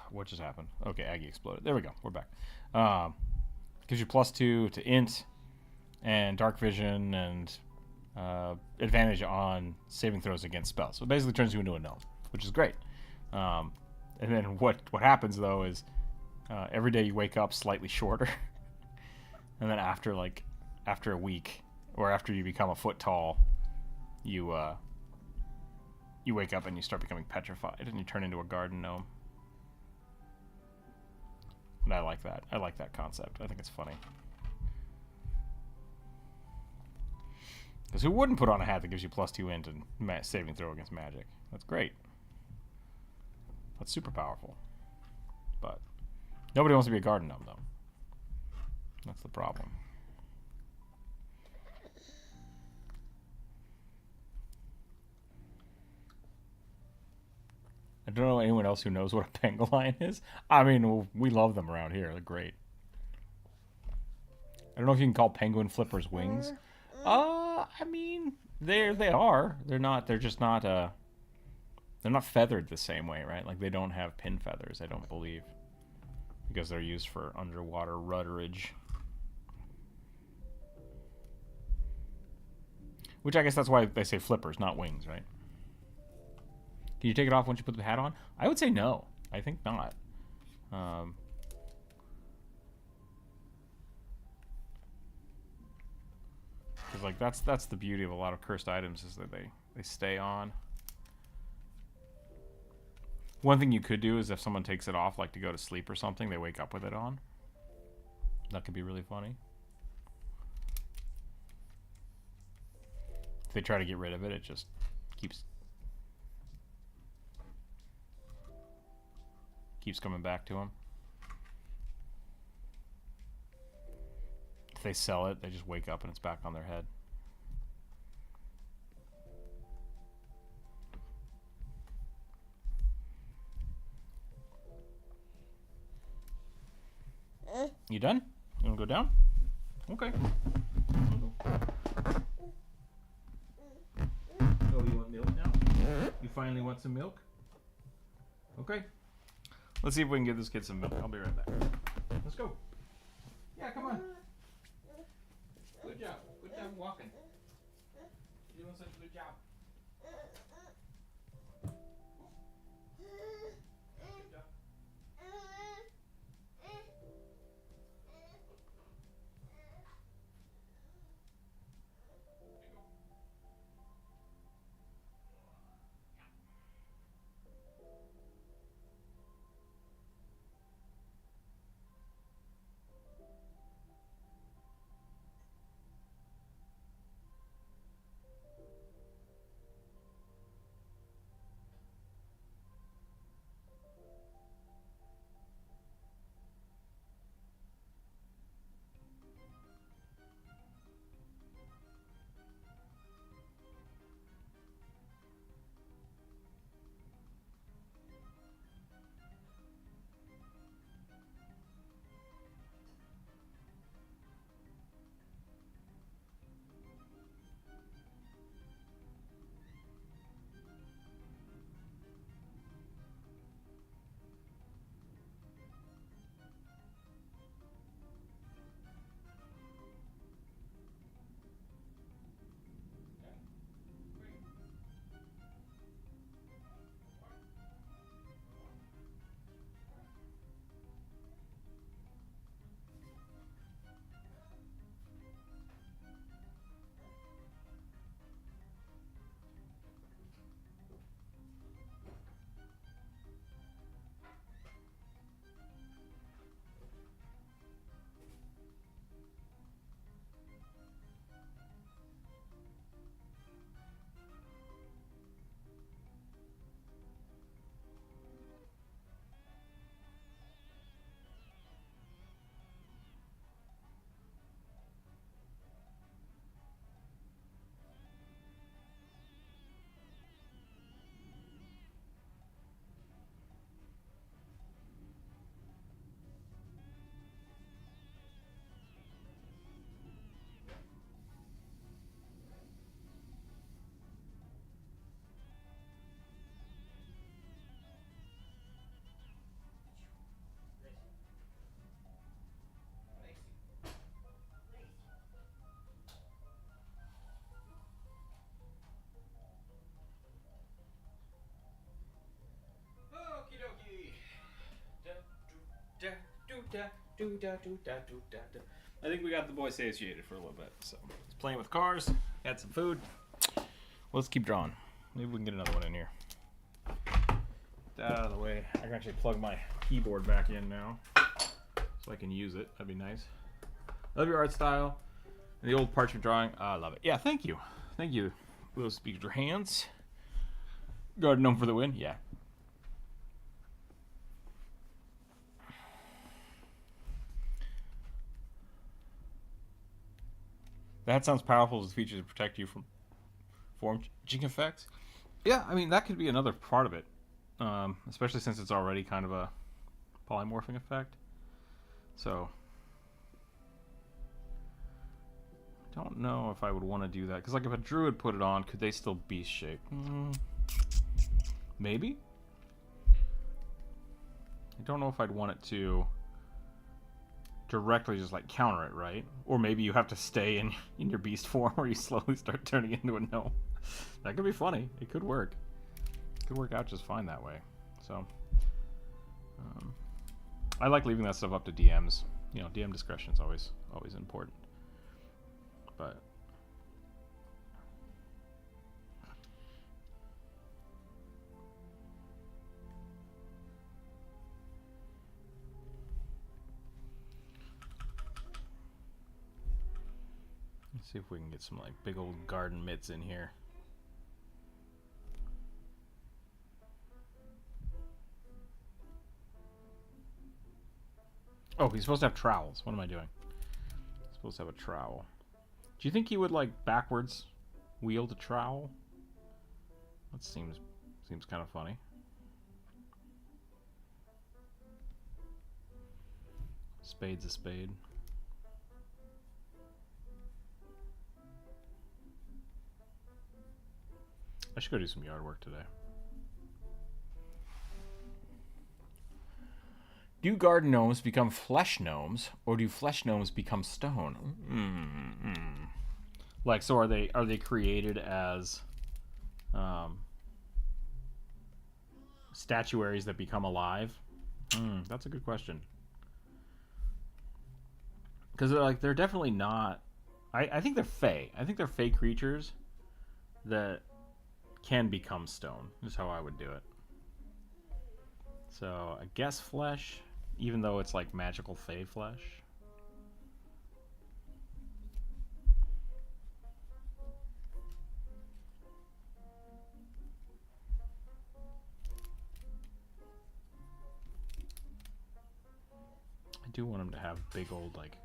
What just happened? Okay, Aggie exploded. There we go. We're back. Gives you +2 to int and dark vision and advantage on saving throws against spells. So it basically turns you into a gnome, which is great. And then what happens though is every day you wake up slightly shorter, and then after a week or after you become a foot tall, you wake up and you start becoming petrified and you turn into a garden gnome. And I like that. I like that concept. I think it's funny. Because who wouldn't put on a hat that gives you +2 int and saving throw against magic? That's great. That's super powerful. But nobody wants to be a garden gnome, though. That's the problem. I don't know anyone else who knows what a pangolin is. I mean, we love them around here. They're great. I don't know if you can call penguin flippers wings. I mean, they are. They're not. They're just not. They're not feathered the same way, right? Like they don't have pin feathers. I don't believe, because they're used for underwater rudderage. Which I guess that's why they say flippers, not wings, right? Can you take it off once you put the hat on? I would say no. I think not. Because like that's the beauty of a lot of cursed items, is that they stay on. One thing you could do is if someone takes it off, like to go to sleep or something, they wake up with it on. That could be really funny. If they try to get rid of it, it just keeps coming back to them. If they sell it, they just wake up and it's back on their head. You done? You wanna go down? Okay. Oh, you want milk now? You finally want some milk? Okay. Let's see if we can give this kid some milk. I'll be right back. Let's go. Yeah, come on. Good job. Good job walking. You're doing such a good job. Good job. I think we got the boy satiated for a little bit, so he's playing with cars, had some food. Let's keep drawing. Maybe we can get another one in here. That out of the way. I can actually plug my keyboard back in now, so I can use it. That'd be nice. Love your art style. And the old parchment drawing. I love it. Yeah, thank you. Thank you. Will speak with your hands. Garden gnome for the win. Yeah. That sounds powerful as a feature to protect you from form-changing effects. Yeah, I mean, that could be another part of it. Especially since it's already kind of a polymorphing effect. So, I don't know if I would want to do that. Because, like, if a druid put it on, could they still beast shape? Maybe? I don't know if I'd want it to directly just, like, counter it, right? Or maybe you have to stay in your beast form where you slowly start turning into a gnome. That could be funny. It could work. It could work out just fine that way. So, I like leaving that stuff up to DMs. You know, DM discretion is always important. But let's see if we can get some like big old garden mitts in here. Oh, he's supposed to have trowels. What am I doing? He's supposed to have a trowel. Do you think he would like backwards wield a trowel? That seems kind of funny. Spade's a spade. I should go do some yard work today. Do garden gnomes become flesh gnomes, or do flesh gnomes become stone? Like, so are they created as statuaries that become alive? That's a good question. Because they're definitely not. I think they're fey. I think they're fey creatures that can become stone. Is how I would do it. So I guess flesh, even though it's like magical fey flesh. I do want him to have big old like.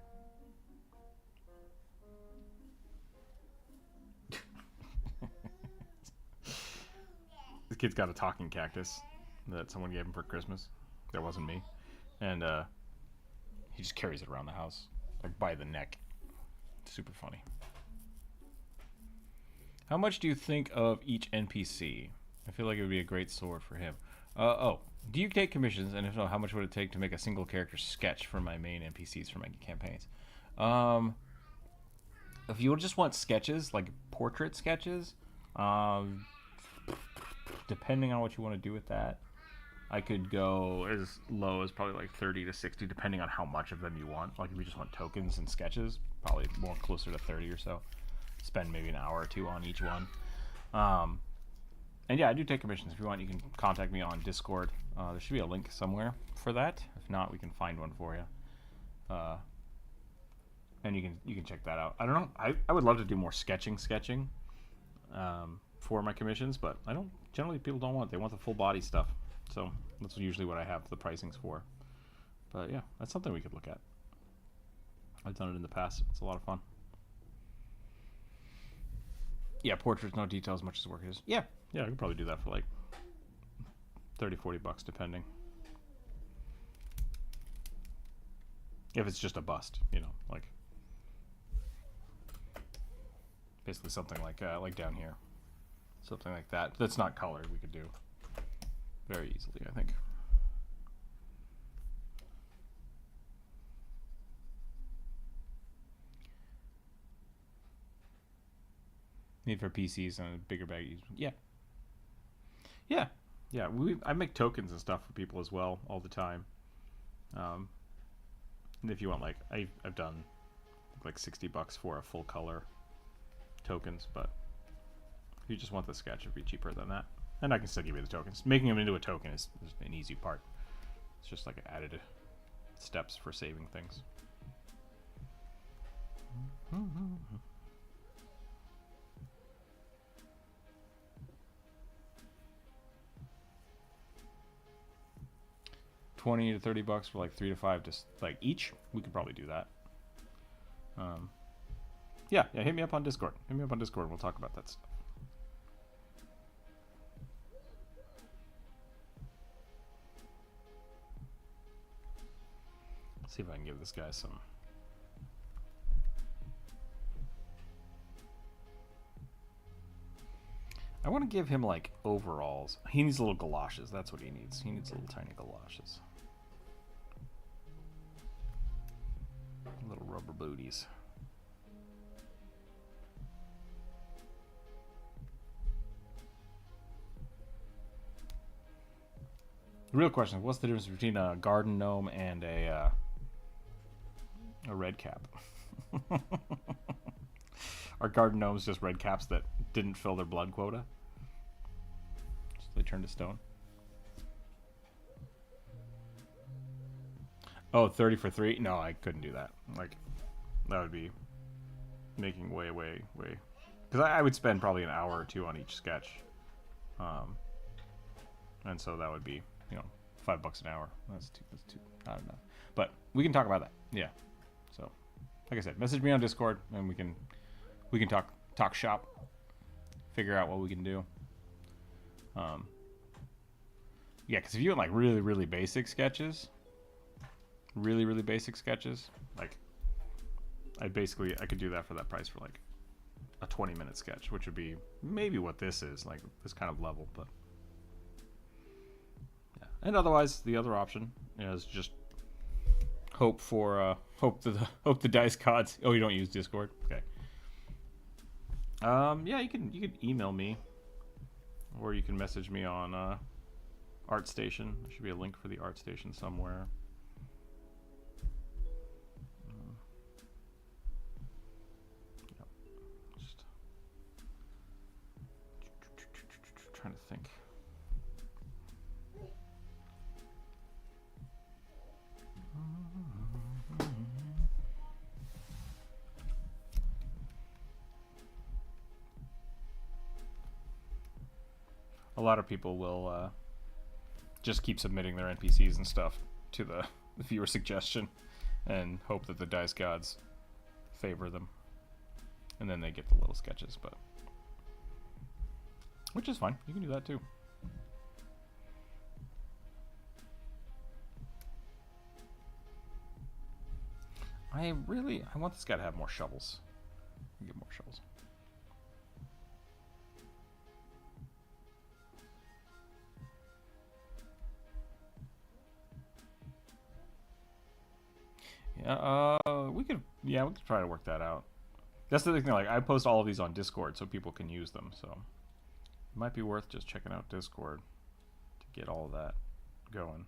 This kid's got a talking cactus that someone gave him for Christmas. That wasn't me. And he just carries it around the house, like by the neck. Super funny. How much do you think of each NPC? I feel like it would be a great sword for him. Do you take commissions? And if so, how much would it take to make a single character sketch for my main NPCs for my campaigns? If you just want sketches, like portrait sketches, depending on what you want to do with that, I could go as low as probably like 30 to 60, depending on how much of them you want. Like if you just want tokens and sketches, probably more closer to 30 or so. Spend maybe an hour or two on each one. And yeah, I do take commissions. If you want, you can contact me on Discord. There should be a link somewhere for that. If not, we can find one for you. And you can check that out. I don't know. I would love to do more sketching for my commissions, but I don't. Generally, people don't want it. They want the full body stuff. So that's usually what I have the pricings for. But yeah, that's something we could look at. I've done it in the past. It's a lot of fun. Yeah, portraits, no details, much as work is. Yeah, I could probably do that for like 30, 40 bucks, depending. If it's just a bust, like basically something like down here, something like that. That's not colored. We could do very easily, I think. Need for PCs and a bigger bag. Yeah. I make tokens and stuff for people as well all the time. And if you want, like, I've done like $60 for a full color tokens, but if you just want the sketch, it'd be cheaper than that. And I can still give you the tokens. Making them into a token is an easy part. It's just like added steps for saving things. $20 to $30 for like 3 to 5 just like each. We could probably do that. Yeah, hit me up on Discord. Hit me up on Discord and we'll talk about that stuff. Let's see if I can give this guy some. I want to give him like overalls. He needs little galoshes. That's what he needs. He needs little tiny galoshes. Little rubber booties. The real question is, what's the difference between a garden gnome and a red cap? Are garden gnomes just red caps that didn't fill their blood quota? So they turned to stone. Oh, 30 for 3? No, I couldn't do that. Like, that would be making way. Because I would spend probably an hour or two on each sketch. And so that would be, you know, $5 an hour. That's too, I don't know. But we can talk about that. Yeah. So, like I said, message me on Discord and we can talk shop, figure out what we can do. Yeah, because if you want like really basic sketches, really basic sketches, like I could do that for that price for like a 20-minute sketch, which would be maybe what this is, like this kind of level. But yeah, and otherwise the other option is just hope the dice gods. Oh, you don't use Discord? Okay. Yeah, you can email me, or you can message me on ArtStation. There should be a link for the ArtStation somewhere. Yep. Just trying to think. A lot of people will just keep submitting their NPCs and stuff to the viewer suggestion and hope that the dice gods favor them, and then they get the little sketches. But which is fine, you can do that too. I want this guy to have more shovels. Get more shovels. Yeah, we could try to work that out. That's the thing, like, I post all of these on Discord so people can use them, so it might be worth just checking out Discord to get all of that going.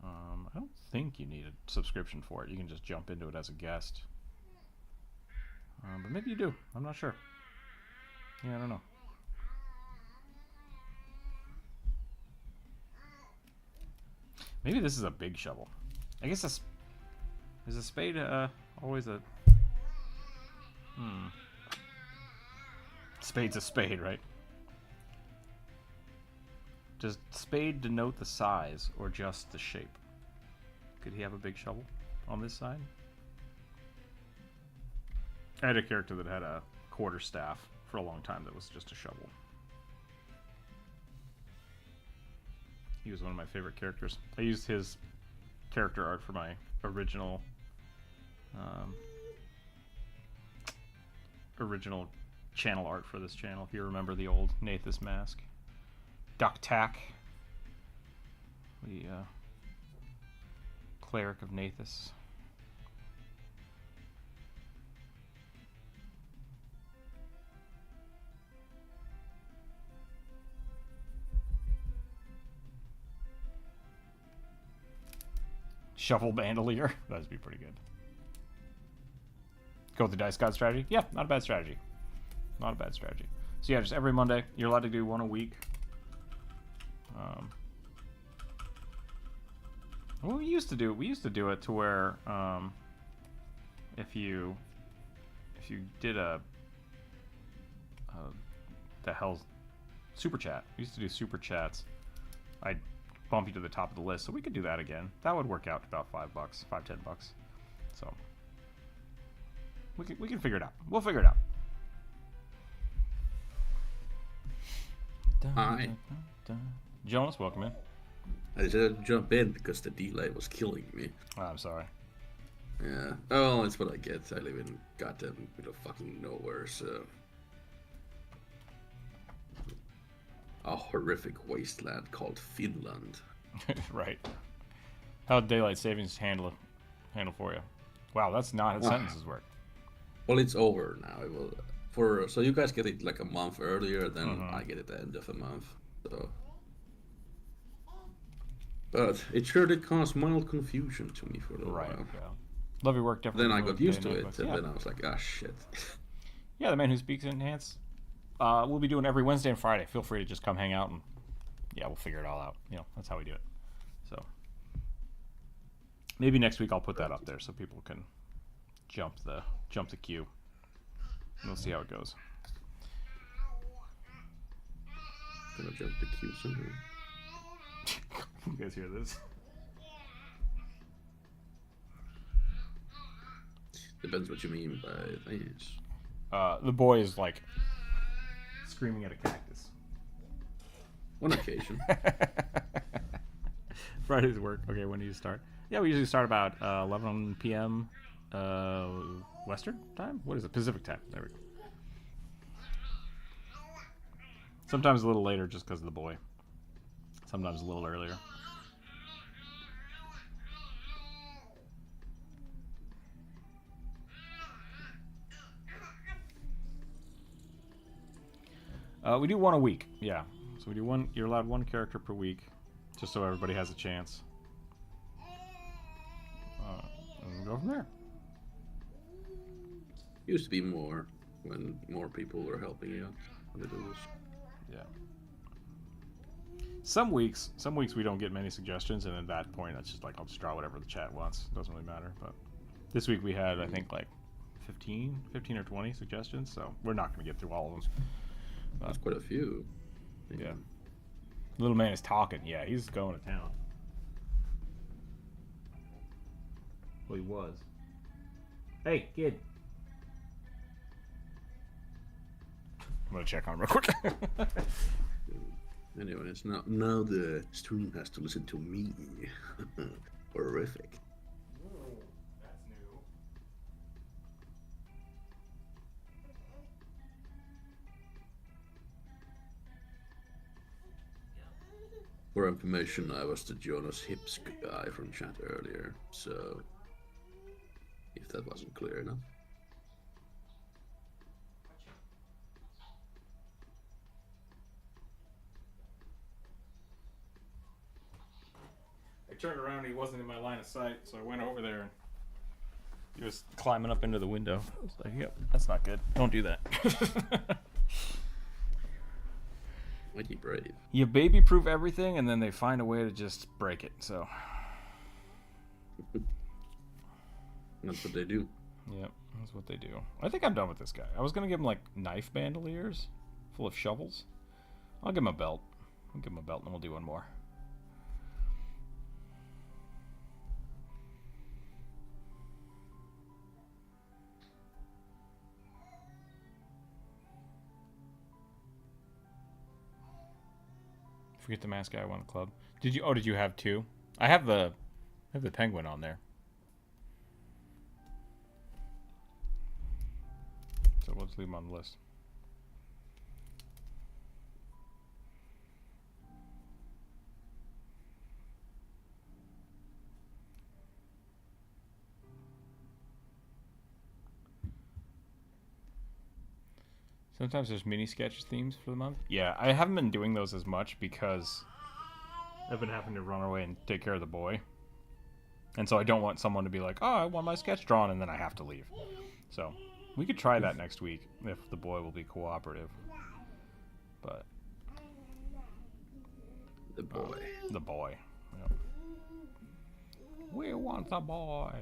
I don't think you need a subscription for it. You can just jump into it as a guest. But maybe you do. I'm not sure. Yeah, I don't know. Maybe this is a big shovel. I guess is a spade always a... Spade's a spade, right? Does spade denote the size or just the shape? Could he have a big shovel on this side? I had a character that had a quarter staff for a long time that was just a shovel. He was one of my favorite characters. I used his character art for my original channel art for this channel. If you remember the old Nathus mask. Duck Tack, the cleric of Nathus. Shovel bandolier. That'd be pretty good. Go with the dice god strategy. Yeah, not a bad strategy. Not a bad strategy. So yeah, just every Monday, you're allowed to do one a week. Well, we used to do it to where if you did the hell's super chat. We used to do super chats. I'd bump you to the top of the list, so we could do that again. That would work out to about $5, $10. So we can figure it out. We'll figure it out. Hi. Jonas, welcome in. I decided to jump in because the delay was killing me. Oh, I'm sorry. Yeah. Oh, that's what I get. I live in goddamn middle of fucking nowhere, so... A horrific wasteland called Finland. Right. How'd daylight savings handle for you? Wow, that's not how sentences work. Well, it's over now. It will, so you guys get it like a month earlier, then I get it at the end of the month. So... But it sure did cause mild confusion to me for a little while. Yeah. Love your work, definitely. Then I got used to it, and then I was like, ah, shit. Yeah, the man who speaks enhance. We'll be doing every Wednesday and Friday. Feel free to just come hang out, and yeah, we'll figure it all out. You know, that's how we do it. So maybe next week I'll put that up there so people can jump the queue. And we'll see how it goes. Gonna jump the queue somewhere. You guys hear this? Depends what you mean by things. The boy is like screaming at a cactus. On occasion. Friday's work. Okay, when do you start? Yeah, we usually start about 11 p.m. Western time? What is it? Pacific time. There we go. Sometimes a little later just because of the boy. Sometimes a little earlier. We do one a week, yeah. So we do one. You're allowed one character per week, just so everybody has a chance. And we'll go from there. Used to be more when more people were helping you out with those. Yeah. Some weeks we don't get many suggestions, and at that point, it's just like I'll just draw whatever the chat wants. It doesn't really matter. But this week we had, I think, like 15 or 20 suggestions, so we're not going to get through all of them. That's quite a few. Yeah. Little man is talking. Yeah, he's going to town. Well, he was. Hey, kid. I'm going to check on him real quick. Anyway, it's now the stream has to listen to me. Horrific. Whoa, that's new. For information, I was the Jonas Hips guy from chat earlier, so if that wasn't clear enough. I turned around and he wasn't in my line of sight, so I went over there and he was climbing up into the window. I was like, yep, that's not good. Don't do that. Mighty brave. You baby-proof everything, and then they find a way to just break it, so. That's what they do. Yep, that's what they do. I think I'm done with this guy. I was going to give him, like, knife bandoliers full of shovels. I'll give him a belt. I'll give him a belt, and then we'll do one more. Forget the mask guy won the club. Did you? Oh, did you have two? I have the penguin on there. So let's leave him on the list. Sometimes there's mini sketch themes for the month. Yeah, I haven't been doing those as much because I've been having to run away and take care of the boy. And so I don't want someone to be like, oh, I want my sketch drawn, and then I have to leave. So we could try that next week if the boy will be cooperative. But The boy. the boy. Yep. We want the boy.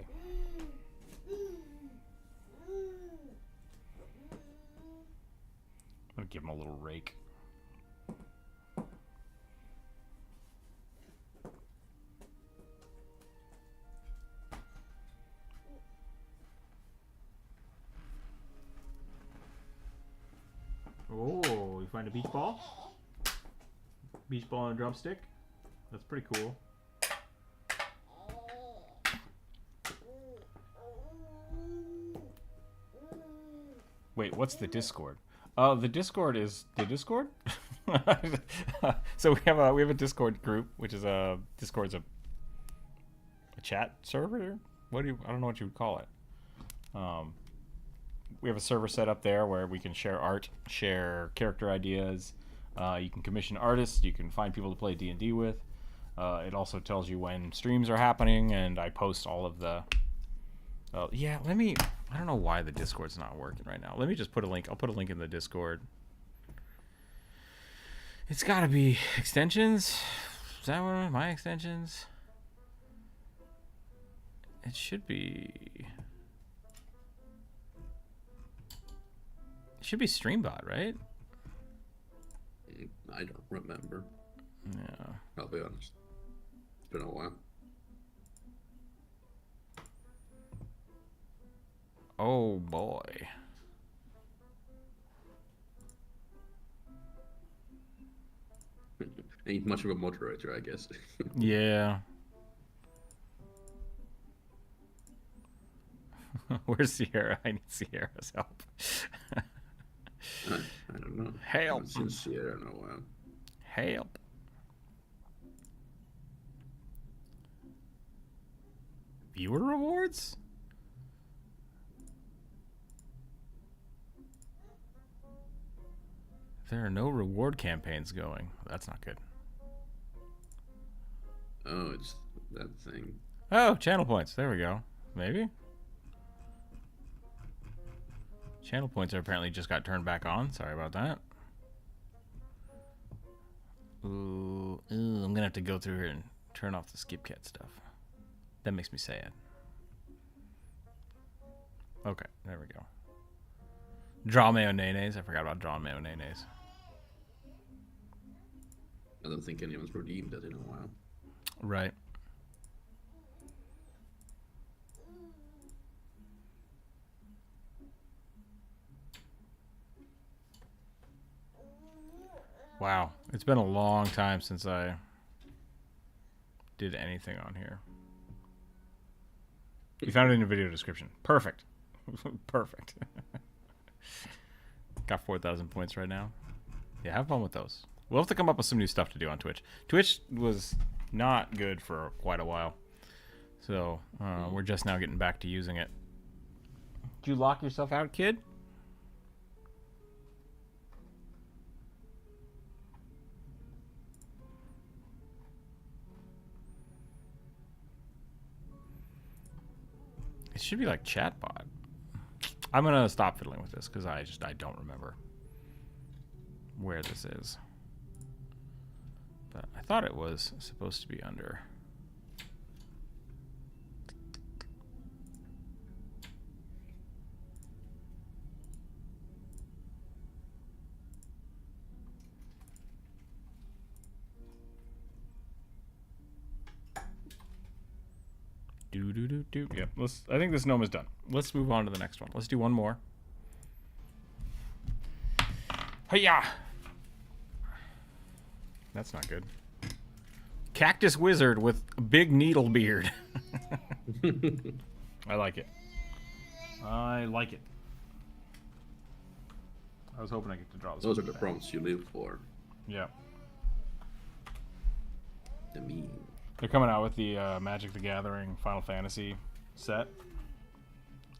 I'm gonna give him a little rake. Oh, you find a beach ball? Beach ball and a drumstick? That's pretty cool. Wait, what's the Discord? Oh, the Discord is the Discord? So we have a Discord group, which is Discord's a chat server? I don't know what you would call it. We have a server set up there where we can share art, share character ideas. You can commission artists. You can find people to play D&D with. It also tells you when streams are happening, and I post all of the... yeah, I don't know why the Discord's not working right now. Let me just put a link. I'll put a link in the Discord. It's got to be extensions. Is that one of my extensions? It should be... It should be Streambot, right? I don't remember. Yeah. I'll be honest. It's been a while. Oh boy. Ain't much of a moderator, I guess. Yeah. Where's Sierra? I need Sierra's help. I don't know. Help. I haven't seen Sierra in a while. Help. Viewer rewards? There are no reward campaigns going. That's not good. Oh, it's that thing. Oh, channel points. There we go. Maybe? Channel points are apparently just got turned back on. Sorry about that. Ooh, I'm gonna have to go through here and turn off the skip cat stuff. That makes me sad. Okay, there we go. Draw mayo nays. I forgot about draw mayo nays. I don't think anyone's redeemed that in a while. Right. Wow, it's been a long time since I did anything on here. You found it in the video description. Perfect. Perfect. Got 4,000 points right now. Yeah, have fun with those. We'll have to come up with some new stuff to do on Twitch. Twitch was not good for quite a while. So, we're just now getting back to using it. Did you lock yourself out, kid? It should be like chatbot. I'm gonna stop fiddling with this because I don't remember where this is. But I thought it was supposed to be under. Do. Yep. I think this gnome is done. Let's move on to the next one. Let's do one more. Hiya! That's not good. Cactus wizard with a big needle beard. I like it. I like it. I was hoping I get to draw this. Those are the prompts you live for. Yeah. The meme. They're coming out with the Magic the Gathering Final Fantasy set.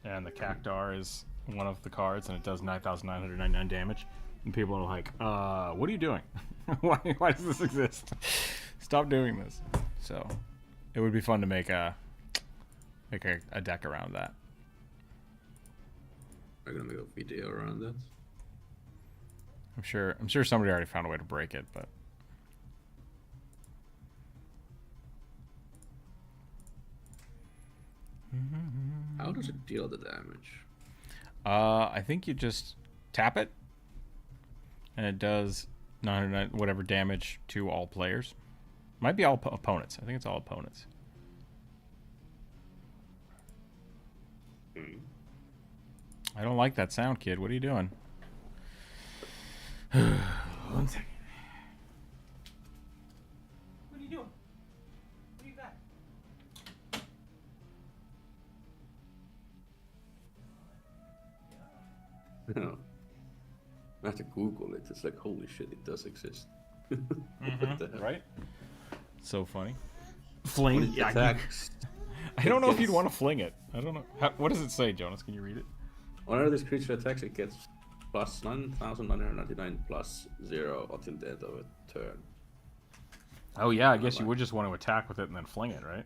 And the Cactar is one of the cards, and it does 9,999 damage. And people are like, what are you doing? why does this exist? Stop doing this. So, it would be fun to make Make a deck around that. I'm gonna make a video around that. I'm sure somebody already found a way to break it, but How does it deal the damage? I think you just tap it, and it does 909 whatever damage to all players. Might be all opponents. I think it's all opponents. I don't like that sound, kid. What are you doing? One second. What are you doing? What are you got? No. I have to Google it. It's like, holy shit, it does exist. What the hell? Right? So funny. Fling. When it Yeah, attacks, I don't know if you'd want to fling it. I don't know. What does it say, Jonas? Can you read it? whenever this creature attacks, it gets plus 9,999 plus 0 until the end of a turn. Oh yeah, I guess you would just want to attack with it and then fling it, right?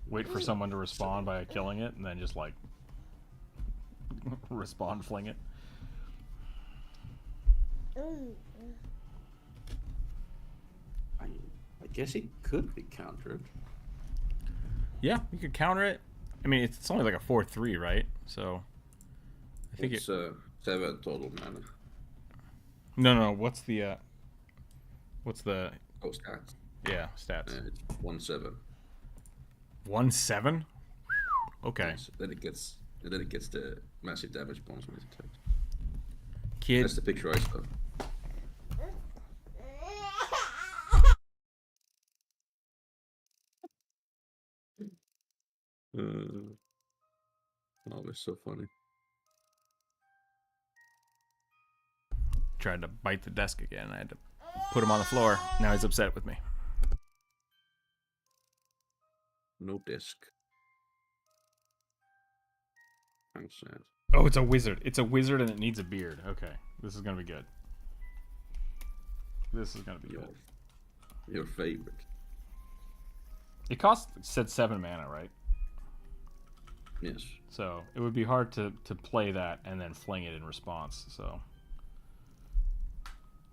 Wait for someone to respond by killing it, and then just like respond, fling it. I guess it could be countered. Yeah, you could counter it. I mean, it's only like a 4/3, right? So I think It's 7 total mana. No. What's the Oh, stats. stats? It's 1/7. 1/7. Okay. Yes, then it gets the massive damage bonus when it attacks. Kid. That's the picture I saw. Oh, it's so funny. Tried to bite the desk again. I had to put him on the floor. Now he's upset with me. No disc. I'm sad. Oh, it's a wizard. It's a wizard and it needs a beard. Okay. This is going to be good. This is going to be good. Your favorite. It said 7 mana, right? Yes. So it would be hard to play that and then fling it in response. So,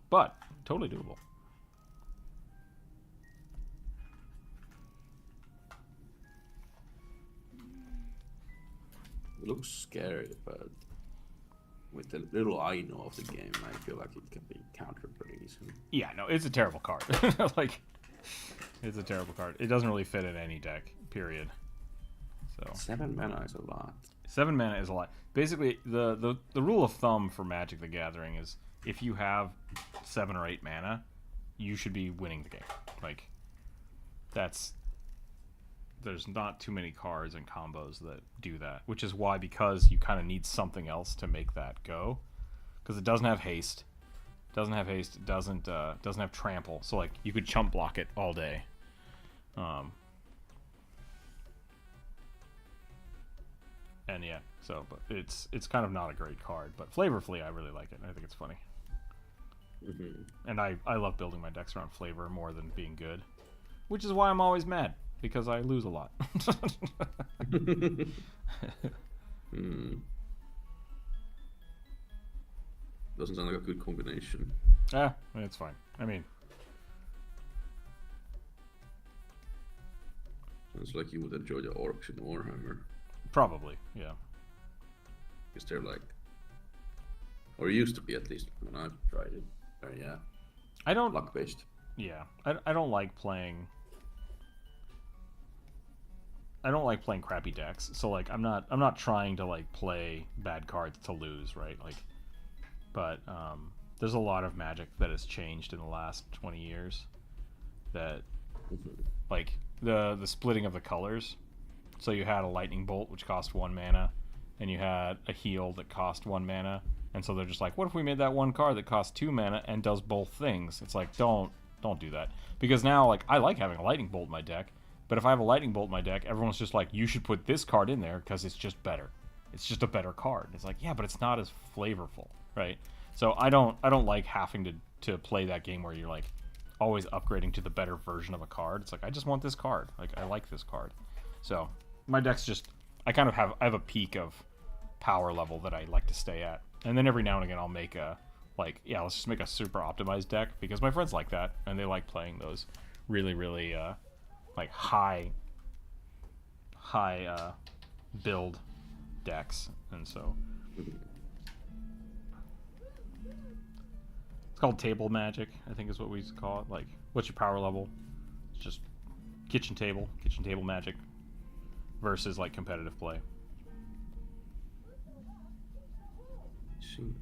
but totally doable. It looks scary, but with the little I know of the game, I feel like it can be countered pretty easily. Yeah, no, it's a terrible card. Like, it's a terrible card. It doesn't really fit in any deck. Period. So 7 mana is a lot. 7 mana is a lot. Basically, the rule of thumb for Magic the Gathering is if you have 7 or 8 mana, you should be winning the game. Like, there's not too many cards and combos that do that, which is why, because you kind of need something else to make that go, because it doesn't have haste, it doesn't have trample, so like you could chump block it all day. And yeah, so but it's kind of not a great card, but flavorfully I really like it. I think it's funny. Mm-hmm. And I love building my decks around flavor more than being good, which is why I'm always mad, because I lose a lot. Doesn't sound like a good combination. It's fine. I mean, Sounds like you would enjoy the orcs in Warhammer. probably, yeah. Because they're like, or used to be at least when I've tried it. Yeah, I don't luck based. Yeah, I don't like playing. I don't like playing crappy decks. So like I'm not trying to like play bad cards to lose, right? Like, but there's a lot of Magic that has changed in the last 20 years. That like the splitting of the colors. So you had a lightning bolt which cost 1 mana, and you had a heal that cost 1 mana. And so they're just like, what if we made that one card that costs 2 mana and does both things? It's like, don't do that. Because now, like, I like having a lightning bolt in my deck, but if I have a lightning bolt in my deck, everyone's just like, you should put this card in there because it's just better. It's just a better card. It's like, yeah, but it's not as flavorful, right? So I don't like having to play that game where you're like always upgrading to the better version of a card. It's like, I just want this card. Like, I like this card. So my deck's just I have a peak of power level that I like to stay at, and then every now and again I'll make a let's just make a super optimized deck because my friends like that and they like playing those really like high build decks, and so it's called table magic, I think is what we used to call it. Like, what's your power level? It's just kitchen table magic versus like competitive play. See.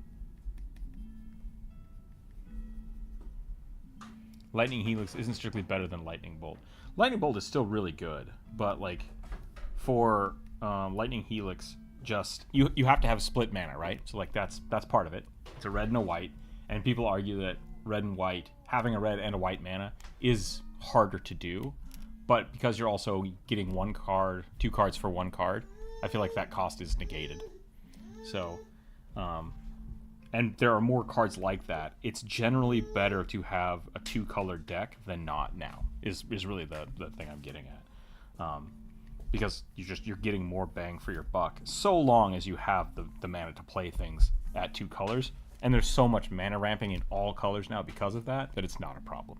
Lightning Helix isn't strictly better than Lightning Bolt. Lightning Bolt is still really good, but like for Lightning Helix, just you have to have split mana, right? So like that's part of it. It's a red and a white, and people argue that red and white, having a red and a white mana is harder to do, but because you're also getting two cards for one card, I feel like that cost is negated. So, and there are more cards like that. It's generally better to have a 2-color deck than not now, is really the thing I'm getting at. Because you're getting more bang for your buck, so long as you have the mana to play things at 2 colors. And there's so much mana ramping in all colors now because of that it's not a problem.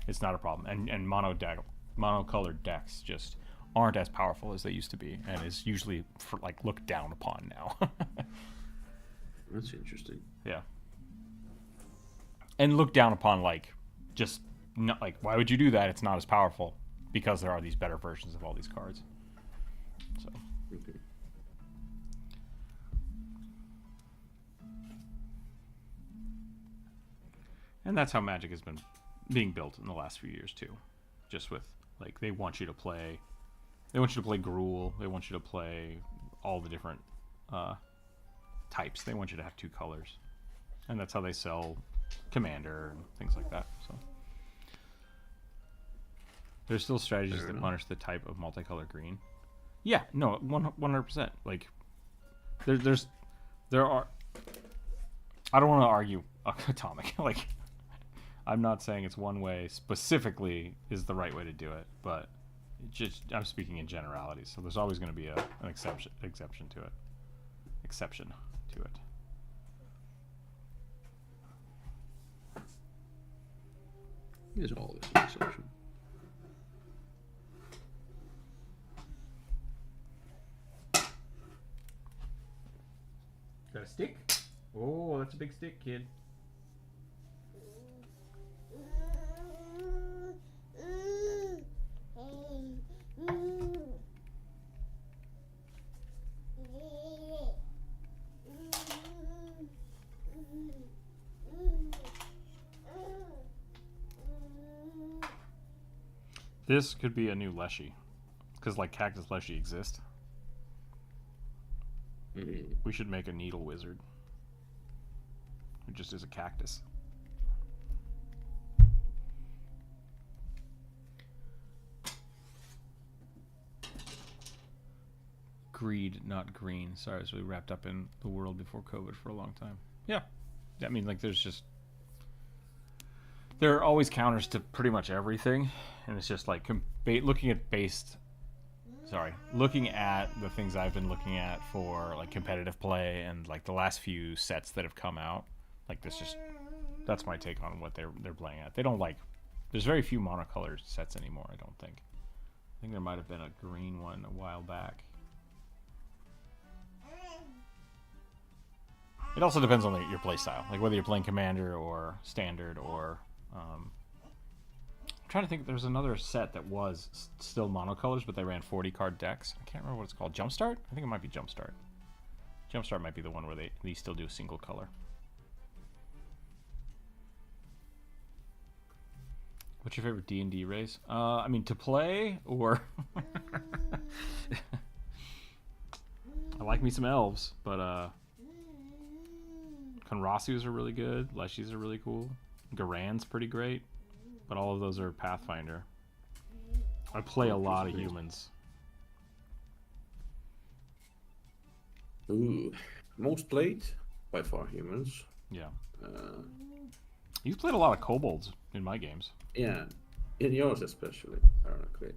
It's not a problem. And monocolored decks just aren't as powerful as they used to be, and is usually looked down upon now. That's interesting. Yeah. And looked down upon just not why would you do that? It's not as powerful because there are these better versions of all these cards. So. Okay. And that's how Magic has been being built in the last few years too. Just with they want you to play Gruul, they want you to play all the different types. They want you to have 2 colors. And that's how they sell Commander and things like that. So there's still strategies that punish the type of multicolor green. Yeah, no, 100%. There are. I don't want to argue Atomic. I'm not saying it's one way specifically is the right way to do it, but I'm speaking in generalities. So there's always going to be an exception to it. There's always an exception. Got a stick? Oh, that's a big stick, kid. This could be a new Leshy, because Cactus Leshy exist. We should make a Needle Wizard, who just is a cactus. Greed, not green. Sorry, so we wrapped up in the world before COVID for a long time. Yeah, I mean, there are always counters to pretty much everything, and it's just looking at the things I've been looking at for competitive play and the last few sets that have come out. That's my take on what they're playing at. They don't there's very few monocolored sets anymore, I don't think. I think there might have been a green one a while back. It also depends on your play style, whether you're playing Commander or Standard or I'm trying to think. There's another set that was still monocolors, but they ran 40-card decks. I can't remember what it's called. Jumpstart? I think it might be Jumpstart. Jumpstart might be the one where they still do a single color. What's your favorite D&D race? I mean, to play or... I like me some elves, but Konrasus are really good. Leshies are really cool. Garan's pretty great, but all of those are Pathfinder. I play a lot of humans. Ooh, most played by far humans. Yeah. You've played a lot of kobolds in my games. Yeah, in yours especially, ironically.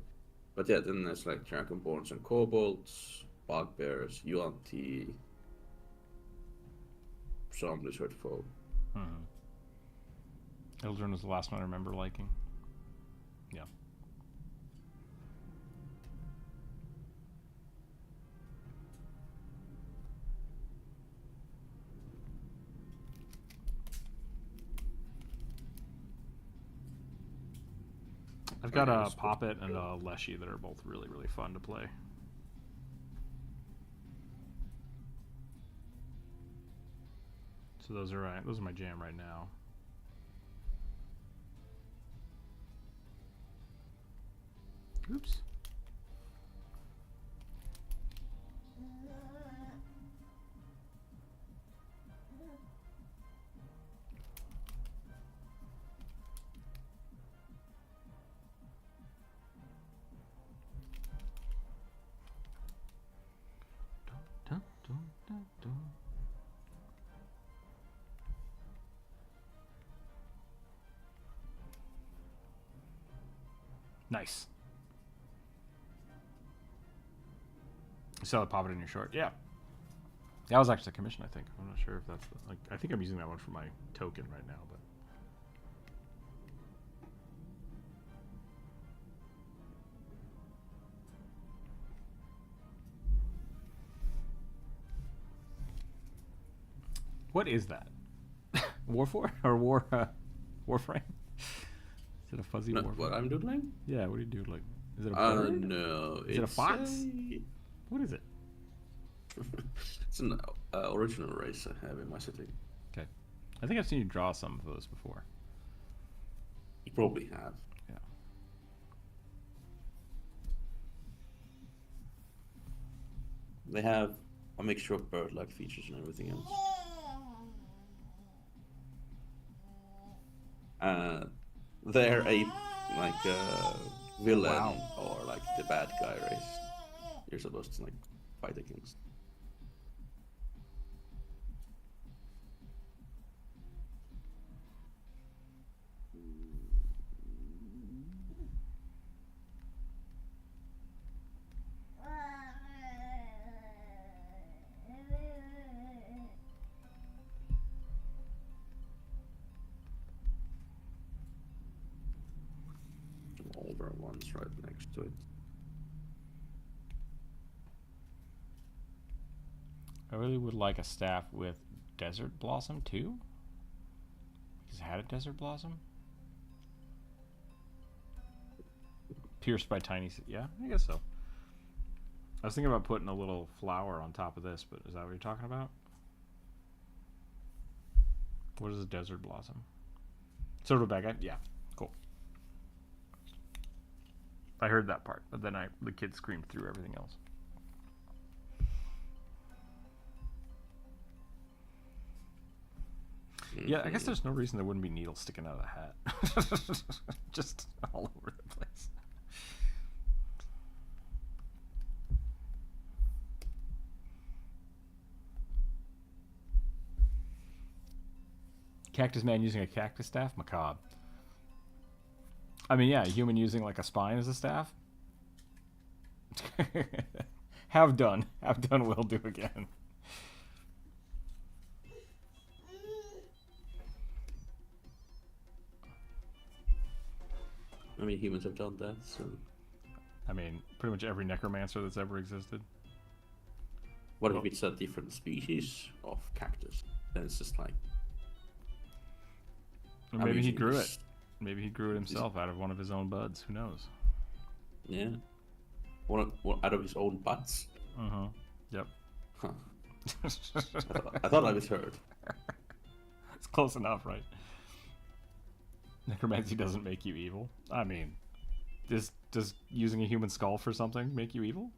But yeah, then there's like Dragonborns and Kobolds, Bugbears, Yuan-Ti, some lizard folk. Eldrin was the last one I remember liking. Yeah. I've got a Poppet and a Leshy that are both really, really fun to play. So those are my jam right now. Oops. Dun, dun, dun, dun. Nice. You saw the Poppet in your short? Yeah. That was actually a commission, I think. I'm not sure if that's like. I think I'm using that one for my token right now, but. What is that? Warfor or Warframe? Is it a fuzzy Warframe? What I'm doodling? Yeah, what do you doodling? Is it a bird? No. Is it a fox? What is it? It's an original race I have in my city. Okay. I think I've seen you draw some of those before. You probably have. Yeah. They have a mixture of bird-like features and everything else. They're a villain or like the bad guy race. You're supposed to like fight against. Older ones right next to it. I really would like a staff with Desert Blossom too. He's had a Desert Blossom. Pierced by tiny. Yeah, I guess so. I was thinking about putting a little flower on top of this, but is that what you're talking about? What is a Desert Blossom? Sort of a bad guy? Yeah, cool. I heard that part, but then the kid screamed through everything else. Yeah, I guess there's no reason there wouldn't be needles sticking out of the hat. Just all over the place. Cactus man using a cactus staff? Macabre. I mean, yeah, a human using like a spine as a staff? Have done, will do again. I mean, humans have done that, so... I mean, pretty much every necromancer that's ever existed. What if it's a different species of cactus? Then it's just like... Or maybe he grew it. Maybe he grew it himself out of one of his own buds. Who knows? Yeah. One out of his own butts? Uh-huh. Yep. Huh. I thought I was heard. It's close enough, right? Necromancy doesn't make you evil. I mean, does using a human skull for something make you evil?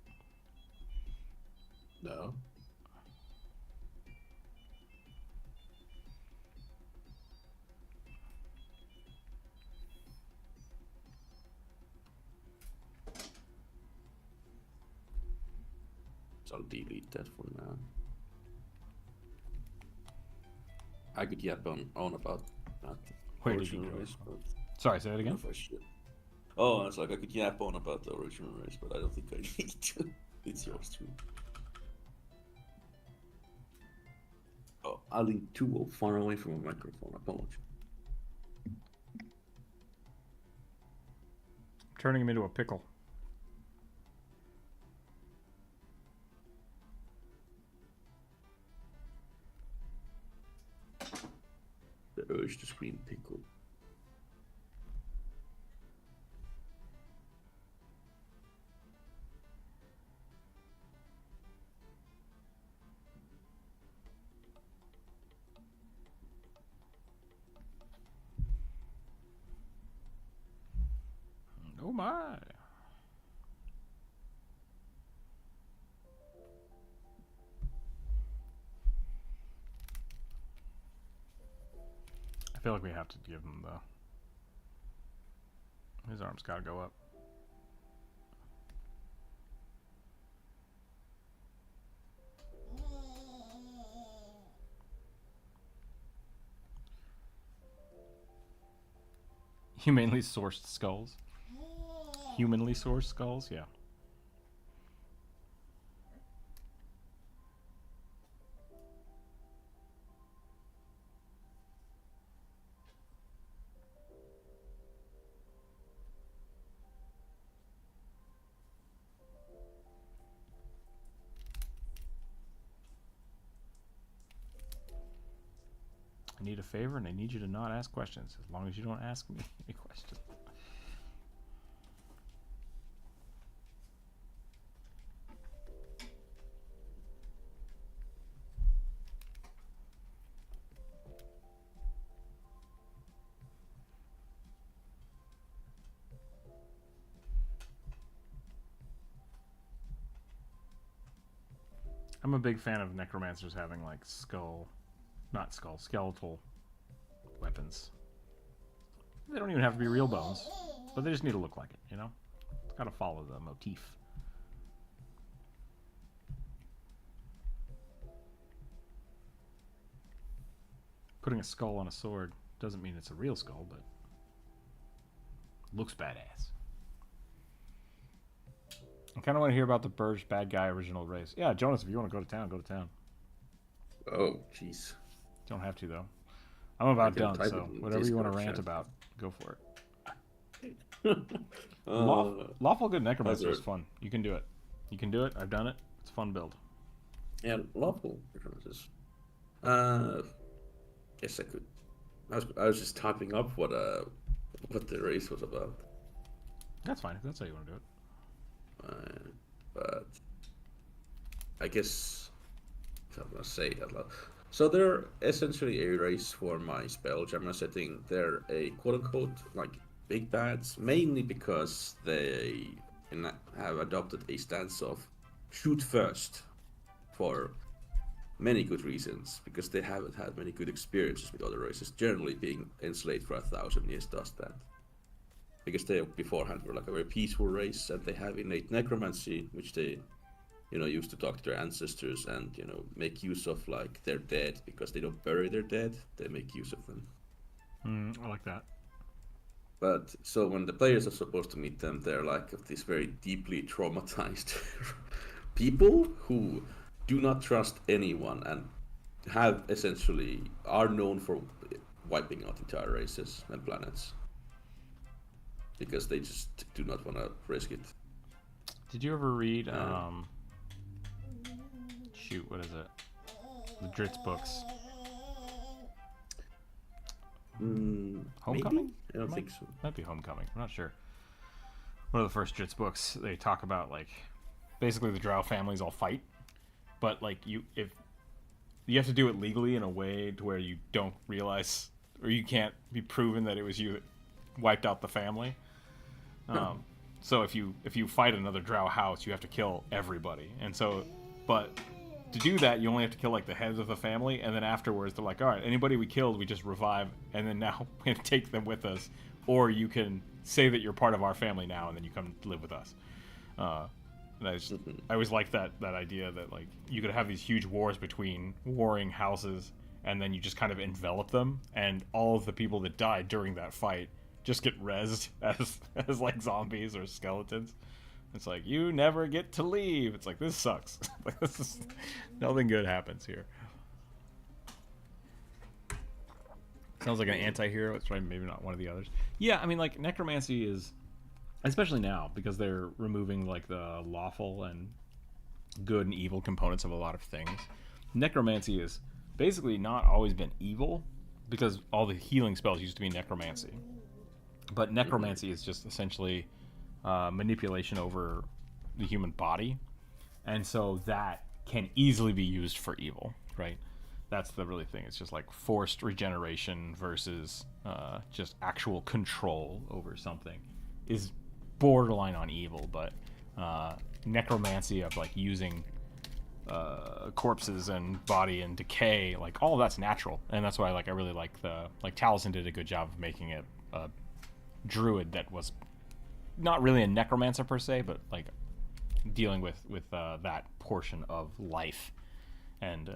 No. So I'll delete that for now. I could yet on about that. Where did you go? Sorry, say that again. Oh, it's like I could yap on about the original race, but I don't think I need to. It's yours too. Oh, I lean too far away from a microphone. Apologies. Turning him into a pickle. The urge to scream pickle. Oh my. I feel like we have to give him the... His arm's gotta go up. Humanly sourced skulls. Humanly sourced skulls, yeah. I need a favor, and I need you to not ask questions, as long as you don't ask me any questions. I'm a big fan of necromancers having like skeletal weapons. They don't even have to be real bones, but they just need to look like it, you know? It's gotta follow the motif. Putting a skull on a sword doesn't mean it's a real skull, but looks badass. I kind of want to hear about the Burge bad guy original race. Yeah, Jonas, if you want to go to town, go to town. Oh, jeez. Don't have to, though. I'm about done, so whatever you want to rant about, go for it. Lawful Good Necromancer is fun. You can do it. You can do it. I've done it. It's a fun build. Yeah, Lawful Necromancers. Yes, I could. I was just typing up what the race was about. That's fine, if that's how you want to do it. But I guess I'm gonna say it out loud. So they're essentially a race for my spell jammer setting. They're a quote-unquote like big bads, mainly because they have adopted a stance of shoot first for many good reasons, because they haven't had many good experiences with other races. Generally, being enslaved for 1,000 years does that. Because they beforehand were like a very peaceful race, and they have innate necromancy, which they, use to talk to their ancestors and, make use of like their dead, because they don't bury their dead, they make use of them. I like that. But so when the players are supposed to meet them, they're like these very deeply traumatized people who do not trust anyone and are known for wiping out entire races and planets. Because they just do not want to risk it. Did you ever read, shoot, what is it? The Dritz books. Homecoming? Maybe? I don't think so. Might be Homecoming. I'm not sure. One of the first Dritz books, they talk about, like, basically the Drow families all fight, but, like, you have to do it legally in a way to where you don't realize, or you can't be proven that it was you that wiped out the family. So if you fight another Drow house, you have to kill everybody. And so, but to do that, you only have to kill like the heads of the family, and then afterwards they're like, all right, anybody we killed, we just revive, and then now we take them with us, or you can say that you're part of our family now, and then you come live with us. And I always liked that idea that like you could have these huge wars between warring houses, and then you just kind of envelop them, and all of the people that died during that fight just get rezzed as like zombies or skeletons. It's like, you never get to leave. It's like, this sucks. Like, this is, nothing good happens here. Sounds like an anti-hero. It's probably maybe not one of the others. Yeah, I mean, like, necromancy is, especially now, because they're removing, like, the lawful and good and evil components of a lot of things. Necromancy is basically not always been evil, because all the healing spells used to be necromancy. But necromancy is just essentially manipulation over the human body, and so that can easily be used for evil, right? That's the really thing. It's just like forced regeneration versus just actual control over something is borderline on evil, but necromancy of like using corpses and body and decay, like all of that's natural, and that's why like I really like the like Taliesin did a good job of making it a druid that was not really a necromancer per se, but like dealing with that portion of life and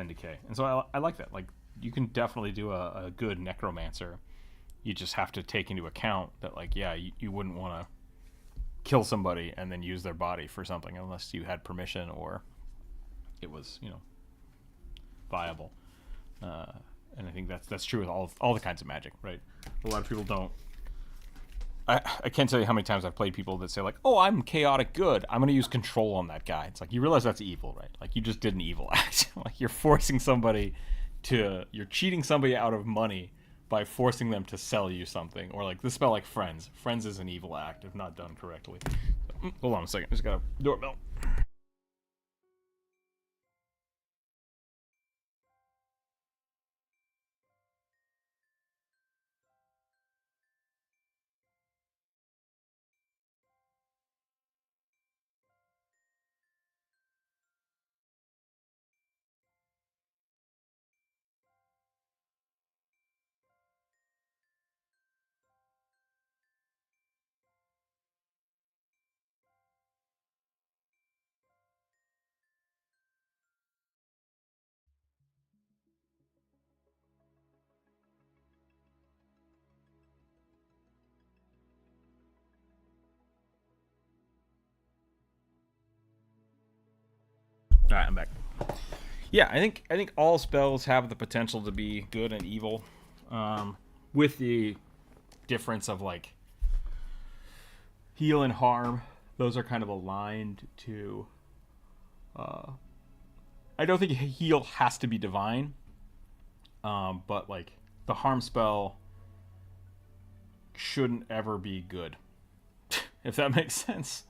decay. And so I like that. Like, you can definitely do a good necromancer. You just have to take into account that, like, yeah, you wouldn't want to kill somebody and then use their body for something unless you had permission or it was, you know, viable. And I think that's true with all the kinds of magic, right? A lot of people don't. I can't tell you how many times I've played people that say, like, oh, I'm chaotic good, I'm going to use control on that guy. It's like, you realize that's evil, right? Like, you just did an evil act. Like, you're forcing somebody you're cheating somebody out of money by forcing them to sell you something. Or, like, this spell like Friends. Friends is an evil act if not done correctly. So, hold on a second. Just got a doorbell. All right, I'm back. Yeah, I think all spells have the potential to be good and evil, with the difference of like heal and harm. Those are kind of aligned to. I don't think heal has to be divine, but like the harm spell shouldn't ever be good, if that makes sense.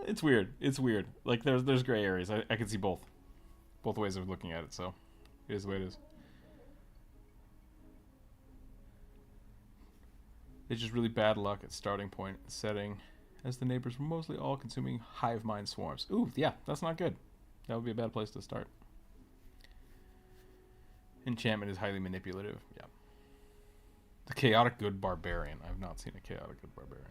It's weird. It's weird. Like there's gray areas. I can see both ways of looking at it. So it is the way it is. It's just really bad luck at starting point setting, as the neighbors were mostly all consuming hive mind swarms. Ooh, yeah, that's not good. That would be a bad place to start. Enchantment is highly manipulative. Yeah. The chaotic good barbarian. I've not seen a chaotic good barbarian.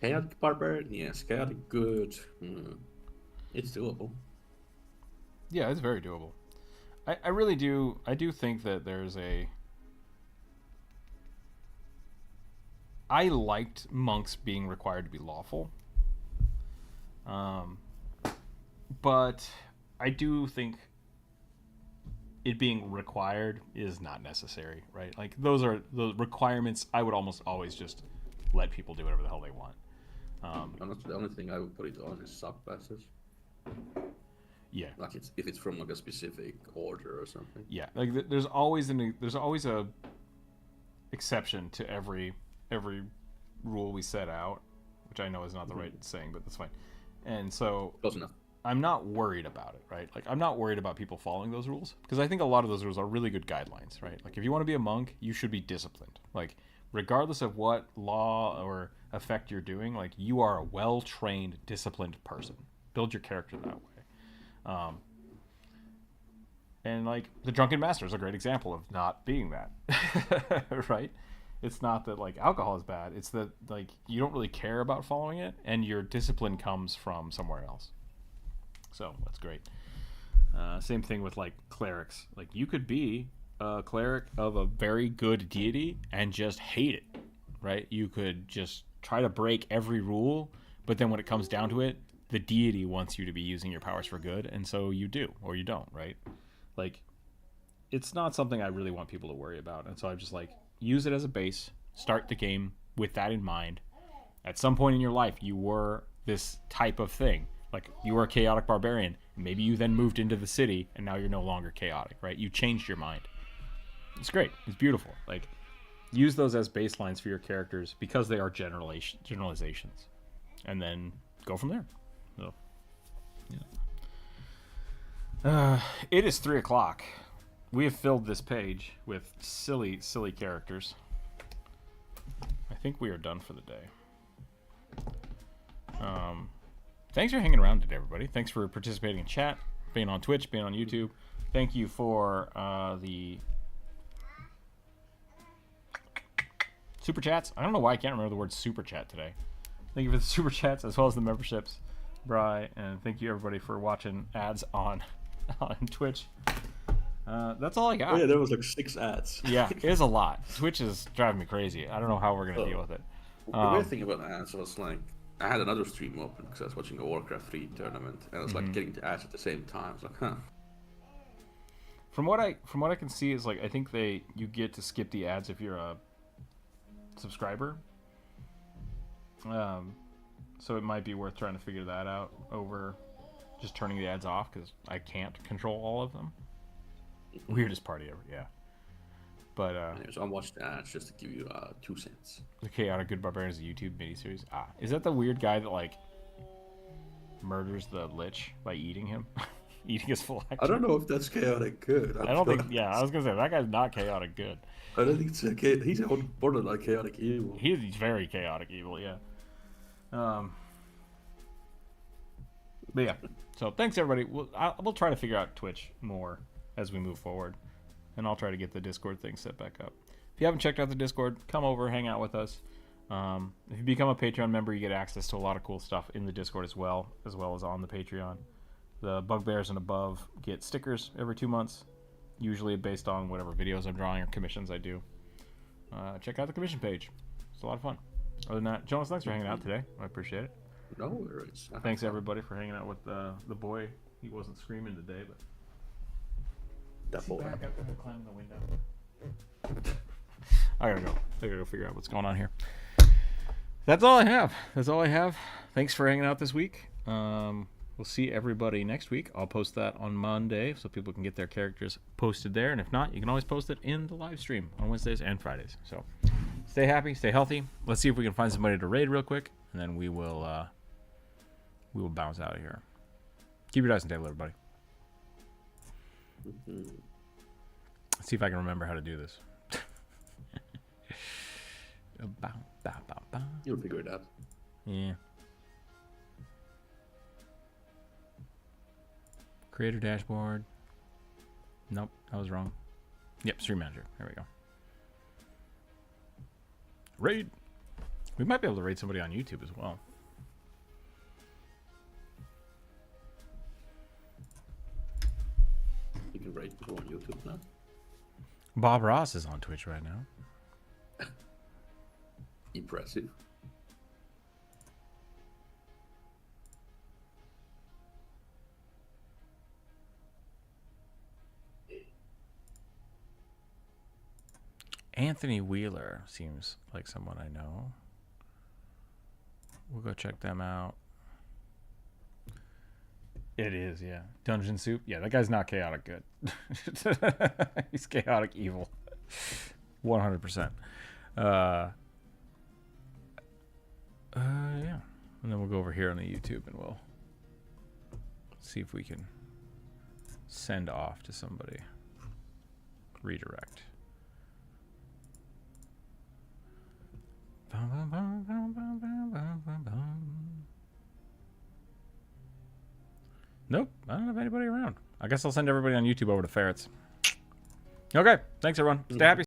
Chaotic barbarian, yes. Chaotic good. It's doable. Yeah, it's very doable. I really do. I do think that there's a. I liked monks being required to be lawful. But I do think it being required is not necessary, right? Like those are the requirements. I would almost always just let people do whatever the hell they want. Honestly, the only thing I would put it on is subclasses. Yeah, like if it's from like a specific order or something. Yeah, like there's always a exception to every rule we set out, which I know is not the right saying, but that's fine. And so close enough. I'm not worried about it, right? Like I'm not worried about people following those rules because I think a lot of those rules are really good guidelines, right? Like if you want to be a monk, you should be disciplined. Like regardless of what law or effect you're doing, like you are a well-trained, disciplined person. Build your character that way. And like the Drunken Master is a great example of not being that, right? It's not that like alcohol is bad. It's that like you don't really care about following it, and your discipline comes from somewhere else. So that's great. Same thing with like clerics. Like you could be a cleric of a very good deity and just hate it, right? You could just try to break every rule, but then when it comes down to it, the deity wants you to be using your powers for good, and so you do, or you don't, right? Like, it's not something I really want people to worry about, and so I just like use it as a base, start the game with that in mind. At some point in your life, you were this type of thing. Like, you were a chaotic barbarian. Maybe you then moved into the city, and now you're no longer chaotic, right? You changed your mind. It's great. It's beautiful. Like, use those as baselines for your characters because they are generalizations. And then go from there. So, yeah. It is 3 o'clock. We have filled this page with silly, silly characters. I think we are done for the day. Thanks for hanging around today, everybody. Thanks for participating in chat, being on Twitch, being on YouTube. Thank you for the super chats. I don't know why I can't remember the word super chat today. Thank you for the super chats as well as the memberships, Bri, and thank you everybody for watching ads on Twitch. That's all I got. Oh, yeah, there was like 6 ads. Yeah, it is a lot. Twitch is driving me crazy. I don't know how we're gonna deal with it. The weird thing about ads was like I had another stream open because I was watching a Warcraft 3 tournament, and I was like getting to ads at the same time. I was like, huh. From what I can see is like I think you get to skip the ads if you're a subscriber. So it might be worth trying to figure that out over just turning the ads off because I can't control all of them. Weirdest party ever, yeah. But so I watched the ads just to give you 2 cents. The Chaotic Good Barbarians YouTube miniseries. Is that the weird guy that like murders the Lich by eating him, eating his phylactery? I don't know if that's chaotic good. I don't think. Yeah, I was gonna say that guy's not chaotic good. I don't think it's he's borderline chaotic evil. He's very chaotic evil, yeah. But yeah. So thanks everybody. We'll try to figure out Twitch more as we move forward. And I'll try to get the Discord thing set back up. If you haven't checked out the Discord, come over, hang out with us. If you become a Patreon member, you get access to a lot of cool stuff in the Discord as well as on the Patreon. The Bugbears and above get stickers every 2 months, usually based on whatever videos I'm drawing or commissions I do. Check out the commission page. It's a lot of fun. Other than that, Jonas, thanks for hanging out today. I appreciate it. No worries. Thanks everybody for hanging out with the boy. He wasn't screaming today, but that boy. Back up and climb the window. I gotta go figure out what's going on here. That's all I have. Thanks for hanging out this week. We'll see everybody next week. I'll post that on Monday so people can get their characters posted there. And if not, you can always post it in the live stream on Wednesdays and Fridays. So stay happy, stay healthy. Let's see if we can find somebody to raid real quick, and then we will bounce out of here. Keep your dice on the table, everybody. Let's see if I can remember how to do this. You'll figure it out. Yeah. Creator dashboard. Nope, that was wrong. Yep, stream manager. There we go. Raid. We might be able to raid somebody on YouTube as well. You can raid people on YouTube now. Bob Ross is on Twitch right now. Impressive. Anthony Wheeler seems like someone I know. We'll go check them out. It is, yeah. Dungeon Soup. Yeah, that guy's not chaotic good. He's chaotic evil. 100%. Yeah. And then we'll go over here on the YouTube and we'll see if we can send off to somebody. Redirect. Nope, I don't have anybody around. I guess I'll send everybody on YouTube over to Ferrets. Okay, thanks everyone. Stay happy.